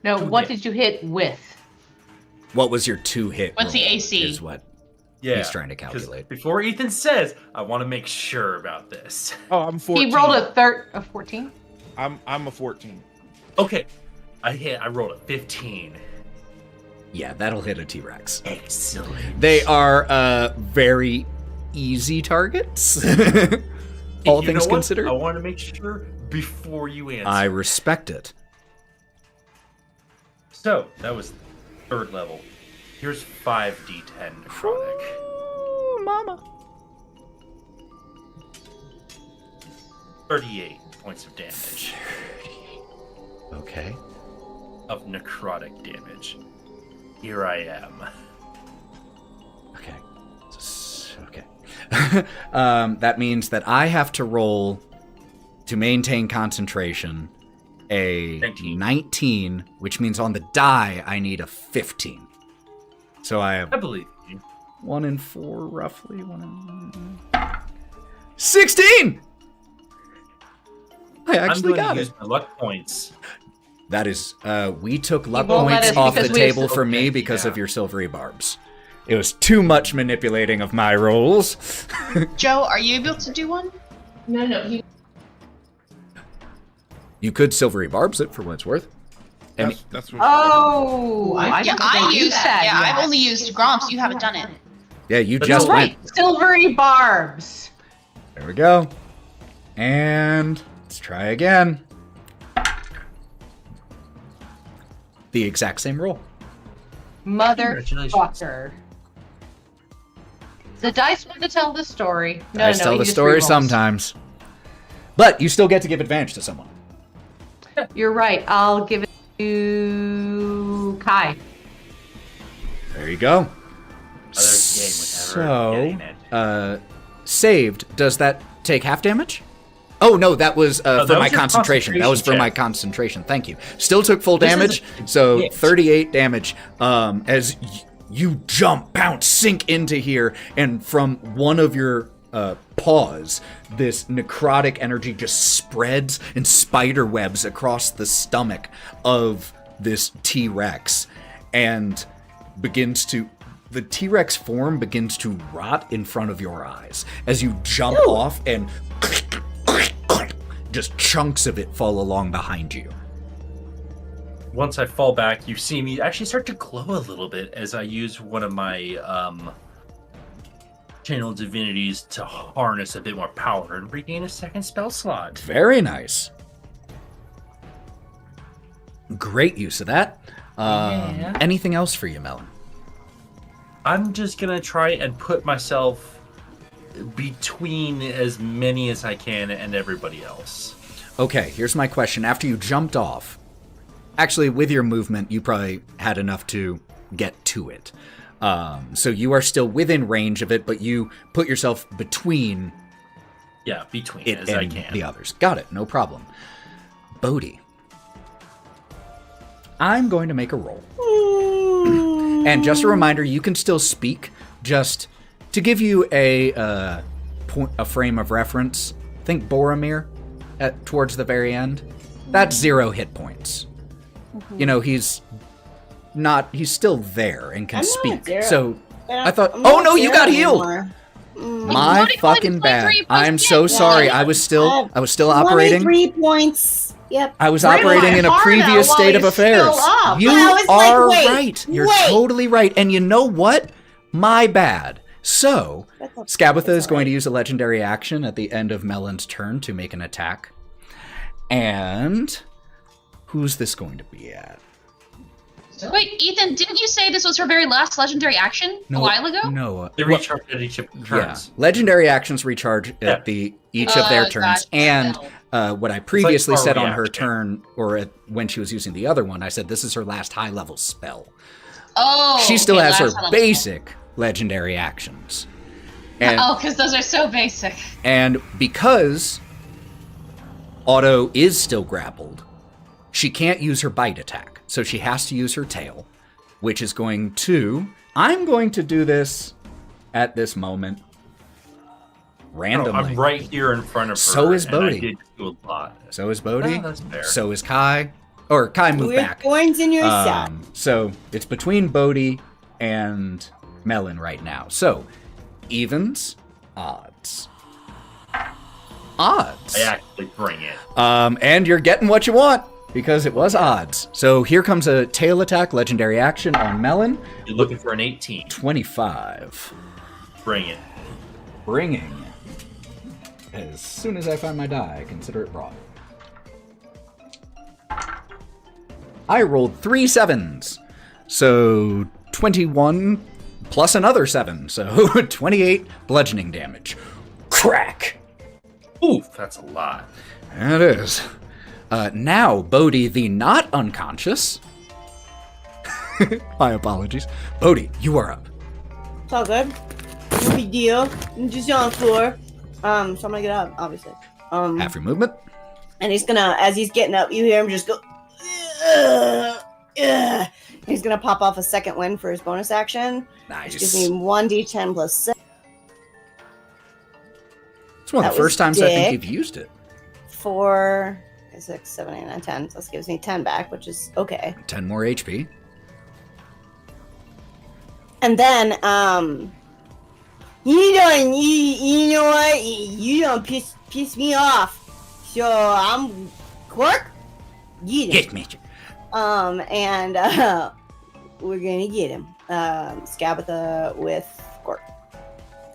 No, Two what hit. did you hit with? What was your 2-hit What's the roll AC? Is what Yeah. he's trying to 'cause calculate. Before Ethan says, I want to make sure about this. I'm 14. He rolled a 14. I'm a 14. Okay. I rolled a 15. Yeah, that'll hit a T-Rex. Excellent. They are very easy targets, all You things know what? considered. I want to make sure before you answer. I respect it. So, that was 3rd level. Here's 5d10 necrotic. Ooh, mama. 38 points of damage. Okay. Of necrotic damage. Here I am. Okay. Okay. That means that I have to roll to maintain concentration a 19, which means on the die I need a 15. So I have I believe you. 1 and 4 roughly. 16! I actually I'm going got to it. use my luck points. That is, we took luck won't let points us off the because we have table for me okay, because of yeah. your silvery barbs. It was too much manipulating of my rolls. Joe, are you able to do one? No. You could silvery barbs it for what it's worth. That's what. Oh, I Yeah, didn't know I they used that. Yeah, Yes. I've only used Gromps. You haven't done it. Yeah, you But just no, went. Right, silvery barbs. There we go. And let's try again. The exact same roll. Congratulations. Motherfucker. The dice want to tell the story. No, I no, tell he the just story rerolls. sometimes. But you still get to give advantage to someone. You're right. I'll give it to Kai. There you go. So, Saved. Does that take half damage? Oh no, that was that for was my your concentration. That was for concentration my check. concentration. Thank you. Still took full This is damage, a so hit. 38 damage. As you jump, bounce, sink into here, and from one of your paws, this necrotic energy just spreads and spider webs across the stomach of this T-Rex, and the T-Rex form begins to rot in front of your eyes as you jump off, and just chunks of it fall along behind you. once I fall back, you see me actually start to glow a little bit as I use one of my channel divinities to harness a bit more power and regain a second spell slot. Very nice. Great use of that. Yeah. Anything else for you, Melon? I'm just gonna try and put myself between as many as I can and everybody else. Okay, here's my question. After you jumped off, actually, with your movement, you probably had enough to get to it. So you are still within range of it, but you put yourself between Yeah, between it as and I can. the others. Got it, no problem. Bodie. I'm going to make a roll. And just a reminder, you can still speak. Just to give you a frame of reference, think Boromir towards the very end. That's 0 hit points. You know, he's still there and can I'm not speak. zero. So I thought, I'm oh not no, you there got healed. anymore. My Bodie, fucking Bodie, bad. 23 I'm points so in. sorry. Yeah. I was still operating. 23 points. Yep. I was Bring operating my in a heart previous out state while of he's affairs. still up. You I was like, are wait, right. You're wait. totally right. And you know what? My bad. So, Skabatha is going to use a legendary action at the end of Melon's turn to make an attack. And who's this going to be at? Wait, Ethan, didn't you say this was her very last legendary action a while ago? No. They recharge at each of Yeah. turns. Legendary actions recharge at each of their turns. Gotcha. And what I previously our said on her reaction. turn, or when she was using the other one, I said this is her last high-level spell. Oh, She still okay, has her last time. basic legendary actions. And, Oh, because those are so basic. and because Otto is still grappled, she can't use her bite attack. So she has to use her tail, which is going to... I'm going to do this at this moment randomly. I'm right here in front of her. So is and I Bodie. did do a lot. So is Bodie. Oh, that's fair. So is Kai. Or Kai moved We're back. thorns in your side. So it's between Bodie and Melon right now. So evens, odds. Odds. I actually bring it. And you're getting what you want because it was odds. So here comes a tail attack, legendary action on Melon. You're looking for an 18. 25. Bring it. Bringing. As soon as I find my die, I consider it brought. I rolled 3 sevens. So 21 plus another 7. So 28 bludgeoning damage. Crack. Oof, that's a lot. It is. Now, Bodie, the not unconscious. My apologies. Bodie, you are up. It's all good. No big deal. I'm just on the floor. So I'm gonna get up, obviously. Half your movement. And he's gonna, as he's getting up, you hear him just go. He's gonna pop off a second wind for his bonus action. Which gives me Nice. 1d10 plus 6. It's one of that the was first times I think dick. you've used it. 4, 6, 7, 8, 9, 10. So this gives me 10 back, which is okay. 10 more HP. And then, you know what? You don't piss me off. So I'm Quark. Get him. Yes, master. And we're gonna get him. Scabatha with Cork.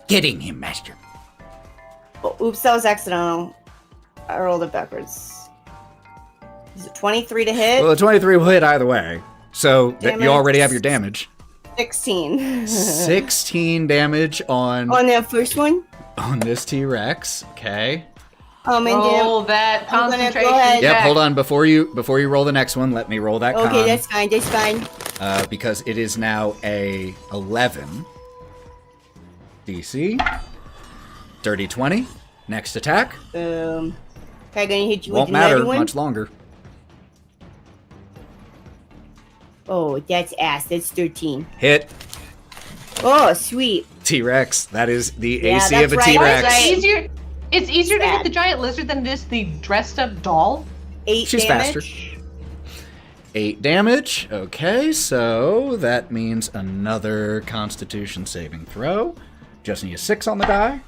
Getting him, master. Oh, oops, that was accidental. I rolled it backwards. Is it 23 to hit? Well, the 23 will hit either way. So Damage. you already have your damage. 16. 16 damage on the first one? on this T-Rex. Okay. And Roll that I'm gonna go concentration ahead. Yep, check. hold on. Before you roll the next one, let me roll that okay, con. that's fine. That's fine. Because it is now a 11 DC. Dirty 20. Next attack. Okay, gonna hit you Won't with another matter one. much longer. Oh, that's ass. That's 13. Hit Oh, sweet. T-Rex. That is the Yeah, AC that's of a right. T-Rex. Right. It's easier to hit Sad. the giant lizard than it is the dressed up doll. 8 She's damage. faster. 8 damage. Okay, so that means another Constitution saving throw. Just need a 6 on the die.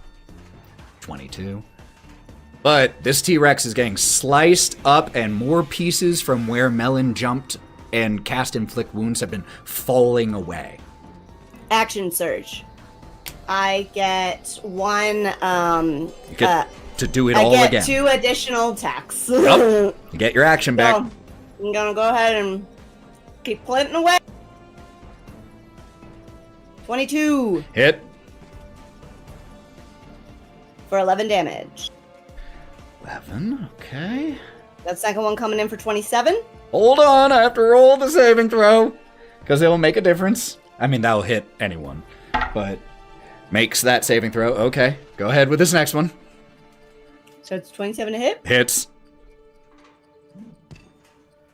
22. But this T-Rex is getting sliced up, and more pieces from where Melon jumped and cast Inflict Wounds have been falling away. Action surge. I get one. You get to do it I all get again. 2 additional attacks. Yep. You get your action back. So, I'm gonna go ahead and keep planting away. 22 Hit. for 11 damage. 11. Okay. That second one coming in for 27. Hold on, I have to roll the saving throw, because it will make a difference. I mean, that will hit anyone, but makes that saving throw. Okay, go ahead with this next one. So it's 27 to hit. Hits.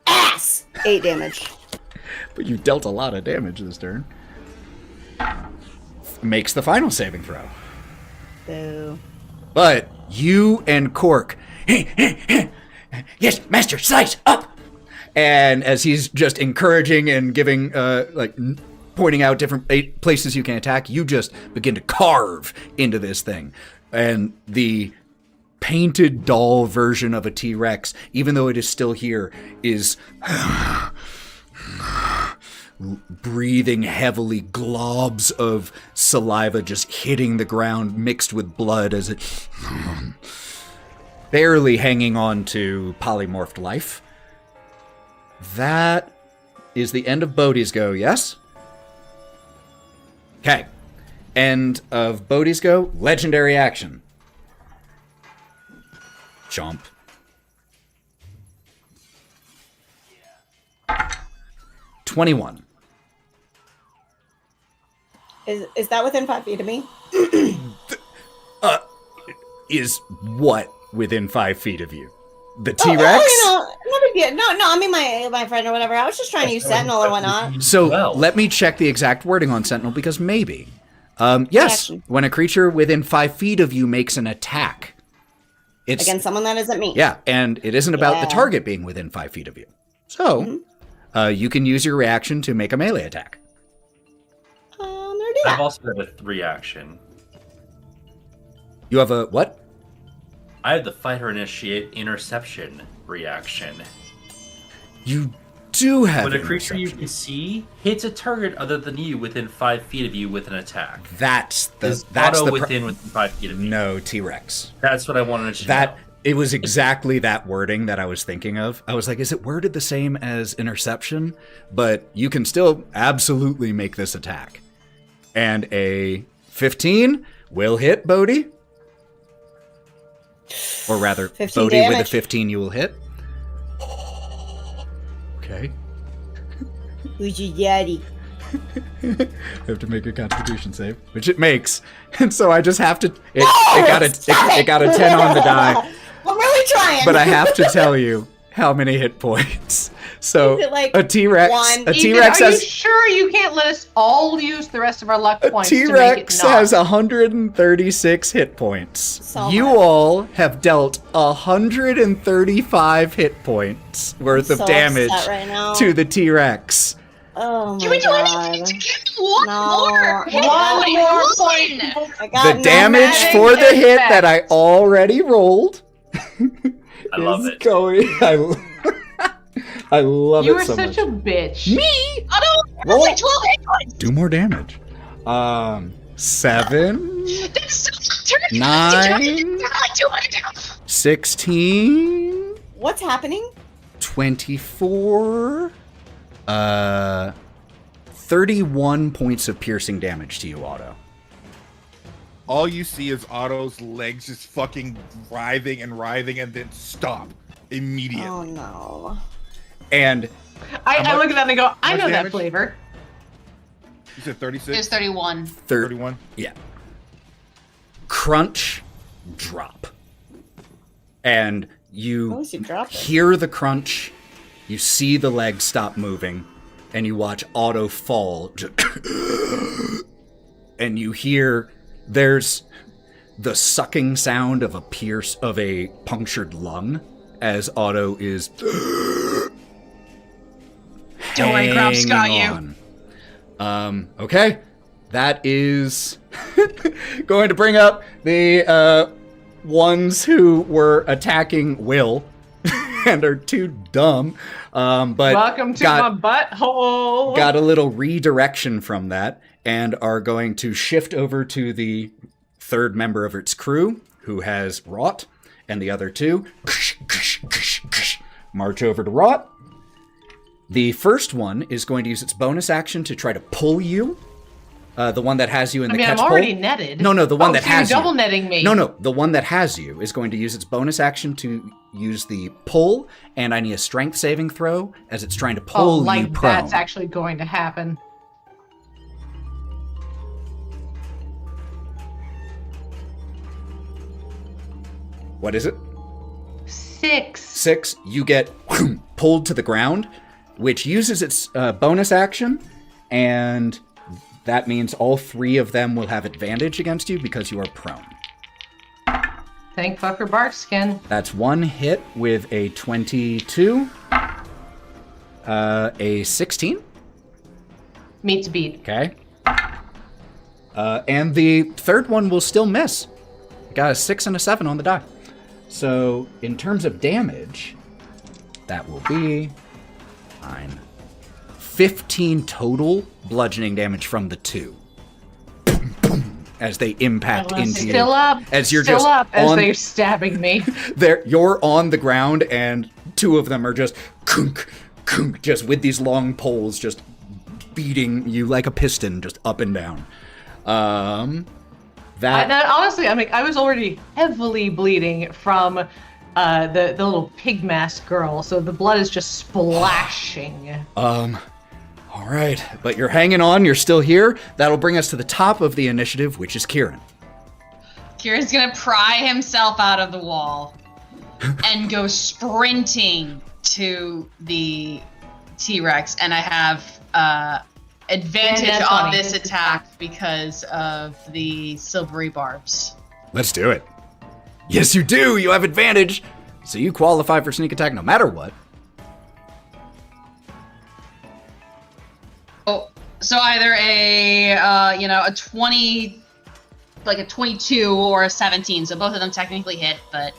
Ass! 8 damage. But you dealt a lot of damage this turn. Makes the final saving throw. Boo. But you and Cork, yes, master, slice up. And as he's just encouraging and giving, pointing out different places you can attack, you just begin to carve into this thing. And the painted doll version of a T-Rex, even though it is still here, is breathing heavily, globs of saliva just hitting the ground, mixed with blood as it barely hanging on to polymorphed life. That is the end of Bodie's go, yes? Okay. End of Bodie's go. Legendary action. Jump. $21. Is that within 5 feet of me? Is what within 5 feet of you? The Oh, T-Rex? no big deal. No, I mean my friend or whatever. I was just trying to use Sentinel or whatnot. So Well. let me check the exact wording on Sentinel, because maybe. Yes, Reaction. when a creature within 5 feet of you makes an attack. It's, Against someone that isn't me. yeah, and it isn't about the Yeah. target being within 5 feet of you. So, you can use your reaction to make a melee attack. I'm gonna do I've that. also got a 3 action. You have a what? I have the fighter initiate interception reaction. You do have When a creature you interception. can see hits a target other than you within 5 feet of you with an attack. That's Is that's Otto the within 5 feet of you? no T-Rex. That's what I wanted to That know. it was exactly that wording that I was thinking of. I was like, is it worded the same as interception? But you can still absolutely make this attack. And a 15 will hit Bodie. Or rather, 15 Bodie with a damage. 15 you will hit. Okay. Who's your daddy? I have to make a constitution save, which it makes. And so I just have to it got a 10 on the die. I'm really trying. But I have to tell you how many hit points. So Is it like a T-Rex, one? a Ethan, T-Rex are you has sure you can't let us all use the rest of our luck a points to make T-Rex it not? has 136 hit points. So you much. all have dealt 135 hit points worth I'm of so damage upset right now. to the T-Rex. Oh my Can we do god. anything to get one No. more? One more point. I got The no damage magic. for the hit effect. that I already rolled I love is it. going. I love You it were so such much. a bitch. Me? Oh no! Roll. That's like 12 hit points! Do more damage. 7, That's so 9, like 200. 16, What's happening? 24, 31 points of piercing damage to you, Otto. All you see is Otto's legs just fucking writhing and then stop immediately. Oh no. And I look at that and I go, I much know that damage? flavor. You said It 36? was 31. 31? Yeah. Crunch, drop. And you Oh, she dropped it. hear the crunch, you see the legs stop moving, and you watch Otto fall. And you hear there's the sucking sound of a punctured lung as Otto is Don't worry, Gromp's got you. hanging on. Okay. That is going to bring up the ones who were attacking Will and are too dumb. But Welcome to my butthole. got a little redirection from that and are going to shift over to the third member of its crew who has Wraught, and the other two march over to Wraught. The first one is going to use its bonus action to try to pull you. The one that has you in the catch I'm already pole. netted. No, the one that so has you're you. double netting me. No, the one that has you is going to use its bonus action to use the pull, and I need a strength saving throw as it's trying to pull you like prone. that's actually going to happen. What is it? 6. 6, you get pulled to the ground, which uses its bonus action, and that means all 3 of them will have advantage against you because you are prone. Thank fucker Barkskin. That's 1 hit with a 22, a 16, Meets beat. okay? And the third one will still miss. Got a 6 and a 7 on the die. So, in terms of damage, that will be 9, 15 total bludgeoning damage from the 2. Boom, boom, as they impact into you. Still up. As you're still just up as on- they're stabbing me. You're on the ground, and 2 of them are just kunk, kunk, just with these long poles just beating you like a piston, just up and down. Honestly, I was already heavily bleeding from the little pig mask girl, so the blood is just splashing. All right, but you're hanging on. You're still here. That'll bring us to the top of the initiative, which is Kieren. Kieran's gonna pry himself out of the wall and go sprinting to the T-Rex, and I have advantage Yeah, that's on funny. this attack because of the silvery barbs. Let's do it. Yes, you do. You have advantage, so you qualify for sneak attack no matter what. Oh, so either a 20, like a 22 or a 17. So both of them technically hit, but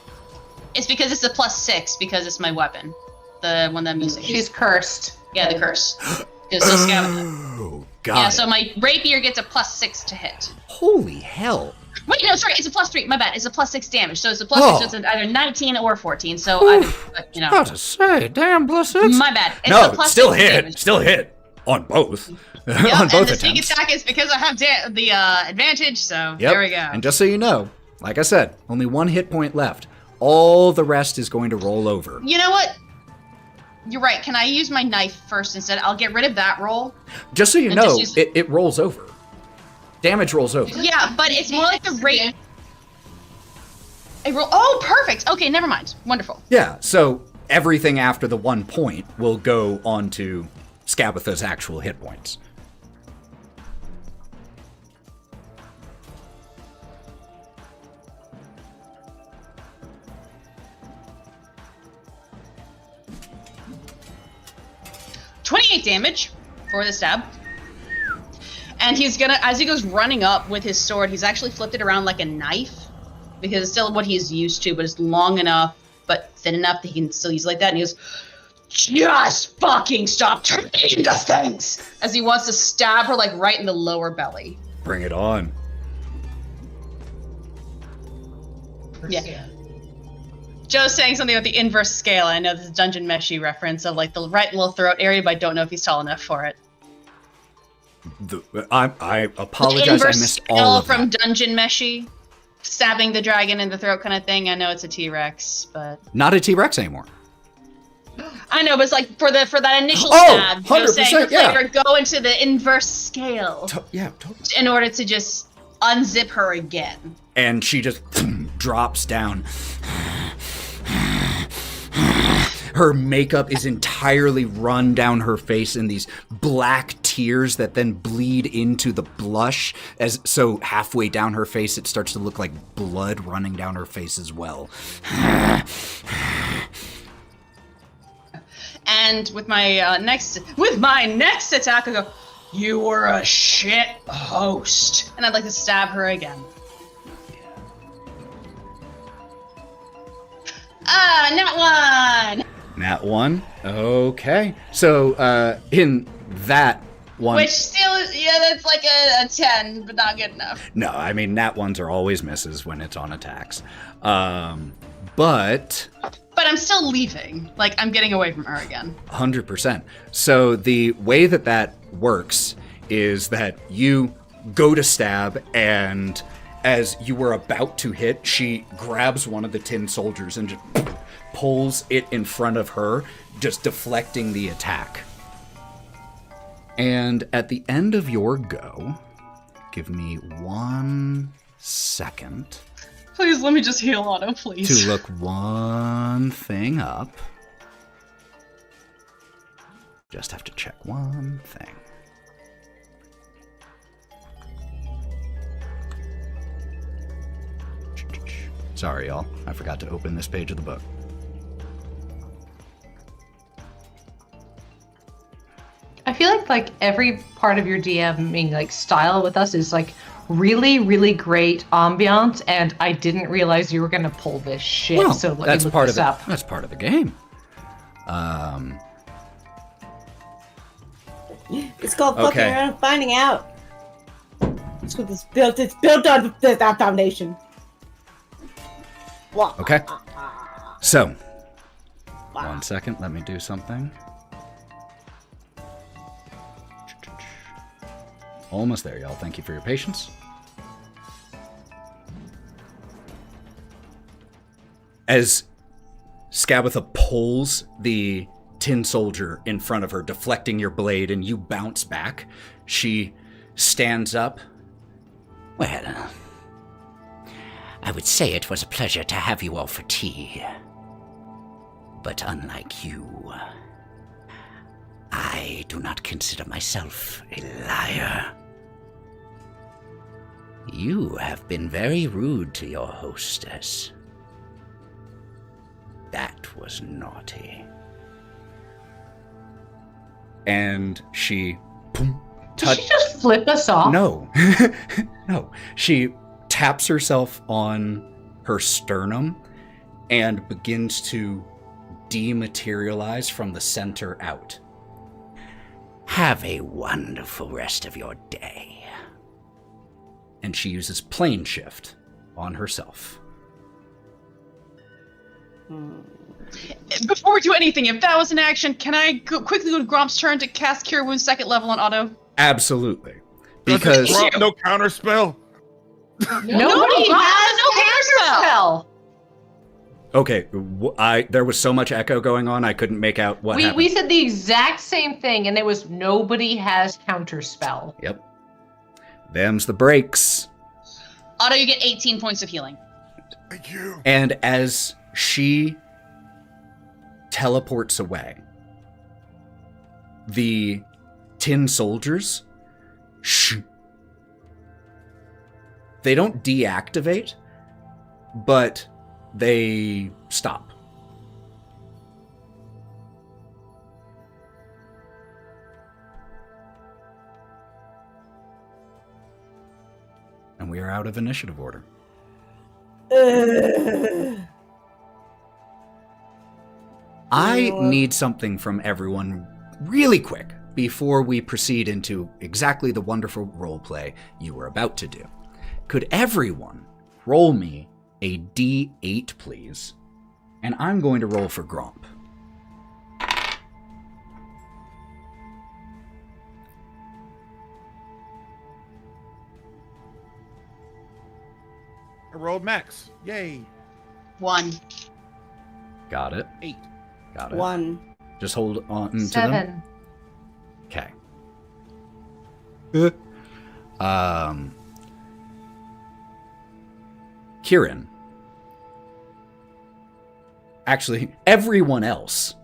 it's because it's a +6 because it's my weapon, the one that I'm using. She's cursed. Yeah, the curse. It's so scary. Oh, God. Yeah, so my rapier gets a +6 to hit. Holy hell. Wait, no, sorry, it's a +3. My bad. It's a +6 damage. So it's a +6, Oh. so it's either 19 or 14. So I, How to say, damn, +6. my bad. It's No, a +6 still hit. damage. Still hit on both. Yep, on and both the sneak attempts. attack is because I have the advantage. So Yep. there we go. And just so you know, like I said, only 1 hit point left. All the rest is going to roll over. You know what? You're right. Can I use my knife first instead? I'll get rid of that roll. Just so you And know, just use- it rolls over. Damage rolls over. Yeah, but it's more like the rate. I roll. Oh, perfect. Okay, never mind. Wonderful. Yeah, so everything after the 1 point will go on to Skabatha's actual hit points. $28 damage for the stab. And he's gonna, as he goes running up with his sword, he's actually flipped it around like a knife because it's still what he's used to, but it's long enough but thin enough that he can still use it like that. And he goes, just fucking stop turning into things! As he wants to stab her, like, right in the lower belly. Bring it on. Yeah. Joe's saying something about the inverse scale. I know this is Dungeon Meshy reference of, like, the right little throat area, but I don't know if he's tall enough for it. I apologize. I Inverse missed scale all of from that. Dungeon Meshy. Stabbing the dragon in the throat kind of thing. I know it's a T-Rex, but... Not a T-Rex anymore. I know, but it's like for that initial Oh, stab, Joe's saying 100%, the flavor go into the inverse scale Yeah, totally. in order to just unzip her again. And she just drops down. Her makeup is entirely run down her face in these black tears that then bleed into the blush. So halfway down her face, it starts to look like blood running down her face as well. And with my next attack, I go, "You were a shit host," and I'd like to stab her again. Not one. Nat 1. Okay. So in that one... Which still is, that's like a 10, but not good enough. No, I mean, nat 1s are always misses when it's on attacks. But I'm still leaving. Like, I'm getting away from her again. 100%. So the way that works is that you go to stab, and as you were about to hit, she grabs one of the tin soldiers and just pulls it in front of her, just deflecting the attack. And at the end of your go, give me 1 second Please let me just heal Otto, please. to look one thing up. Just have to check one thing. Sorry, y'all. I forgot to open this page of the book. I feel like every part of your DMing like style with us is like really, really great ambiance, and I didn't realize you were gonna pull this shit. Well, so let that's me look part this of up. That's part of the game. It's called fucking Okay. around and finding out. It's what it's built. It's built on that foundation. Okay. So, 1 second. Let me do something. Almost there, y'all. Thank you for your patience. As Skabatha pulls the tin soldier in front of her, deflecting your blade, and you bounce back, she stands up. Well, I would say it was a pleasure to have you all for tea. But unlike you, I do not consider myself a liar. You have been very rude to your hostess. That was naughty. And she... Did she just flip us off? No. No. She taps herself on her sternum and begins to dematerialize from the center out. Have a wonderful rest of your day. And she uses plane shift on herself. Before we do anything, if that was an action, can I quickly go to Gromp's turn to cast Cure Wounds 2nd level on Otto? Absolutely. Because... Gromp, no counter spell. Nobody has no counterspell. Okay, there was so much echo going on, I couldn't make out what happened. We said the exact same thing, and it was nobody has counterspell. Yep. Them's the breaks. Otto, you get 18 points of healing. Thank you. And as she teleports away, the tin soldiers, they don't deactivate, but they stop. And we are out of initiative order. I need something from everyone really quick before we proceed into exactly the wonderful roleplay you were about to do. Could everyone roll me a D8, please? And I'm going to roll for Gromp. I rolled max. Yay. 1. Got it. 8. Got it. 1. Just hold on to them. 7. Okay. Kieren. Actually, everyone else,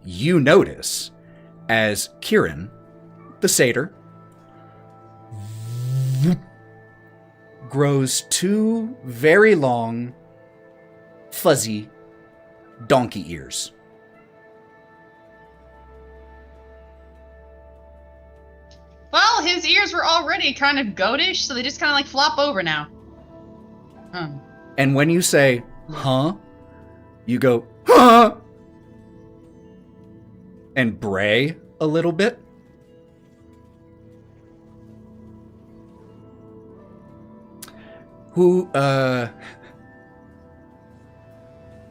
you notice as Kieren, the satyr, grows 2 very long, fuzzy donkey ears. Well, his ears were already kind of goatish, so they just kind of like flop over now. And when you say, huh, you go, huh, and bray a little bit.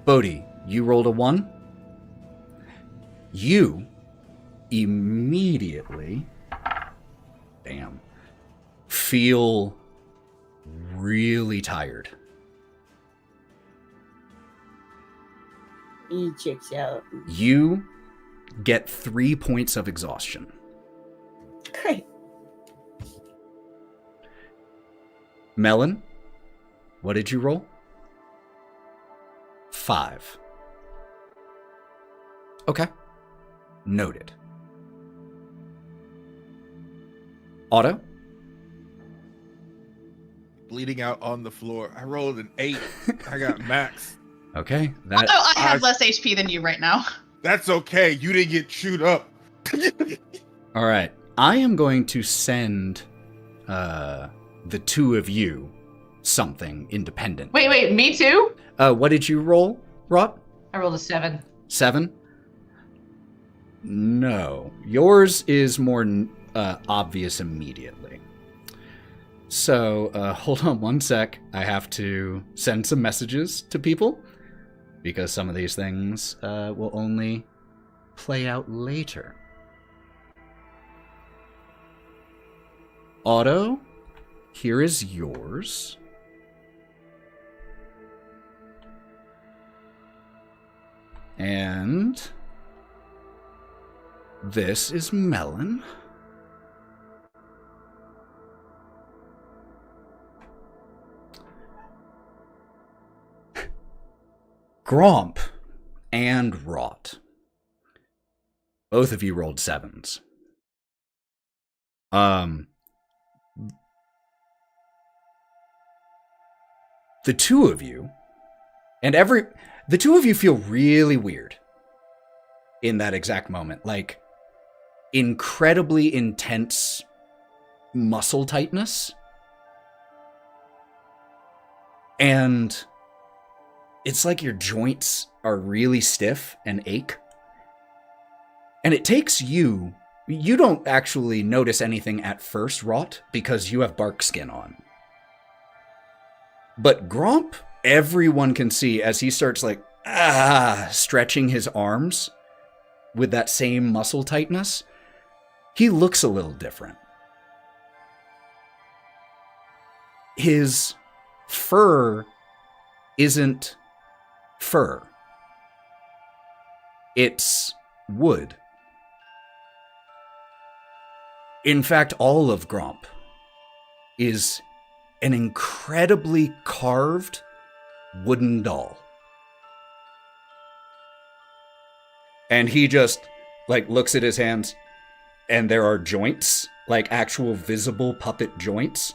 Bodie, you rolled a 1. You immediately, feel really tired. He checks out. You get 3 points of exhaustion. Great. Melon, what did you roll? 5. Okay. Noted. Otto? Bleeding out on the floor. I rolled an 8. I got max. Okay. Although I have less HP than you right now. That's okay. You didn't get chewed up. All right. I am going to send the 2 of you something independent. Wait, me too? What did you roll, Wraught? I rolled a 7. 7? No. Yours is more obvious immediately. So, hold on one sec. I have to send some messages to people, because some of these things will only play out later. Otto, here is yours. And this is Melon. Gromp and Wraught. Both of you rolled 7s. The 2 of you, and the 2 of you feel really weird in that exact moment. Like, incredibly intense muscle tightness. And it's like your joints are really stiff and ache. And it takes you don't actually notice anything at first, Wraught, because you have bark skin on. But Gromp, everyone can see as he starts like, stretching his arms with that same muscle tightness, he looks a little different. His fur isn't fur. It's wood. In fact, all of Gromp is an incredibly carved wooden doll. And he just, like, looks at his hands, and there are joints, like actual visible puppet joints.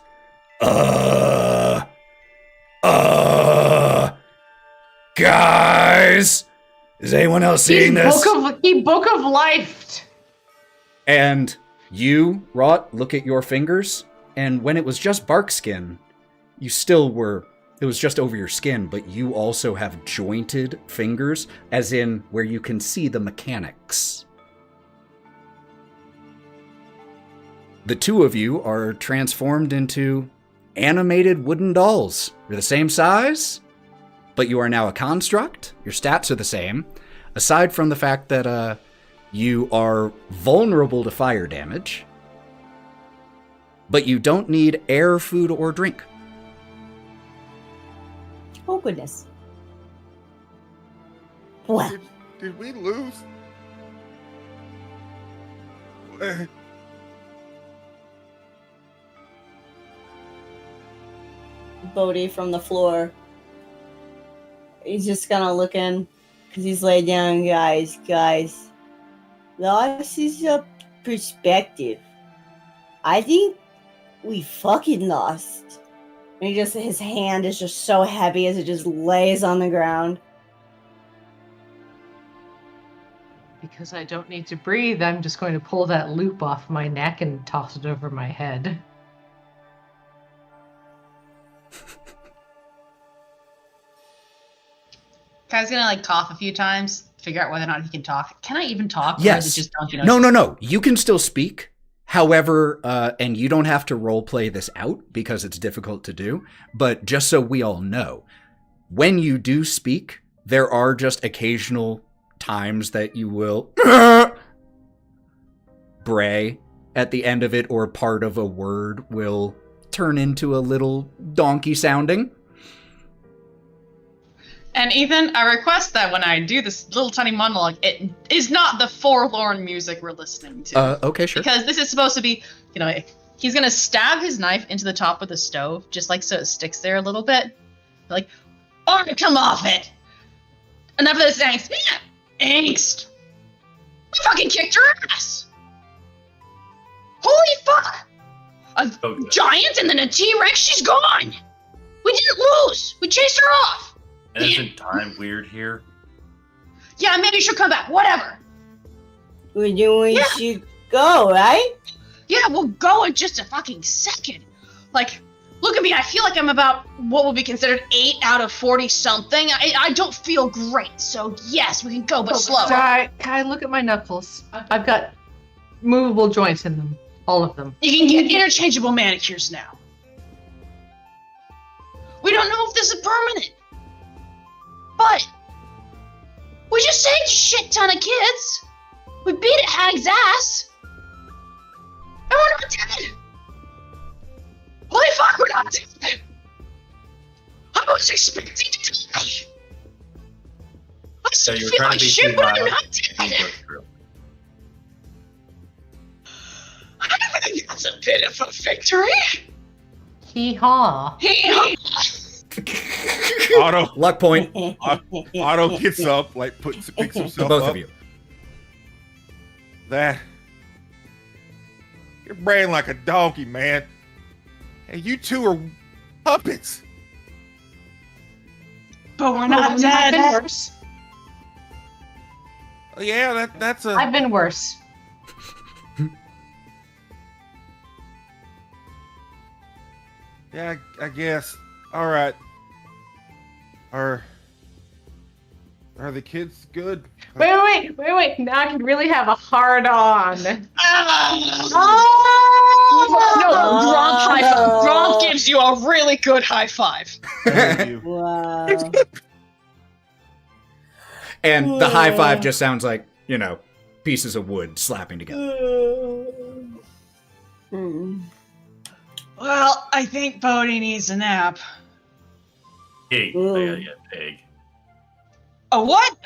Guys! Is anyone else seeing this? He book of life. And you, Wraught, look at your fingers, and when it was just bark skin, you still were it was just over your skin, but you also have jointed fingers, as in where you can see the mechanics. The two of you are transformed into animated wooden dolls. You're the same size, but you are now a construct. Your stats are the same, aside from the fact that you are vulnerable to fire damage, but you don't need air, food, or drink. Oh, goodness. Well, Did we lose? Bodie from the floor. He's just kind of looking because he's laid down. Guys, loss is a perspective. I think we fucking lost. And his hand is just so heavy as it just lays on the ground. Because I don't need to breathe, I'm just going to pull that loop off my neck and toss it over my head. Kai's gonna like cough a few times, figure out whether or not he can talk. Can I even talk? Yes. Or is it just don't you know? No. You can still speak. However, and you don't have to role play this out because it's difficult to do, but just so we all know, when you do speak, there are just occasional times that you will bray at the end of it, or part of a word will turn into a little donkey sounding. And Ethan, I request that when I do this little tiny monologue, it is not the forlorn music we're listening to. Okay, sure. Because this is supposed to be, he's gonna stab his knife into the top of the stove, just like so it sticks there a little bit. Like, come off it! Enough of this angst. Yeah, angst! We fucking kicked her ass! Holy fuck! A giant and then a T-Rex, she's gone! We didn't lose! We chased her off! And isn't time weird here? Yeah, maybe she'll come back. Whatever. We should go, right? Yeah, we'll go in just a fucking second. Like, look at me. I feel like I'm about what would be considered 8 out of 40 something. I don't feel great. So yes, we can go, but slow. Kai, look at my knuckles. I've got movable joints in them. All of them. You can get interchangeable manicures now. We don't know if this is permanent. But we just saved a shit ton of kids. We beat Hag's ass. And we're not dead. Holy fuck, we're not dead. I was expecting to die. I still you were feel trying like to be shit, too but I'm loud. not dead. I think that's a bit of a victory. Hee-haw. Otto, Luck point. Otto gets up, picks To himself both up. of you. You're braying like a donkey, man. Hey, you two are puppets. But we're not dead. I've been worse. Yeah, that's a. I've been worse. Yeah, I guess. All right. Are the kids good? Wait. Now I can really have a hard on. No, Gromp high five. Gromp gives you a really good high five. Thank you. Wow. And the high five just sounds like, pieces of wood slapping together. Well, I think Bodie needs a nap. Pig. I gotta get pig. A what?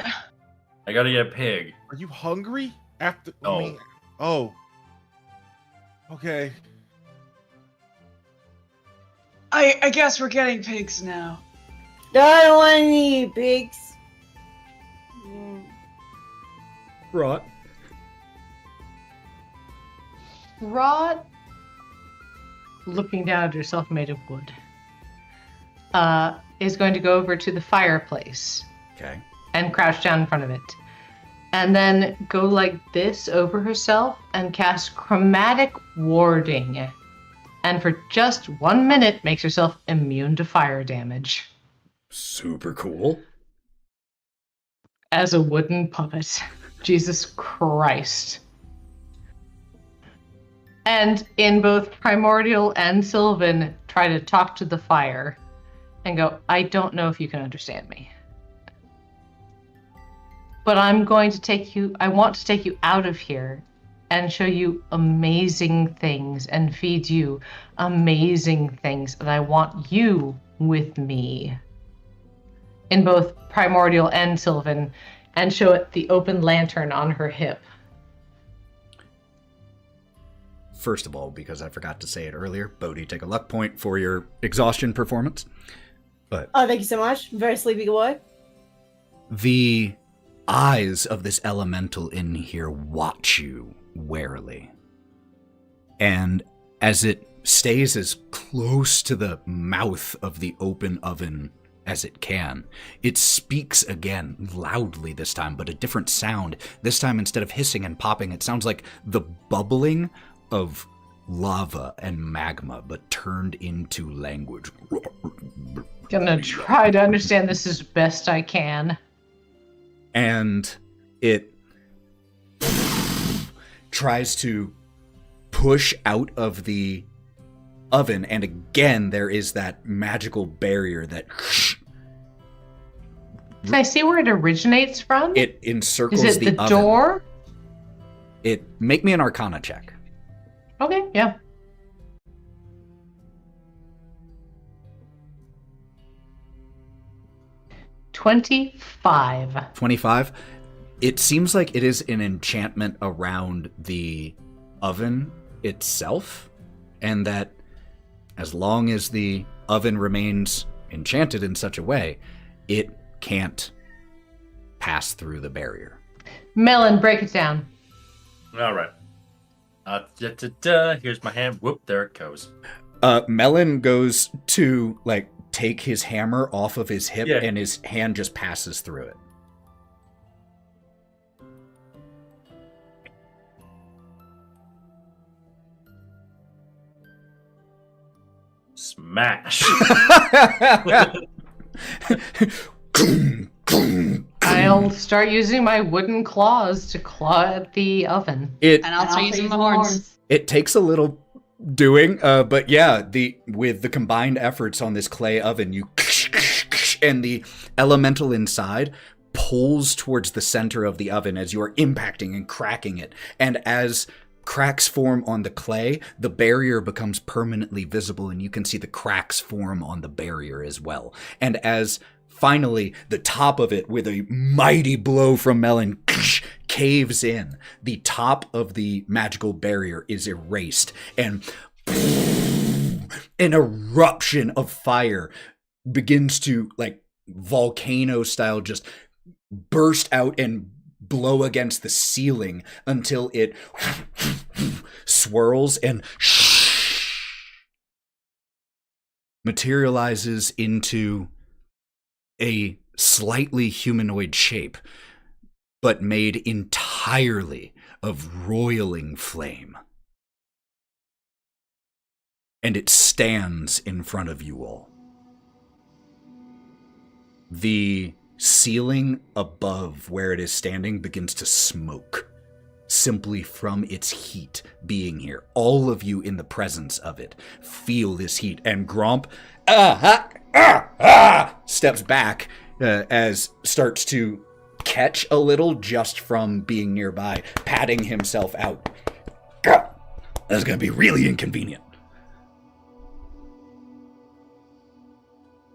I gotta get pig. Are you hungry? After? No. Oh. Okay. I guess we're getting pigs now. I don't want any pigs. Right. Wraught, looking down at herself made of wood, is going to go over to the fireplace Okay. and crouch down in front of it. And then go like this over herself and cast chromatic warding. and for just 1 minute makes herself immune to fire damage. Super cool. As a wooden puppet. Jesus Christ. And in both Primordial and Sylvan, try to talk to the fire and go, I don't know if you can understand me. But I want to take you out of here and show you amazing things and feed you amazing things. And I want you with me. In both Primordial and Sylvan, and show it the open lantern on her hip. First of all, because I forgot to say it earlier, Bodie, take a luck point for your exhaustion performance. But Oh, thank you so much. Very sleepy boy. the eyes of this elemental in here watch you warily. And as it stays as close to the mouth of the open oven as it can, it speaks again, loudly this time, but a different sound. This time, instead of hissing and popping, it sounds like the bubbling of lava and magma, but turned into language. Gonna try to understand this as best I can. And it tries to push out of the oven, and again there is that magical barrier that Can I see where it originates from? it encircles Is it the oven. door? It make me an Arcana check. Okay, yeah. $25. 25. It seems like it is an enchantment around the oven itself, and that as long as the oven remains enchanted in such a way, it can't pass through the barrier. Melon, break it down. All right. Here's my hand. Whoop, there it goes. Melon goes to, take his hammer off of his hip, Yeah. and his hand just passes through it. Smash. I'll start using my wooden claws to claw at the oven. It And I'll start using my horns. It takes a little doing, but yeah, with the combined efforts on this clay oven, you and the elemental inside pulls towards the center of the oven as you are impacting and cracking it. And as cracks form on the clay, the barrier becomes permanently visible, and you can see the cracks form on the barrier as well. And as finally the top of it, with a mighty blow from Melon, caves in, the top of the magical barrier is erased, and an eruption of fire begins to, volcano style, just burst out and blow against the ceiling until it swirls and materializes into a slightly humanoid shape, but made entirely of roiling flame. And it stands in front of you all. The ceiling above where it is standing begins to smoke, simply from its heat being here. All of you in the presence of it feel this heat, and Gromp steps back as starts to catch a little just from being nearby, patting himself out. That's gonna be really inconvenient.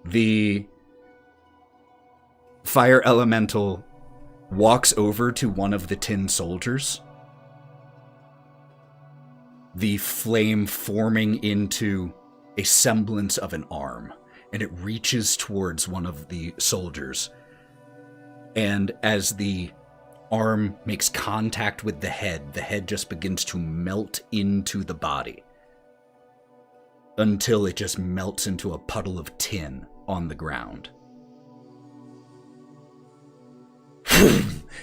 The fire elemental walks over to one of the tin soldiers, the flame forming into a semblance of an arm, and it reaches towards one of the soldiers. And as the arm makes contact with the head just begins to melt into the body until it just melts into a puddle of tin on the ground.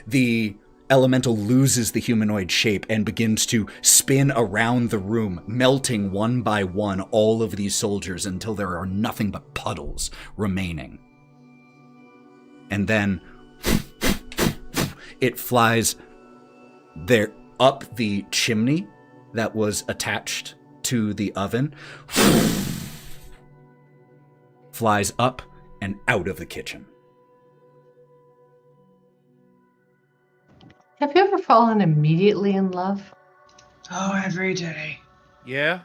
The elemental loses the humanoid shape and begins to spin around the room, melting one by one all of these soldiers until there are nothing but puddles remaining. And then it flies there up the chimney that was attached to the oven, flies up and out of the kitchen. Have you ever fallen immediately in love? Oh, every day. Yeah.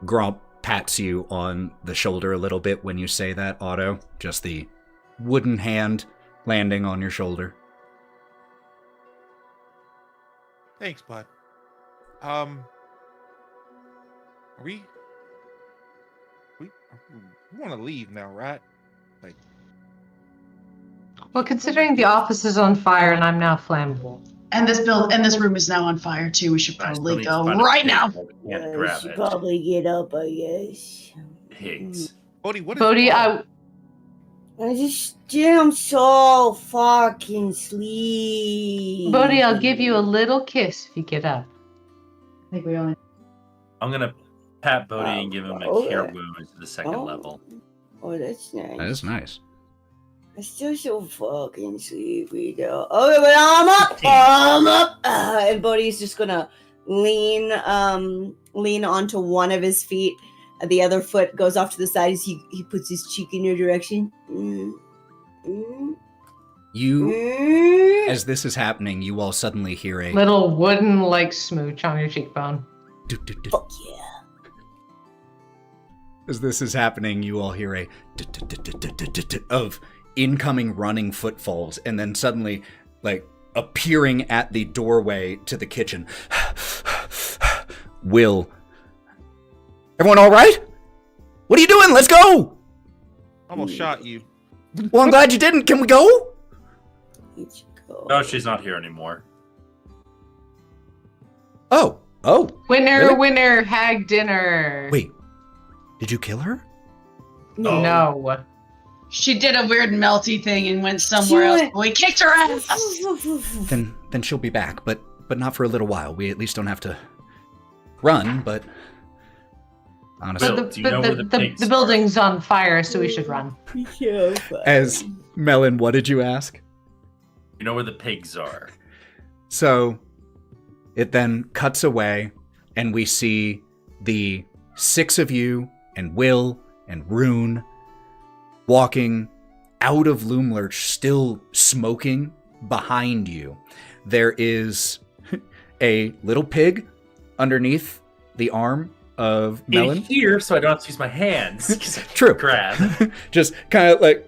Gromp pats you on the shoulder a little bit when you say that, Otto. Just the wooden hand landing on your shoulder. Thanks, bud. We want to leave now, right? Like, Well, considering the office is on fire and I'm now flammable. And this room is now on fire too. We should probably go right now. Can't grab should it. probably get up, I guess. Pigs. Bodie, what is Bodie, wrong? I'm so fucking sleepy. Bodie, I'll give you a little kiss if you get up. I think we only. I'm gonna pat Bodie and give him a cure wound to the second level. Oh, that's nice. That is nice. I'm still so fucking sleepy though. Okay, but I'm up. And Bodhi's just gonna lean onto one of his feet. The other foot goes off to the side as he puts his cheek in your direction. As this is happening, you all suddenly hear a Little wooden like smooch on your cheekbone. Fuck yeah. As this is happening, you all hear a of incoming running footfalls, and then suddenly, like, appearing at the doorway to the kitchen. Will. Everyone all right? What are you doing? Let's go! Almost shot you. Well, I'm glad you didn't. Can we go? Let's go. No, she's not here anymore. Oh. Winner, Really? winner, hag dinner. Wait. Did you kill her? No. She did a weird melty thing and went somewhere else. We kicked her ass. Then she'll be back, but not for a little while. We at least don't have to run, but honestly. Will, do you know where the pigs the building's on fire, so we should run. Yeah, As Melon, what did you ask? You know where the pigs are. So it then cuts away, and we see the 6 of you and Will and Rune walking out of Loomlurch, still smoking behind you. There is a little pig underneath the arm of Melon. In here, so I don't have to use my hands. True. Grab. Just kind of like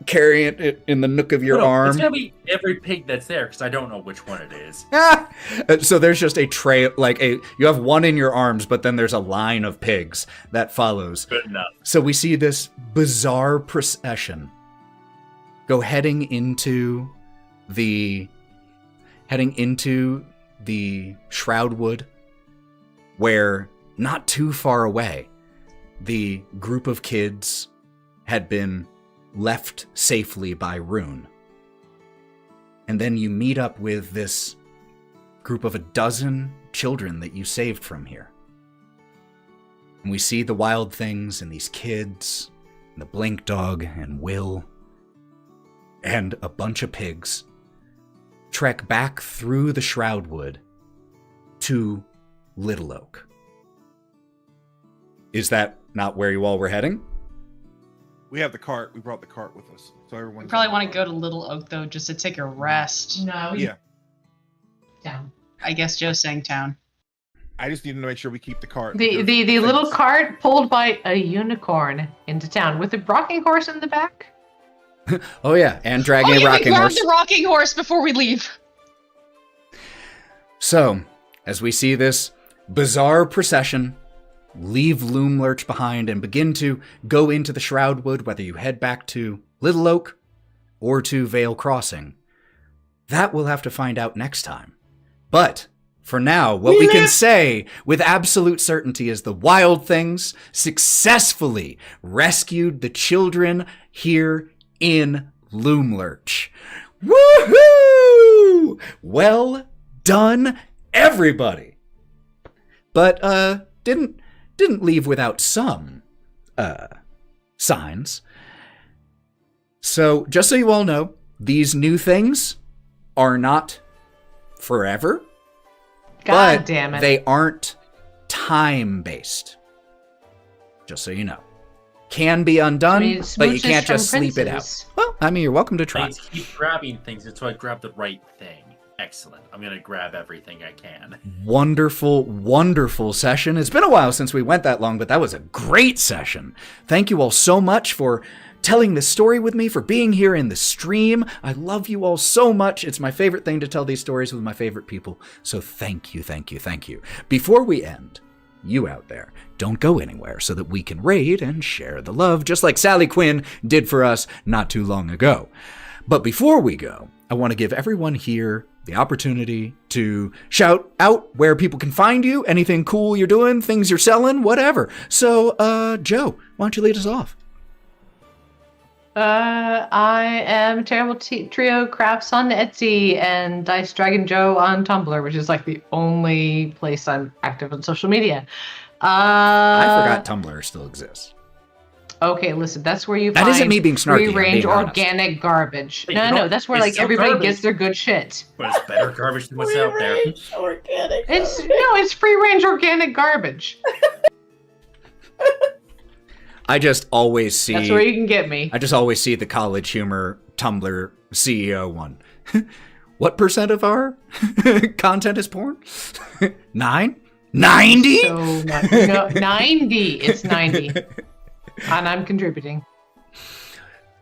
carrying it in the nook of your arm. It's gonna be every pig that's there because I don't know which one it is. So there's just a tray, you have one in your arms, but then there's a line of pigs that follows. Good enough. So we see this bizarre procession go heading into the Shroudwood, where not too far away, the group of kids had been left safely by Rune. And then you meet up with this group of 12 children that you saved from here. And we see the wild things and these kids, and the Blink Dog and Will, and a bunch of pigs trek back through the Shroudwood to Little Oak. Is that not where you all were heading? We have the cart. We brought the cart with us, so everyone. We probably want to go to Little Oak though, just to take a rest. No. Yeah. Down. I guess Joe's saying town. I just need to make sure we keep the cart. The little cart pulled by a unicorn into town with a rocking horse in the back. Oh yeah, and dragging a we rocking grabbed horse. the rocking horse before we leave. So, as we see this bizarre procession leave Loomlurch behind and begin to go into the Shroudwood, whether you head back to Little Oak or to Vale Crossing, that we'll have to find out next time. But for now, what we can say with absolute certainty is the Wild Things successfully rescued the children here in Loomlurch. Woohoo! Well done, everybody. But didn't leave without some signs. So just so you all know, these new things are not forever. God but damn it. They aren't time-based. Just so you know. Can be undone, but you can't just sleep it out. Well, I mean, you're welcome to try. I keep grabbing things until I grab the right thing. Excellent. I'm going to grab everything I can. Wonderful, wonderful session. It's been a while since we went that long, but that was a great session. Thank you all so much for telling this story with me, for being here in the stream. I love you all so much. It's my favorite thing to tell these stories with my favorite people. So thank you, thank you, thank you. Before we end, you out there, don't go anywhere so that we can raid and share the love, just like Sally Quinn did for us not too long ago. But before we go, I want to give everyone here the opportunity to shout out where people can find you, anything cool you're doing, things you're selling, whatever. So, Joe, why don't you lead us off? I am Terrible Trio Crafts on Etsy and Dice Dragon Joe on Tumblr, which is like the only place I'm active on social media. I forgot Tumblr still exists. Okay, listen, that's where you that find isn't me being snarky, free-range organic garbage. No, that's where like everybody garbage. Gets their good shit. But it's better garbage than what's out there. Organic. It's free-range organic garbage. I just always see... That's where you can get me. I just always see the College Humor Tumblr CEO one. What % of our content is porn? 9? 90? So, no, 90. It's 90. And I'm contributing.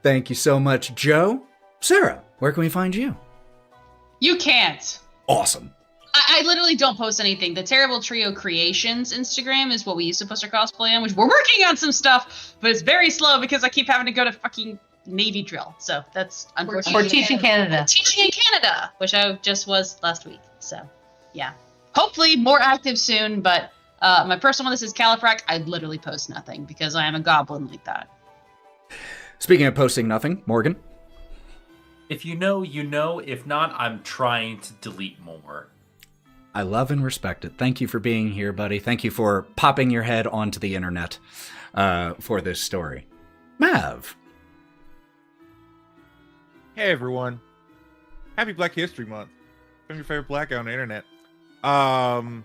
Thank you so much, Joe. Sarah, where can we find you? You can't. Awesome. I literally don't post anything. The Terrible Trio Creations Instagram is what we used to post our cosplay on, which we're working on some stuff, but it's very slow because I keep having to go to fucking Navy drill. So that's unfortunate. Or teaching Canada. Teaching in Canada, which I just was last week. So, yeah. Hopefully more active soon, but my personal one, this is Califrac. I literally post nothing because I am a goblin like that. Speaking of posting nothing, Morgan? If you know, you know. If not, I'm trying to delete more. I love and respect it. Thank you for being here, buddy. Thank you for popping your head onto the internet for this story. Mav. Hey, everyone. Happy Black History Month. I'm your favorite black guy on the internet. I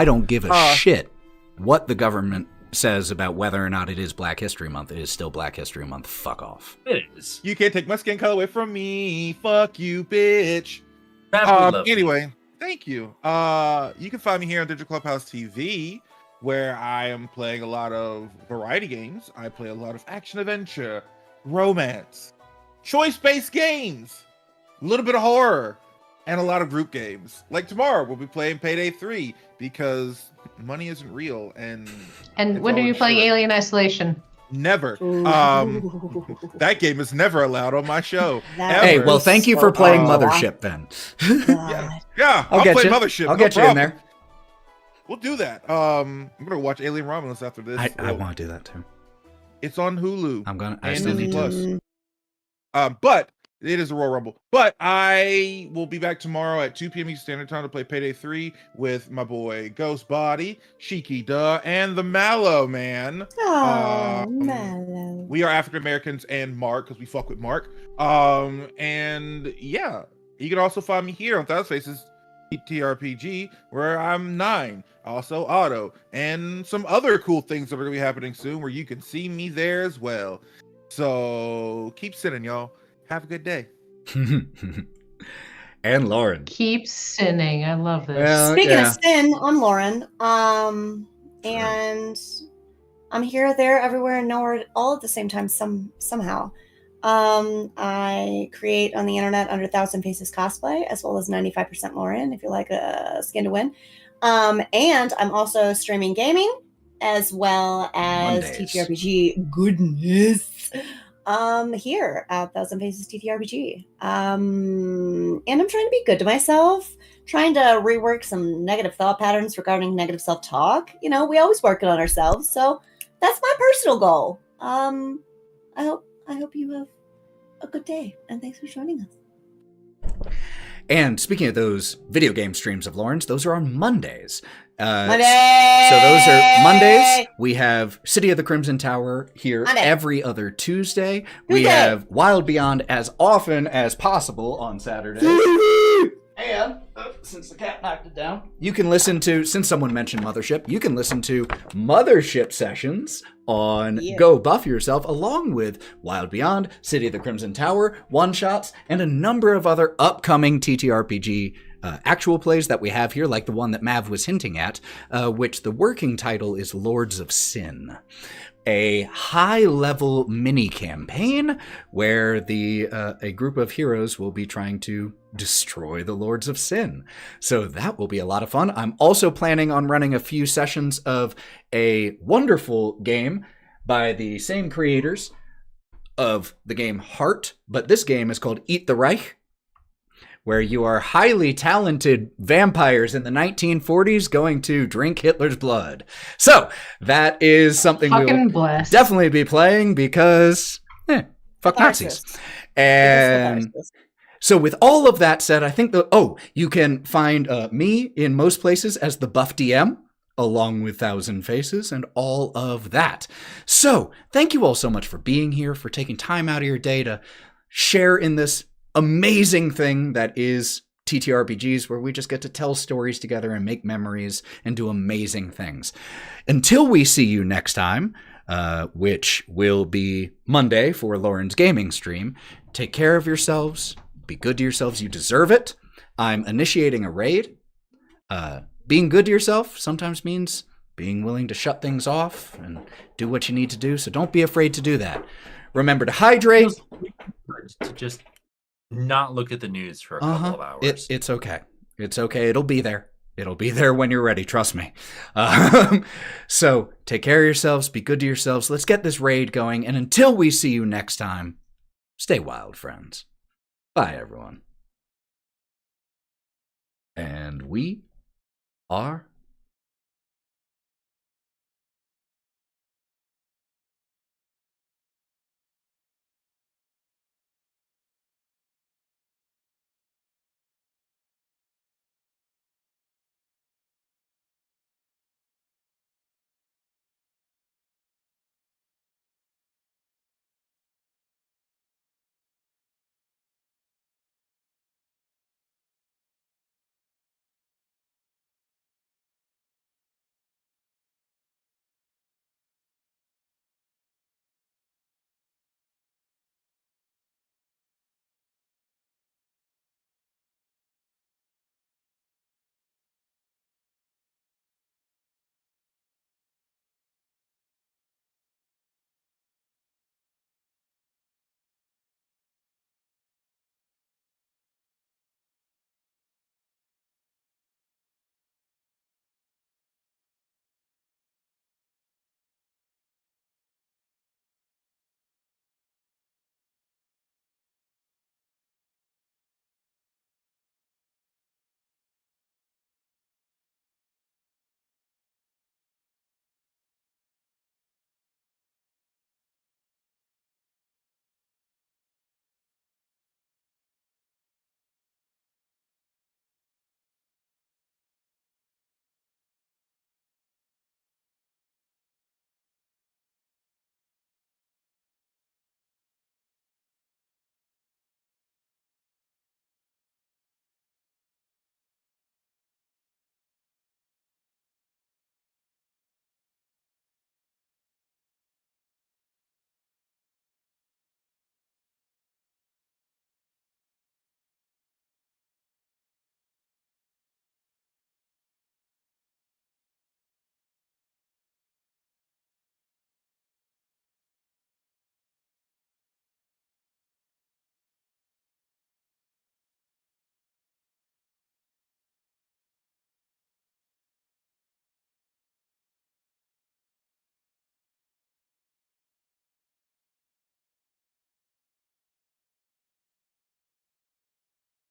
don't give a shit what the government says about whether or not it is Black History Month. It is still Black History Month. Fuck off. It is. You can't take my skin color away from me. Fuck you, bitch. Anyway, thank you. You can find me here on Digital Clubhouse TV, where I am playing a lot of variety games. I play a lot of action-adventure, romance, choice-based games, a little bit of horror, and a lot of group games. Like tomorrow, we'll be playing Payday 3 because money isn't real. And when are you playing Alien Isolation? Never. That game is never allowed on my show. Hey, well, thank you for playing Mothership then. Yeah, I'll play Mothership. I'll get you in there. We'll do that. I'm gonna watch Alien Romulus after this. I want to do that too. It's on Hulu. I still need to. But it is a Royal Rumble. But I will be back tomorrow at 2 p.m. Eastern Standard Time to play Payday 3 with my boy Ghost Body, Shiki Duh, and the Mallow Man. Oh, Mallow. We are African Americans and Mark, because we fuck with Mark. And yeah, you can also find me here on Thousand Faces TRPG, where I'm 9. Also Otto, and some other cool things that are going to be happening soon, where you can see me there as well. So keep sinning, y'all. Have a good day. And Lauren. Keep sinning. I love this. Speaking of sin, I'm Lauren. And I'm here, there, everywhere, and nowhere, all at the same time. Somehow. I create on the internet under 1,000 Faces Cosplay, as well as 95% Lauren, if you like a skin to win. And I'm also streaming gaming, as well as Mondays. TTRPG goodness. Here at 1,000 Faces TTRPG. And I'm trying to be good to myself, trying to rework some negative thought patterns regarding negative self-talk. You know, we always work it on ourselves, so that's my personal goal. I hope you have a good day, and thanks for joining us. And speaking of those video game streams of Lauren's, those are on Mondays. Monday! So those are Mondays. We have City of the Crimson Tower here Monday. every other Tuesday. We have Wild Beyond as often as possible on Saturday. And since the cat knocked it down, you can listen to, since someone mentioned Mothership, you can listen to Mothership sessions on Go Buff Yourself, along with Wild Beyond, City of the Crimson Tower, one-shots, and a number of other upcoming TTRPG actual plays that we have here, like the one that Mav was hinting at, which the working title is Lords of Sin. A high-level mini-campaign where a group of heroes will be trying to destroy the Lords of Sin. So that will be a lot of fun. I'm also planning on running a few sessions of a wonderful game by the same creators of the game Heart, but this game is called Eat the Reich, where you are highly talented vampires in the 1940s going to drink Hitler's blood. So that is something we'll definitely be playing because, fuck Nazis. And so with all of that said, I think you can find me in most places as the Buff DM, along with Thousand Faces and all of that. So thank you all so much for being here, for taking time out of your day to share in this amazing thing that is TTRPGs, where we just get to tell stories together and make memories and do amazing things. Until we see you next time, which will be Monday for Lauren's gaming stream, take care of yourselves, be good to yourselves, you deserve it. I'm initiating a raid. Being good to yourself sometimes means being willing to shut things off and do what you need to do, so don't be afraid to do that. Remember to hydrate. To just not look at the news for a couple of hours. It's okay. It's okay. It'll be there. It'll be there when you're ready. Trust me. So take care of yourselves. Be good to yourselves. Let's get this raid going. And until we see you next time, stay wild, friends. Bye, everyone. And we are